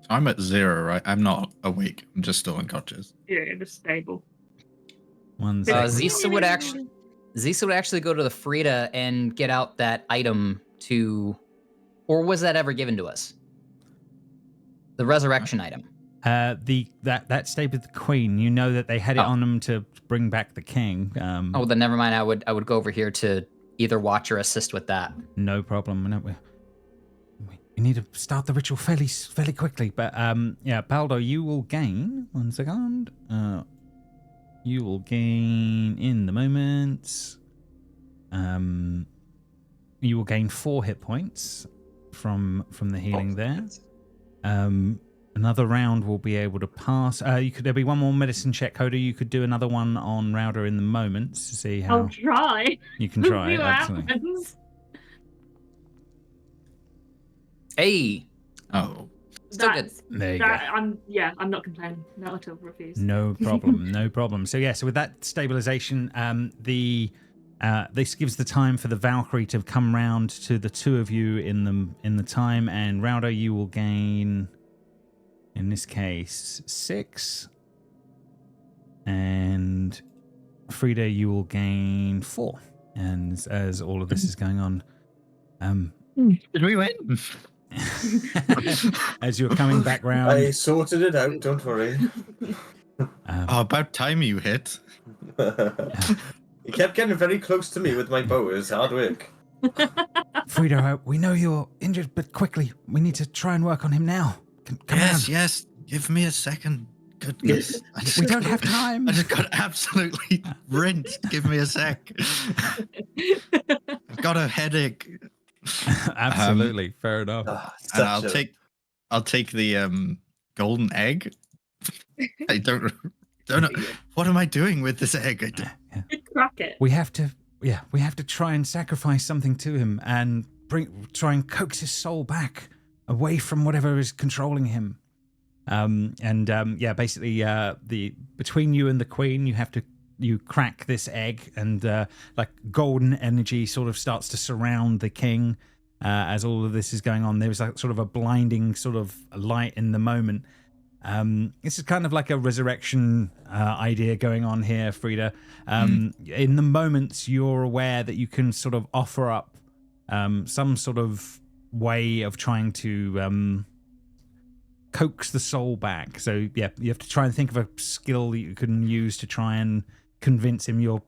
I'm at 0, right? I'm not awake. I'm just still unconscious. Yeah, just stable. One second. Zisa would actually go to the Frida and get out that item to, or was that ever given to us? The resurrection item. That stayed with the Queen. You know that they had it on them to bring back the king. Oh, then never mind. I would go over here to either watch or assist with that. No problem. No, we need to start the ritual fairly quickly. But yeah, Baldo, you will gain 1 second. You will gain in the moments. You will gain 4 hit points from the healing there. Another round will be able to pass. There'll be one more medicine check, Hodor. You could do another one on Router in the moments to see how. I'll try. You can try. See what Absolutely. happens. Hey, Oh, still good. There you go. I'm not complaining. Not at all. Refuse. No problem. No problem. So yeah, so with that stabilization, this gives the time for the Valkyrie to come round to the two of you in the time, and Router, you will gain, in this case, 6, and Frida, you will gain 4, and as all of this is going on, did we win? as you're coming back round, I sorted it out. Don't worry. About time you hit. You kept getting very close to me with my bow. It was hard work. Frida, we know you're injured, but quickly, we need to try and work on him now. Come on. Yes. Give me a second. Goodness. We don't have time. I just got absolutely rinsed. Give me a sec. I've got a headache. Absolutely, fair enough. And I'll take the golden egg. I don't know. What am I doing with this egg? Crack it. We have to try and sacrifice something to him and try and coax his soul back away from whatever is controlling him. Basically, between you and the Queen, you crack this egg, and like golden energy sort of starts to surround the king as all of this is going on. There's like sort of a blinding sort of light in the moment, This is kind of like a resurrection idea going on here, Frida. In the moments, you're aware that you can sort of offer up some sort of way of trying to coax the soul back. So yeah, you have to try and think of a skill that you can use to try and convince him you'll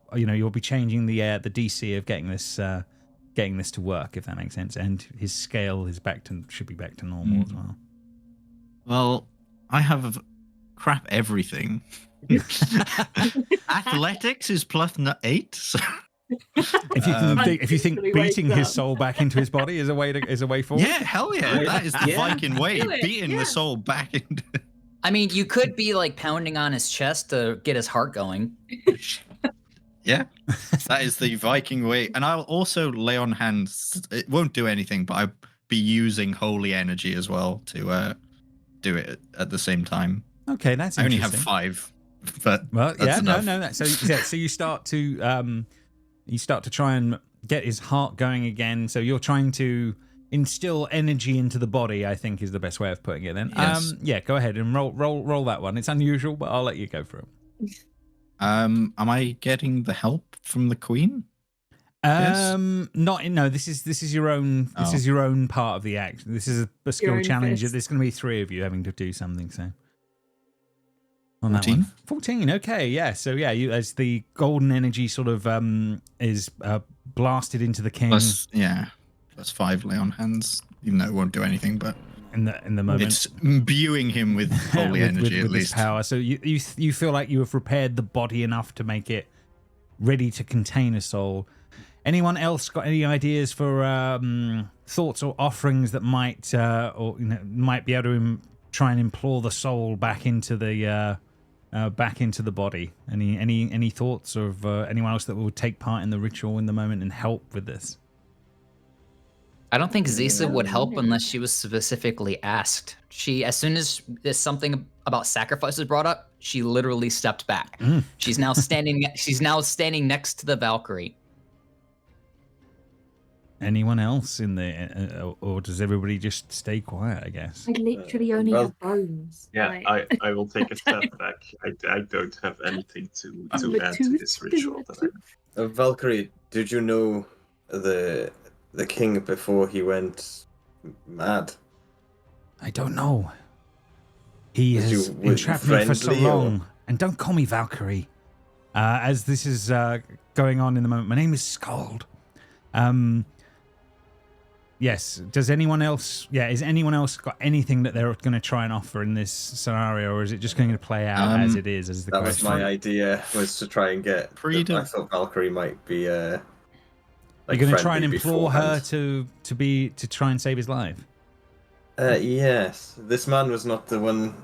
be changing the DC of getting this to work, if that makes sense. And his scale should be back to normal as well. Well, I have crap everything. Athletics is +8. So. If you think beating his soul back into his body is a way forward. Yeah, hell yeah, that is the Viking way. Beating the soul back into. I mean, you could be like pounding on his chest to get his heart going. Yeah, that is the Viking way. And I'll also lay on hands. It won't do anything, but I'll be using holy energy as well to do it at the same time. Okay, that's I only interesting. have 5, but that's enough. So you start to try and get his heart going again. So you're trying to instill energy into the body, I think is the best way of putting it. Then, yes. Go ahead and roll that one. It's unusual, but I'll let you go for it. Am I getting the help from the queen? No. This is your own. This is your own part of the act. This is a skill challenge. There's going to be 3 of you having to do something. So. On 14? That one. 14, okay, yeah. So, yeah, as the golden energy sort of is blasted into the king. Plus 5 lay on hands, even though it won't do anything, but in the moment. It's imbuing him with holy energy, at least. Power. So you feel like you have repaired the body enough to make it ready to contain a soul. Anyone else got any ideas for thoughts or offerings that might be able to try and implore the soul back into the body? Any thoughts of anyone else that will take part in the ritual in the moment and help with this? I don't think Zisa would help unless she was specifically asked. As soon as there's something about sacrifice was brought up, she literally stepped back. She's now standing. She's now standing next to the Valkyrie. Anyone else in the, or does everybody just stay quiet? I guess. I literally only have bones. Yeah, I will take a step back. I don't have anything to add to this ritual. Valkyrie, did you know the king before he went mad? I don't know. He has entrapped me for so long. And don't call me Valkyrie. As this is going on in the moment, my name is Skald. Yes. Does anyone else? Yeah. Is anyone else got anything that they're going to try and offer in this scenario, or is it just going to play out as it is? As the that question? was my idea, was to try and get freedom. I thought Valkyrie might be. You're going to try and implore her to try and save his life. Yes, this man was not the one.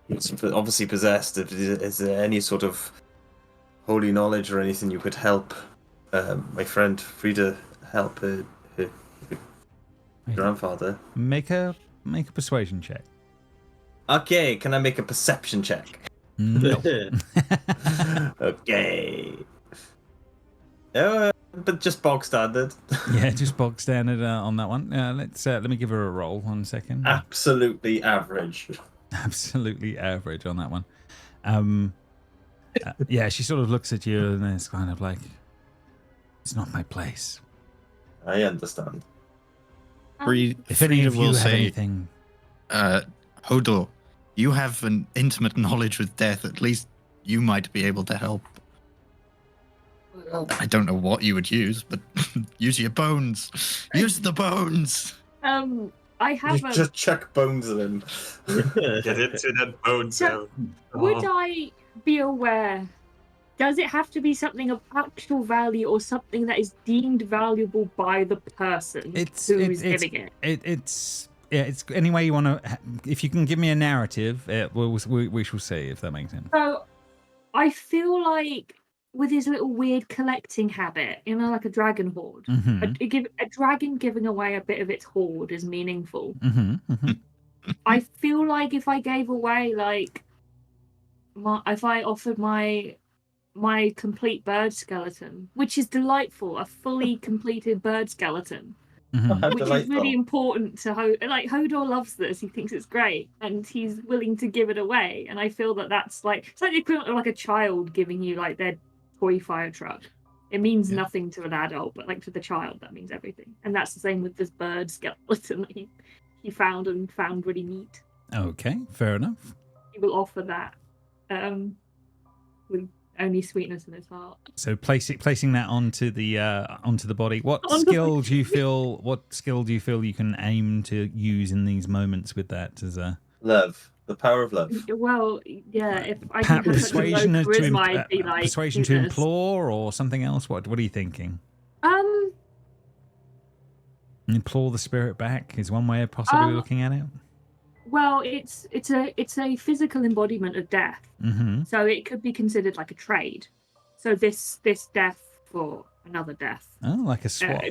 He's obviously possessed. Is there any sort of holy knowledge or anything you could help my friend Frida help her grandfather? Make a persuasion check. Okay, can I make a perception check? No. Okay. But just bog standard. Yeah, just bog standard on that one. Let me give her a roll. 1 second. Absolutely average. Absolutely average on that one. Yeah, she sort of looks at you and it's kind of like, it's not my place. I understand. If any of you have anything, Hodor, you have an intimate knowledge with death. At least you might be able to help. I don't know what you would use, but use your bones. Use the bones. I have just chuck bones at him. Get into that bone zone. Would I be aware? Does it have to be something of actual value or something that is deemed valuable by the person who is giving it? It's any way you want to. If you can give me a narrative, we shall see if that makes sense. So, I feel like with his little weird collecting habit, like a dragon hoard, a dragon giving away a bit of its hoard is meaningful. I feel like if I gave away, if I offered my complete bird skeleton, which is delightful, a fully completed bird skeleton, Mhm. which is really important to Hodor loves this. He thinks it's great, and he's willing to give it away. And I feel that that's like it's like the equivalent of like a child giving you like their toy fire truck. It means nothing to an adult, but like to the child, that means everything. And that's the same with this bird skeleton that he found and found really neat. Okay, fair enough. He will offer that with only sweetness in his heart. So placing that onto the body. What skill do you feel you can aim to use in these moments with that as a love? The power of love. Well, yeah. If I can have persuasion such a low charisma, I'd be like persuasion to implore or something else. What are you thinking? Implore the spirit back is one way of possibly looking at it. Well, it's a physical embodiment of death, so it could be considered like a trade. So this death for another death. Oh, like a swap.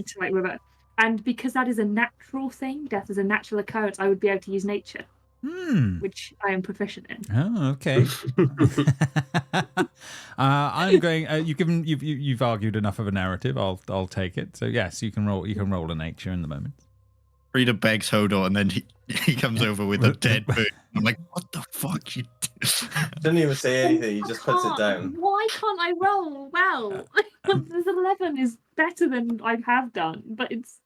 And because that is a natural thing, death is a natural occurrence, I would be able to use nature, which I am proficient in. Oh, okay. I'm going. You've argued enough of a narrative. I'll take it. So yes, you can roll a nature in the moment. Frida begs Hodor, and then he comes over with a dead bird. I'm like, what the fuck? You didn't even say anything. He just puts it down. Why can't I roll well? This 11 is better than I have done, but it's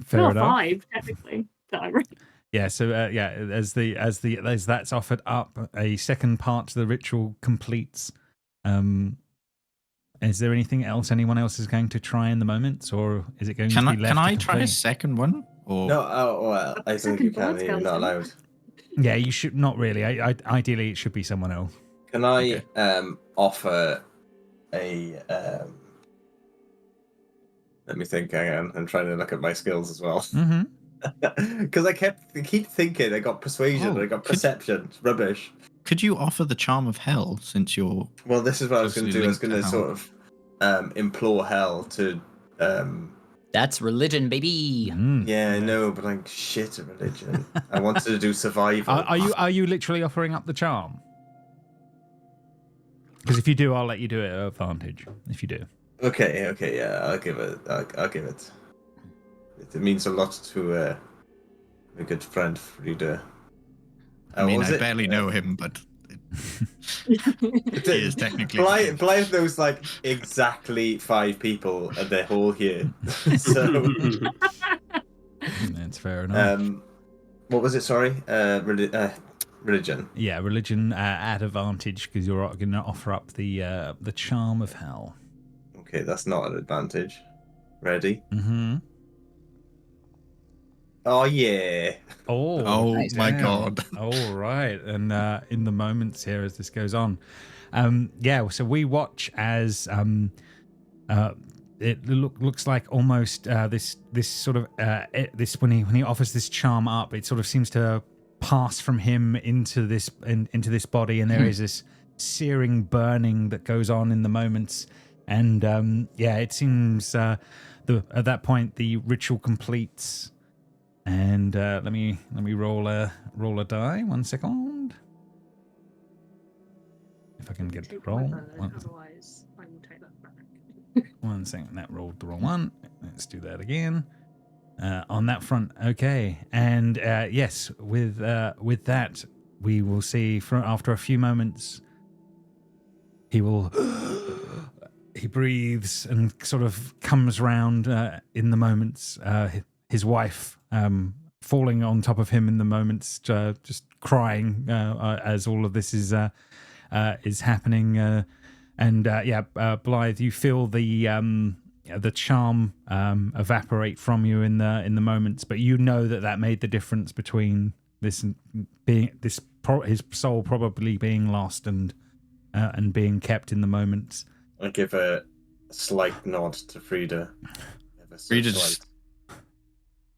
fair enough. 5 technically that I rolled. Yeah. So as that's offered up, a second part to the ritual completes. Is there anything else anyone else is going to try in the moments, or is it going to be left? Can I try a second one? Or... No, well, I think you can. You're not allowed. Yeah, you should not really. Ideally, it should be someone else. Can I offer a? Let me think. Hang on, I'm trying to look at my skills as well. Because I keep thinking I got persuasion, I got perception. It's rubbish. Could you offer the charm of hell since you're? Well, this is what I was going to do. I was going to sort of implore hell to. That's religion, baby. Yeah, I know, but I'm shit at religion. I wanted to do survival. Are you literally offering up the charm? Because if you do, I'll let you do it at advantage. If you do. Okay, yeah, I'll give it. I'll give it. It means a lot to a good friend, Frida. I mean, I barely know him, but he is technically. Blythe knows like exactly 5 people, and they're all here. So that's fair enough. What was it? Sorry, religion. Yeah, religion at advantage because you're going to offer up the charm of hell. Okay, that's not an advantage. Ready? Oh yeah! Oh nice. My God! All right, and in the moments here as this goes on, so we watch as it looks like almost this sort of this when he offers this charm up, it sort of seems to pass from him into this body, and there is this searing burning that goes on in the moments, and it seems at that point the ritual completes. And let me roll a die. 1 second. If I can get the roll. Otherwise, I will take that back. 1 second. That rolled the wrong one. Let's do that again. On that front, okay. And yes, with that, we will see. After a few moments, he breathes and sort of comes round in the moments. His wife falling on top of him in the moments, just crying as all of this is happening. Blythe, you feel the charm evaporate from you in the moments, but you know that made the difference between his soul probably being lost and being kept in the moments. I give a slight nod to Frida.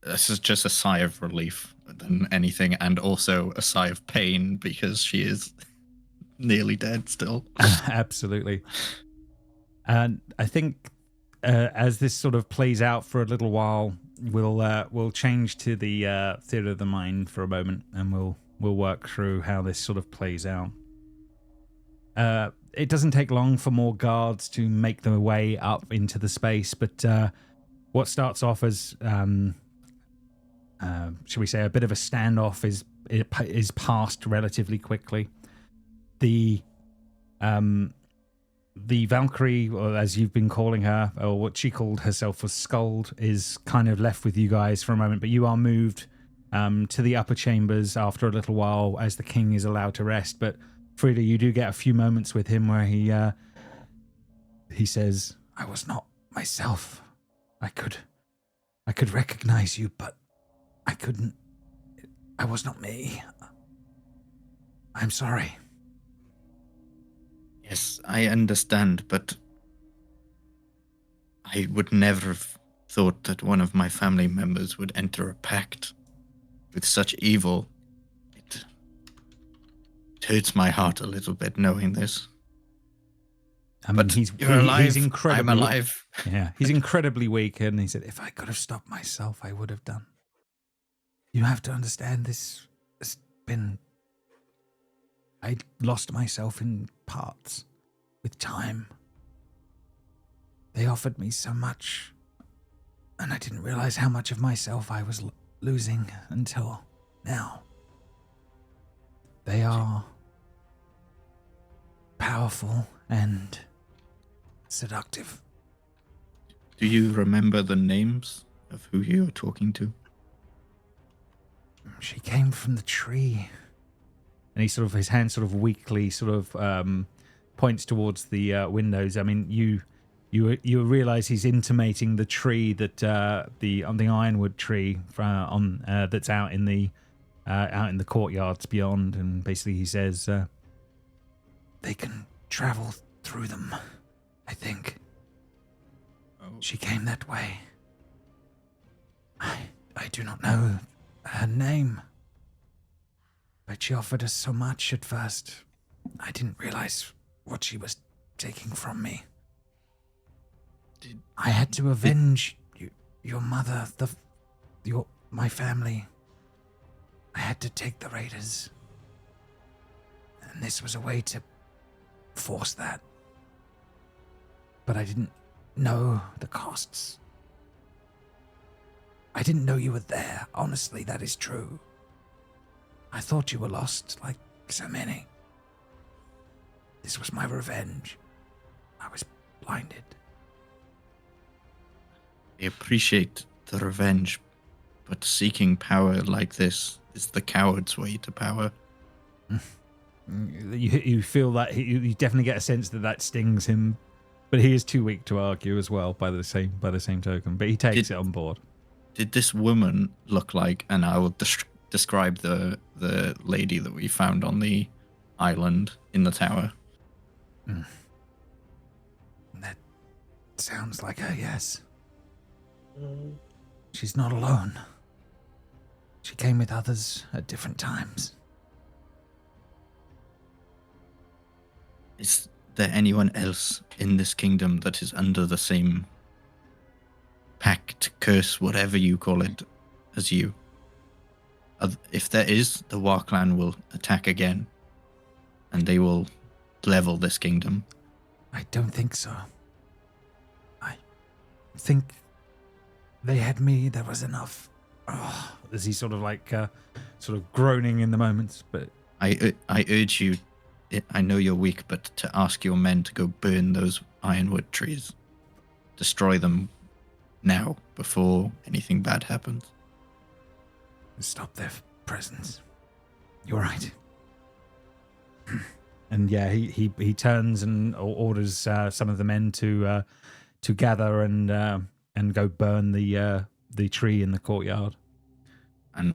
This is just a sigh of relief than anything, and also a sigh of pain because she is nearly dead still. Absolutely. And I think as this sort of plays out for a little while, we'll change to the theatre of the mind for a moment, and we'll work through how this sort of plays out. It doesn't take long for more guards to make their way up into the space, but what starts off as, shall we say, a bit of a standoff is passed relatively quickly. The Valkyrie, or as you've been calling her, or what she called herself was Skuld, is kind of left with you guys for a moment, but you are moved to the upper chambers after a little while as the king is allowed to rest. But Frida, you do get a few moments with him where he says, "I was not myself. I could recognize you, but I couldn't. I was not me. I'm sorry." Yes, I understand, but I would never have thought that one of my family members would enter a pact with such evil. It hurts my heart a little bit knowing this. I mean, But he's incredibly. I'm alive. Yeah, he's incredibly weak, and he said, "If I could have stopped myself, I would have done. You have to understand this has been. I lost myself in parts with time. They offered me so much, and I didn't realize how much of myself I was losing until now. They are powerful and seductive." Do you remember the names of who you were talking to? She came from the tree. And he sort of, his hand sort of weakly sort of points towards the windows. I mean, you realize he's intimating the tree that the ironwood tree that's out in the courtyards beyond. And basically he says, "They can travel through them, I think. She came that way. I do not know her name. But she offered us so much at first. I didn't realize what she was taking from me. I had to avenge your mother, my family. I had to take the raiders. And this was a way to force that. But I didn't know the costs. I didn't know you were there. Honestly, that is true. I thought you were lost, like so many. This was my revenge. I was blinded." I appreciate the revenge, but seeking power like this is the coward's way to power. You feel that you definitely get a sense that stings him, but he is too weak to argue as well. By the same token, but he takes it on board. Did this woman look like? And I will describe the lady that we found on the island in the tower. That sounds like her, yes. She's not alone. She came with others at different times. Is there anyone else in this kingdom that is under the same pact, curse, whatever you call it, as you? If there is, the War Clan will attack again, and they will level this kingdom. I don't think so. I think they had me. There was enough. Oh, as he's sort of like, sort of groaning in the moments. But I urge you. I know you're weak, but to ask your men to go burn those ironwood trees, destroy them now before anything bad happens. Stop their presence. You're right. And yeah, he turns and orders some of the men to gather and go burn the tree in the courtyard. And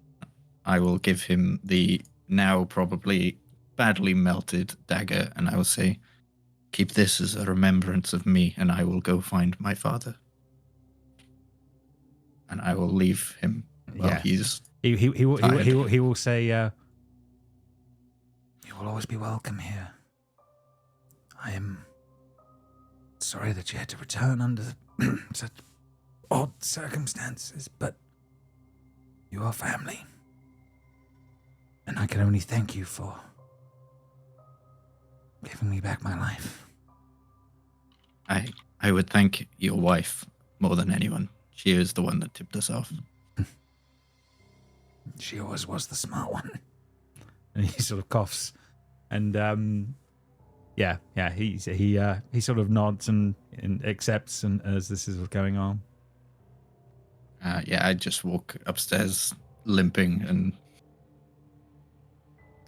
I will give him the now probably badly melted dagger, and I will say, "Keep this as a remembrance of me, and I will go find my father." And I will leave him while he's. He will say, "You will always be welcome here. I am sorry that you had to return under such odd circumstances, but you are family. And I can only thank you for giving me back my life." I would thank your wife more than anyone. she is the one that tipped us off. She always was the smart one. And he sort of coughs, and he sort of nods and accepts, and as this is going on. I just walk upstairs limping and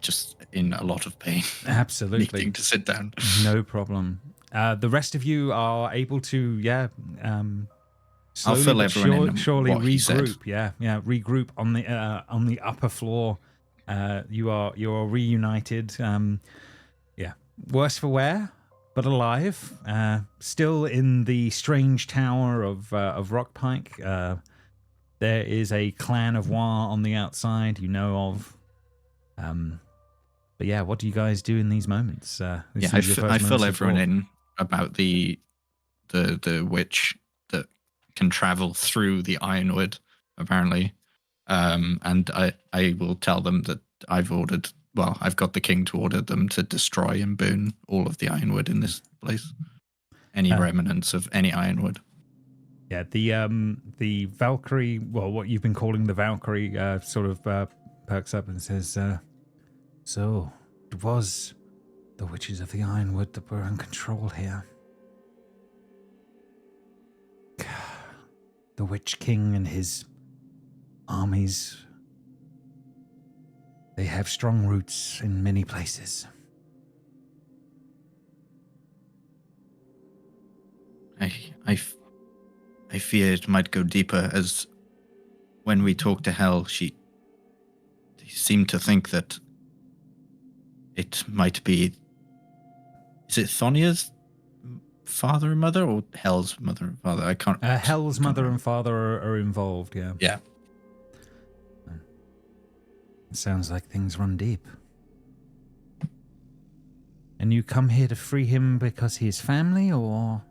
just in a lot of pain. Absolutely. Needing to sit down. No problem. The rest of you are able to, I'll fill everyone in surely what he said. regroup. Regroup on the upper floor. You are reunited. Worse for wear, but alive. Still in the strange tower of Rockpike. There is a clan of Wa on the outside you know of. But yeah, what do you guys do in these moments? I fill everyone in about the witch that can travel through the ironwood, apparently. And I will tell them that I've got the king to order them to destroy and burn all of the ironwood in this place. Any remnants of any ironwood. Yeah, the Valkyrie, well, what you've been calling the Valkyrie, sort of perks up and says, so it was the witches of the Ironwood that were in control here. The Witch King and his armies, they have strong roots in many places. I fear it might go deeper, as when we talked to Hel, she seemed to think that it might be... Is it Thonia's father and mother, or Hel's mother and father? I can't... Hel's mother and father are involved, yeah. Yeah. It sounds like things run deep. And you come here to free him because he is family, or...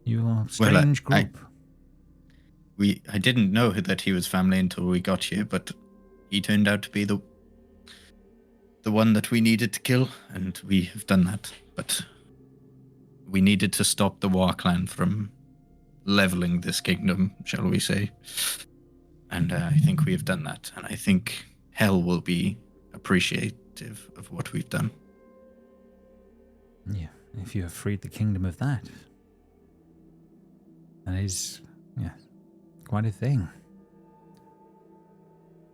You are a strange group. I didn't know that he was family until we got here, but he turned out to be the one that we needed to kill, and we have done that. But we needed to stop the War clan from leveling this kingdom, shall we say. And I think we have done that, and I think Hel will be appreciative of what we've done. Yeah, if you have freed the kingdom of that. That is, quite a thing.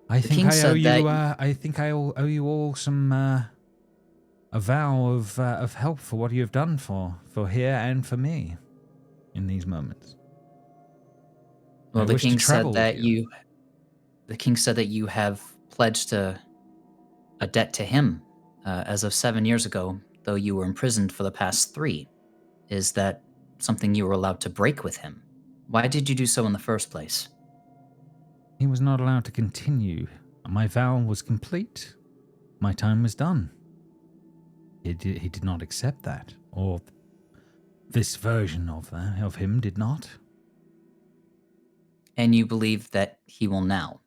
I think I owe you all some a vow of help for what you have done for here and for me in these moments. Well, the king said that you have pledged a debt to him as of 7 years ago, though you were imprisoned for the past 3. Is that something you were allowed to break with him? Why did you do so in the first place? He was not allowed to continue. My vow was complete. My time was done. He did not accept that, or this version of him did not. And you believe that he will now?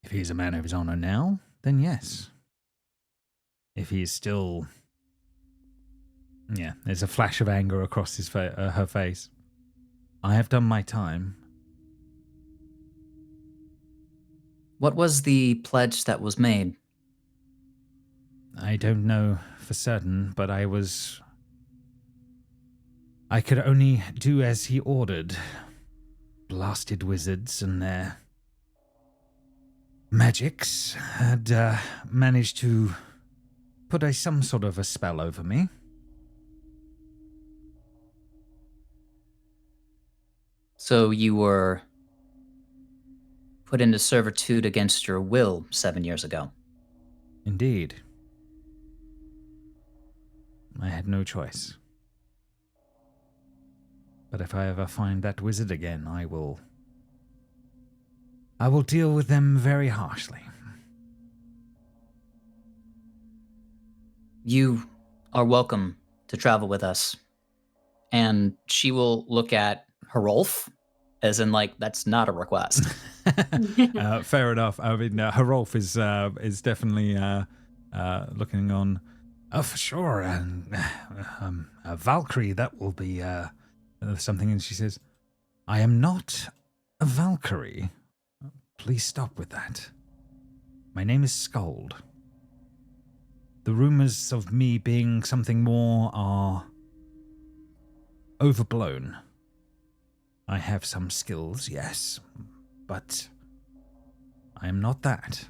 If he is a man of his honor now, then yes. If he is still... Yeah, there's a flash of anger across her face. I have done my time. What was the pledge that was made? I don't know for certain, but I could only do as he ordered. Blasted wizards and their magics had managed to put some sort of a spell over me. So you were put into servitude against your will 7 years ago? Indeed. I had no choice. But if I ever find that wizard again, I will deal with them very harshly. You are welcome to travel with us. And she will look at Herolf, as in, like, that's not a request. Fair enough. I mean, Herolf is definitely looking on. Oh, for sure. And Valkyrie, that will be something. And she says, I am not a Valkyrie. Please stop with that. My name is Skald. The rumors of me being something more are overblown. I have some skills, yes, but I am not that.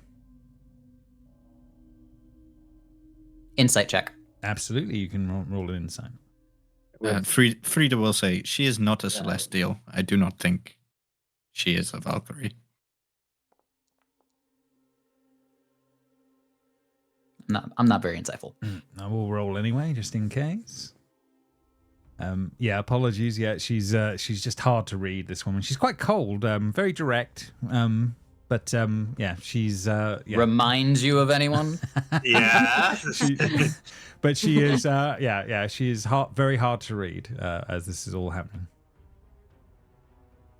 Insight check. Absolutely, you can roll an insight. Frida will say, she is not a Celestial. I do not think she is a Valkyrie. I'm not very insightful. I will roll anyway, just in case. Yeah, apologies. Yeah, she's just hard to read, this woman. She's quite cold, very direct. But yeah, she's yeah. Reminds you of anyone? Yeah. But she is yeah, she is very hard to read as this is all happening.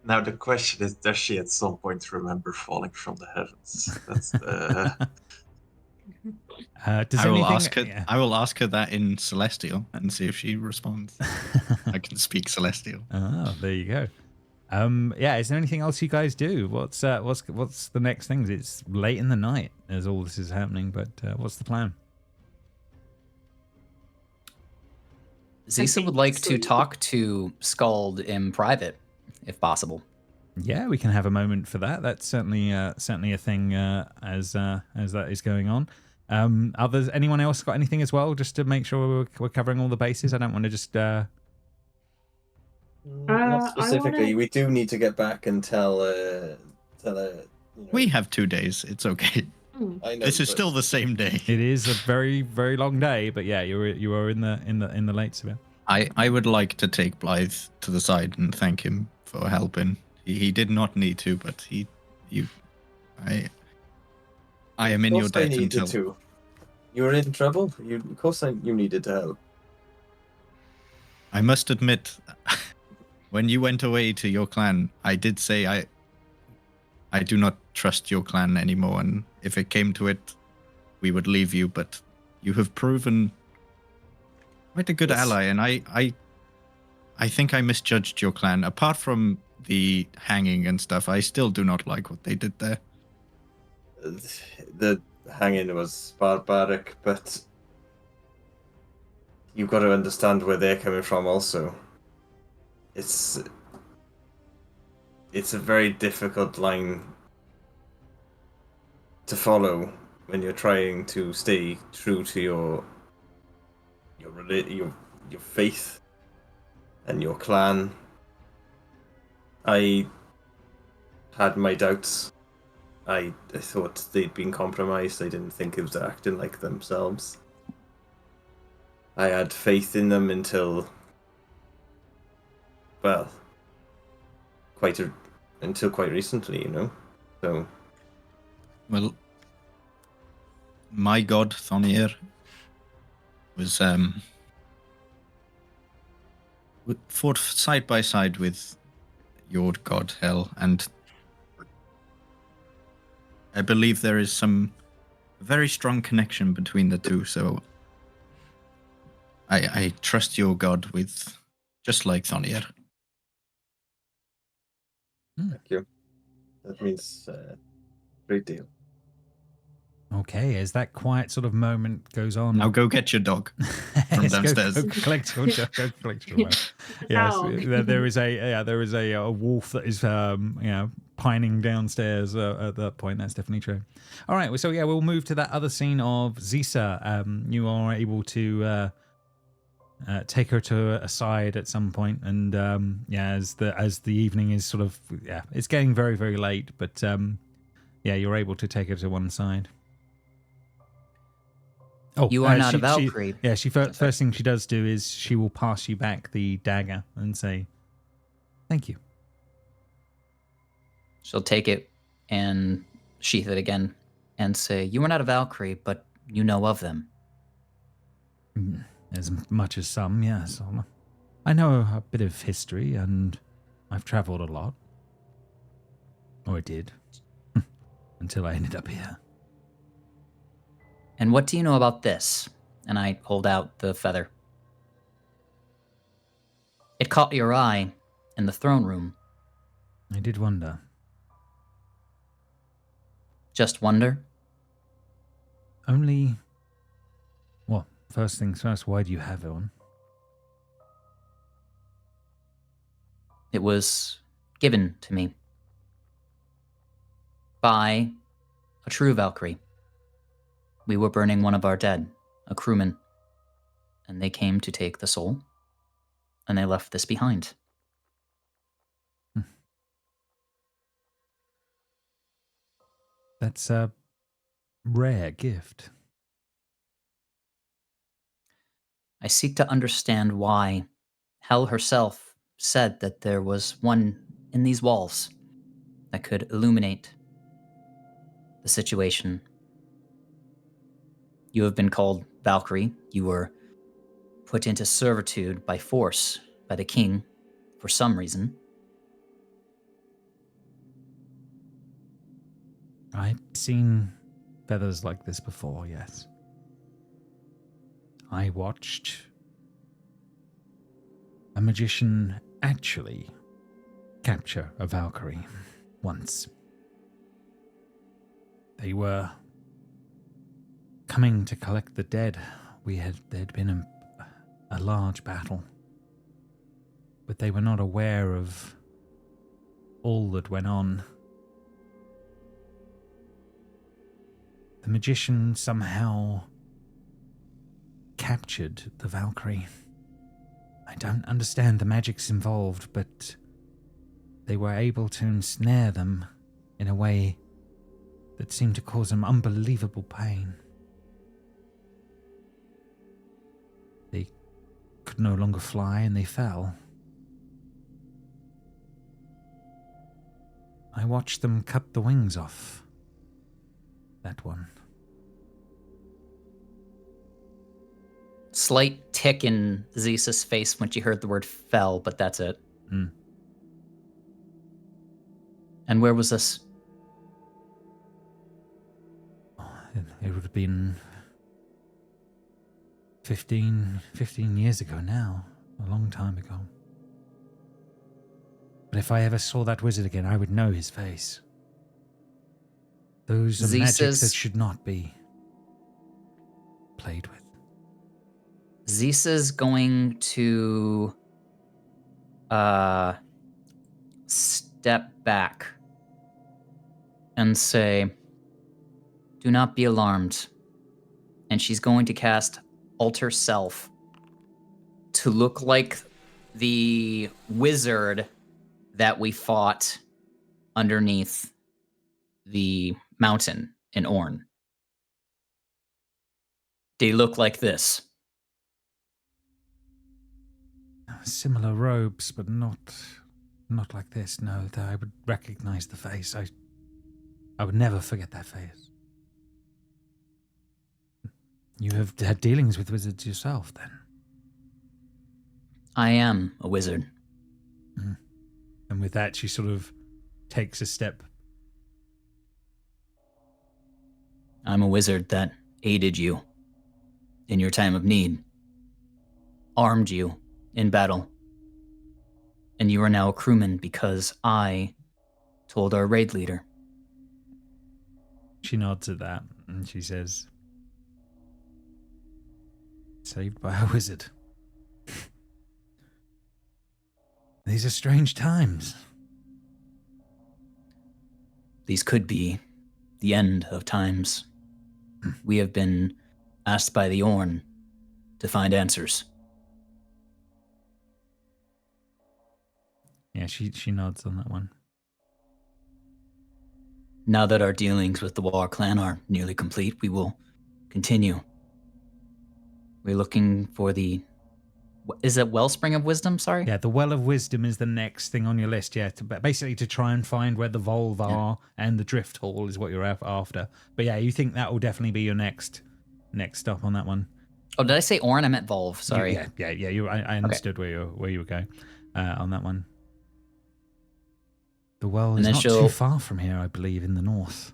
Now the question is, does she at some point remember falling from the heavens? That's the... Does I will anything, ask her. yeah. I will ask her that in Celestial and see if she responds. I can speak Celestial. Oh, there you go. Yeah, is there anything else you guys do? What's the next thing? It's late in the night as all this is happening, but what's the plan? Zisa would like to talk to Skald in private, if possible. Yeah, we can have a moment for that. That's certainly a thing as that is going on. Anyone else got anything as well, just to make sure we're covering all the bases? I don't want to just Not specifically. We do need to get back and tell We have 2 days. It's okay. I know, This is still the same day. It is a very, very long day, but yeah, you are in the late of it. I would like to take Blythe to the side and thank him for helping. He did not need to, but I am in your debt until. To. You were in trouble. Of course, you needed to help. I must admit, when you went away to your clan, I did say I do not trust your clan anymore, and if it came to it, we would leave you. But you have proven quite a good ally, and I think I misjudged your clan. Apart from the hanging and stuff, I still do not like what they did there. The hanging was barbaric, but you've got to understand where they're coming from also. It's a very difficult line to follow when you're trying to stay true to your faith and your clan. I had my doubts. I thought they'd been compromised. I didn't think it was acting like themselves. I had faith in them until quite recently, you know. So, well, my god Thonir was fought side by side with your god Hel, and I believe there is some very strong connection between the two. So I trust your god with just like Thonir. Thank you. That means a great deal. Okay, as that quiet sort of moment goes on. Now go get your dog from downstairs. Go collect your dog. Go collect your dog. Yes, there is a wolf that is pining downstairs at that point. That's definitely true. All right, so yeah, we'll move to that other scene of Zisa. You are able to take her to a side at some point, and as the evening is sort of it's getting very, very late, but you're able to take her to one side. Oh, you are not a Valkyrie. First thing she does do is she will pass you back the dagger and say, "Thank you." She'll take it and sheath it again and say, "You are not a Valkyrie, but you know of them." As much as some, yes. I know a bit of history, and I've travelled a lot. Or I did. Until I ended up here. And what do you know about this? And I hold out the feather. It caught your eye in the throne room I did wonder. Just wonder? Only... Well, first things first, why do you have it on? It was given to me by a true Valkyrie. We were burning one of our dead, a crewman, and they came to take the soul, and they left this behind. That's a rare gift. I seek to understand why Hell herself said that there was one in these walls that could illuminate the situation. You have been called Valkyrie. You were put into servitude by force by the king for some reason. I've seen feathers like this before, yes. I watched a magician actually capture a Valkyrie once. They were coming to collect the dead. There'd been a large battle, but they were not aware of all that went on. The magician somehow captured the Valkyrie. I don't understand the magics involved, but they were able to ensnare them in a way that seemed to cause them unbelievable pain. They could no longer fly and they fell. I watched them cut the wings off that one. Slight tick in Zeus's face when she heard the word fell, but that's it. Mm. And where was this? It would have been 15 years ago now. A long time ago. But if I ever saw that wizard again, I would know his face. Those are magics that should not be played with. Zeus going to step back and say, "Do not be alarmed." And she's going to cast Alter Self to look like the wizard that we fought underneath the mountain in Orn. They look like this. Similar robes, but not like this. No, that I would recognize the face. I would never forget that face. You have had dealings with wizards yourself, then? I am a wizard. Mm. And with that, she sort of takes a step. I'm a wizard that aided you in your time of need, armed you in battle, and you are now a crewman because I told our raid leader. She nods at that and she says, "Saved by a wizard. These are strange times." These could be the end of times. We have been asked by the Orn to find answers. Yeah, she nods on that one. Now that our dealings with the War clan are nearly complete, we will continue. We're looking for the... Is it Wellspring of Wisdom? Sorry? Yeah, the Well of Wisdom is the next thing on your list, yeah. Basically to try and find where the Volve are and the Drift Hall is what you're after. But yeah, you think that will definitely be your next stop on that one. Oh, did I say Orn? I meant Volve, sorry. Yeah. I understood where you were going on that one. The well is not too far from here, I believe, in the north.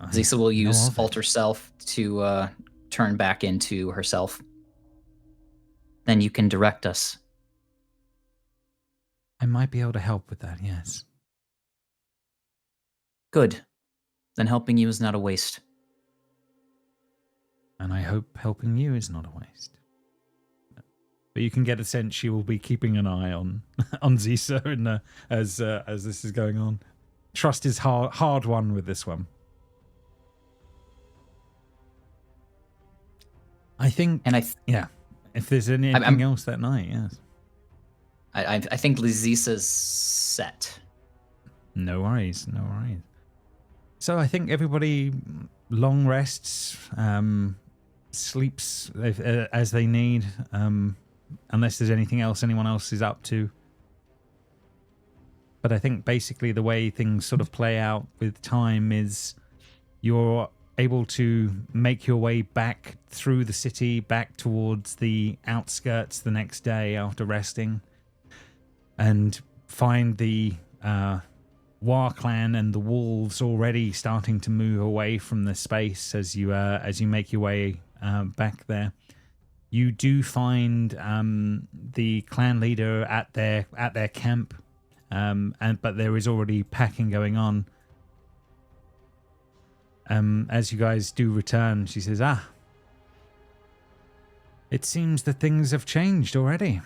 Zisa will use Alter Self to turn back into herself. Then you can direct us. I might be able to help with that, yes. Good. Then helping you is not a waste. And I hope helping you is not a waste. But you can get a sense she will be keeping an eye on Zisa as this is going on. Trust is hard won with this one. I think, And yeah. If there's anything else that night, yes. I think Lizisa's set. No worries, no worries. So I think everybody long rests, sleeps as they need, unless there's anything else anyone else is up to. But I think basically the way things sort of play out with time is you're able to make your way back through the city, back towards the outskirts the next day after resting, and find the War clan and the wolves already starting to move away from the space as you make your way back there. You do find the clan leader at their camp, but there is already packing going on. As you guys do return, she says, it seems that things have changed already.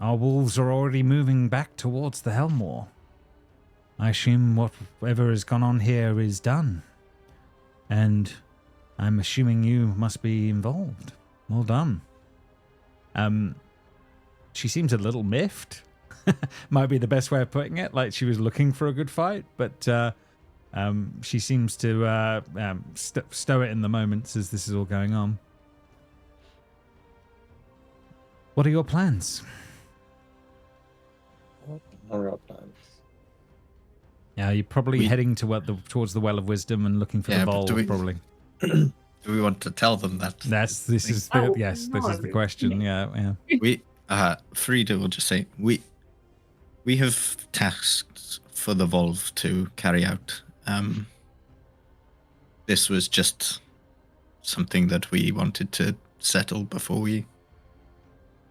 Our wolves are already moving back towards the Helm War. I assume whatever has gone on here is done. And I'm assuming you must be involved. Well done. She seems a little miffed. Might be the best way of putting it. Like she was looking for a good fight, but she seems to stow it in the moments as this is all going on. What are your plans? What are our plans? Yeah, you're probably heading towards the Well of Wisdom and looking for the bowl, probably. Do we want to tell them that? This is the question. Yeah. We Frida will just say we have tasks for the Volve to carry out. This was just something that we wanted to settle before we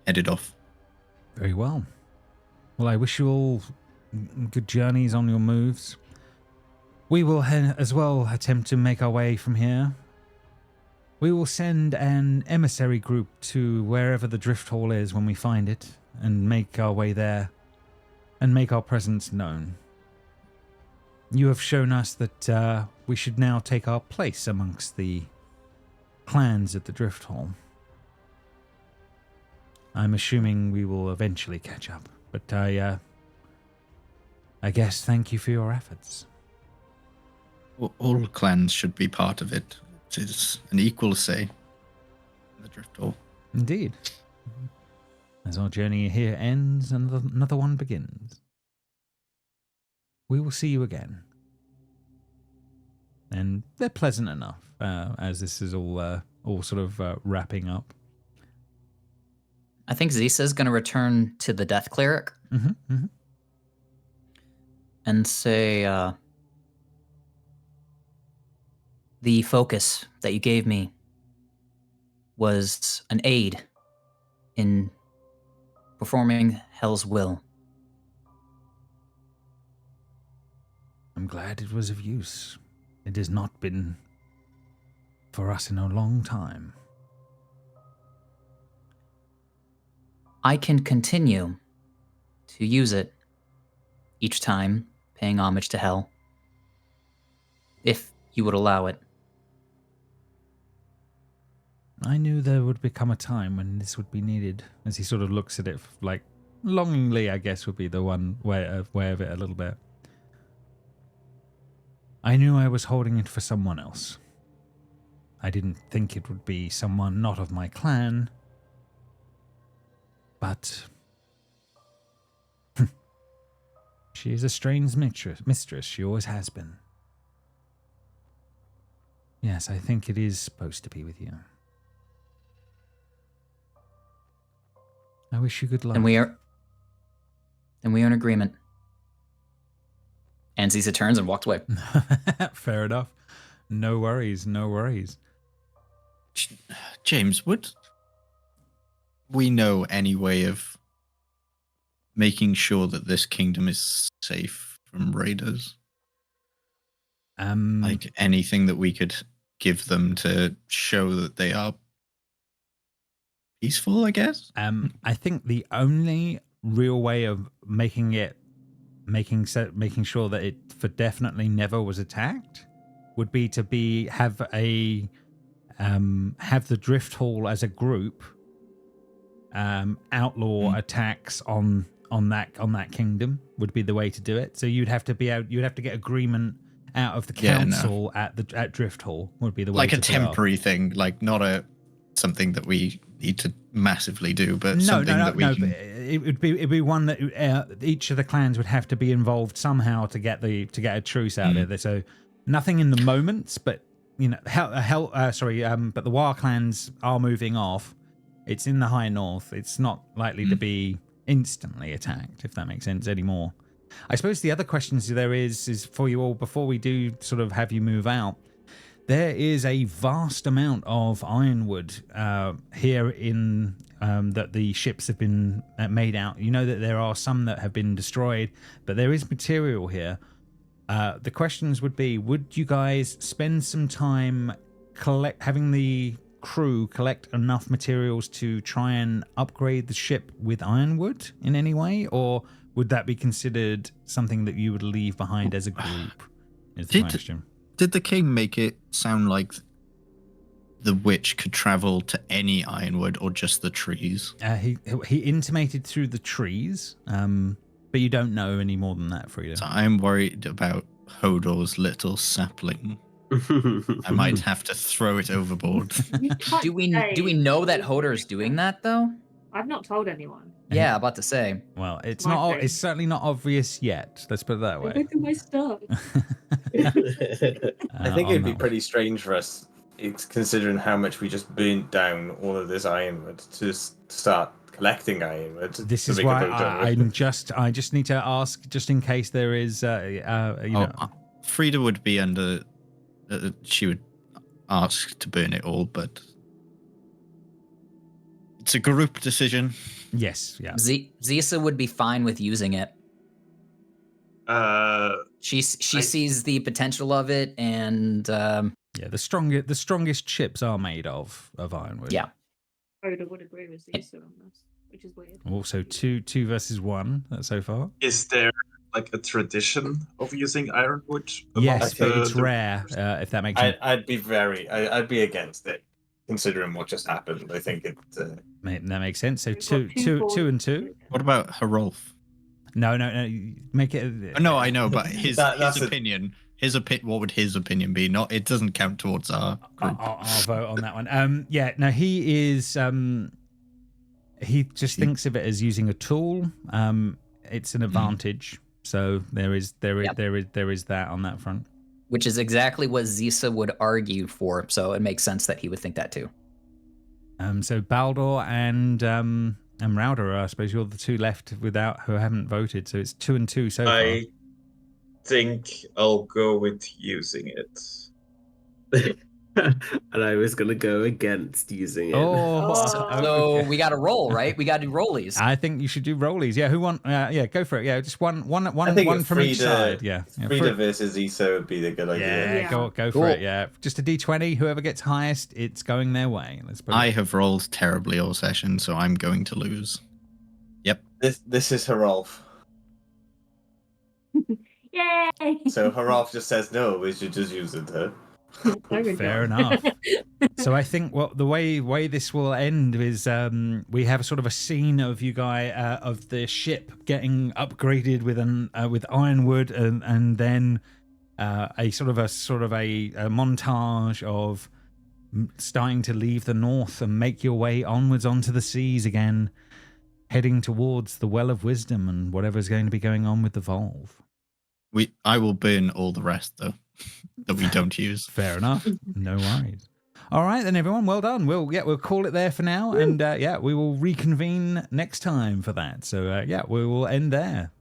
headed off. Very well. Well, I wish you all good journeys on your moves. We will as well attempt to make our way from here. We will send an emissary group to wherever the drift hall is when we find it and make our way there and make our presence known. You have shown us that we should now take our place amongst the clans at the drift hall. I'm assuming we will eventually catch up, but I guess thank you for your efforts. All clans should be part of it. It is an equal say in the drift hall. Indeed. As our journey here ends, another one begins. We will see you again. And they're pleasant enough as this is all sort of wrapping up. I think Zisa's going to return to the Death Cleric and say, the focus that you gave me was an aid in performing Hell's will. I'm glad it was of use. It has not been for us in a long time. I can continue to use it each time, paying homage to Hell, if you would allow it. I knew there would become a time when this would be needed, as he sort of looks at it like longingly, I guess would be the one way of it a little bit. I knew I was holding it for someone else. I didn't think it would be someone not of my clan, but she is a strange mistress. She always has been. Yes, I think it is supposed to be with you. I wish you good luck. And we are in agreement. And Zisa turns and walks away. Fair enough. No worries, no worries. James, would we know any way of making sure that this kingdom is safe from raiders? Like anything that we could give them to show that they are peaceful, I guess? I think the only real way of making sure that it for definitely never was attacked would be to have the Drift Hall as a group outlaw attacks on that kingdom would be the way to do it. So you'd have to get agreement out of the council at Drift Hall would be the way like to a temporary thing, like not something that we need to massively do, but something that we can... but it'd be one that each of the clans would have to be involved somehow to get a truce out of there. So nothing in the moment, but but the War clans are moving off. It's in the high north. It's not likely to be instantly attacked, if that makes sense anymore. I suppose the other questions there is for you all before we do sort of have you move out. There is a vast amount of ironwood here in that the ships have been made out. You know that there are some that have been destroyed, but there is material here. The questions would be: would you guys spend some time having the crew collect enough materials to try and upgrade the ship with ironwood in any way, or would that be considered something that you would leave behind as a group? Is the question. Did the king make it sound like the witch could travel to any ironwood or just the trees? He intimated through the trees, but you don't know any more than that, Frida. So I'm worried about Hodor's little sapling. I might have to throw it overboard. Do we know that Hodor's doing that though? I've not told anyone. Yeah, about to say. Well, it's certainly not obvious yet. Let's put it that way. Look at my stuff. I think it'd be pretty strange for us, considering how much we just burnt down all of this ironwood to start collecting ironwood. This is why I just need to ask, just in case there is, Frida would be under. She would ask to burn it all, but it's a group decision. Yes, yeah. Zisa would be fine with using it. She sees the potential of it, and the strongest chips are made of ironwood. Yeah. Oda would agree with Zisa on this, which is weird. Also, two versus one so far. Is there like a tradition of using ironwood? Yes, but it's rare. If that makes sense. I'd be against it, considering what just happened. I think it. That makes sense. So two and two. What about Herolf? No. Make it. No, I know, but his opinion. What would his opinion be? Not. It doesn't count towards our group. I'll vote on that one. He is. He just thinks of it as using a tool. It's an advantage. So there is that on that front. Which is exactly what Zisa would argue for. So it makes sense that he would think that too. So Baldur and Rauder, I suppose you're the two left who haven't voted. So it's 2 and 2 so far. I think I'll go with using it. And I was going to go against using it. So we got to roll, right? We got to do rollies. I think you should do rollies. Yeah, who want? Go for it. Yeah, just one from each side. Yeah, Frida versus Issa would be the good idea. Yeah, go for it. Yeah, just a D20. Whoever gets highest, it's going their way. I have rolled terribly all session, so I'm going to lose. Yep. This is Herolf. Yay! So Herolf just says no. We should just use it. Huh? Fair enough. So I think the way this will end is we have sort of a scene of you guys of the ship getting upgraded with ironwood, and then a sort of a montage of starting to leave the north and make your way onwards onto the seas again, heading towards the Well of Wisdom and whatever's going to be going on with the Volve. I will burn all the rest though. That we don't use. Fair enough. No worries. All right then, everyone. Well done. We'll call it there for now, and we will reconvene next time for that. So we will end there.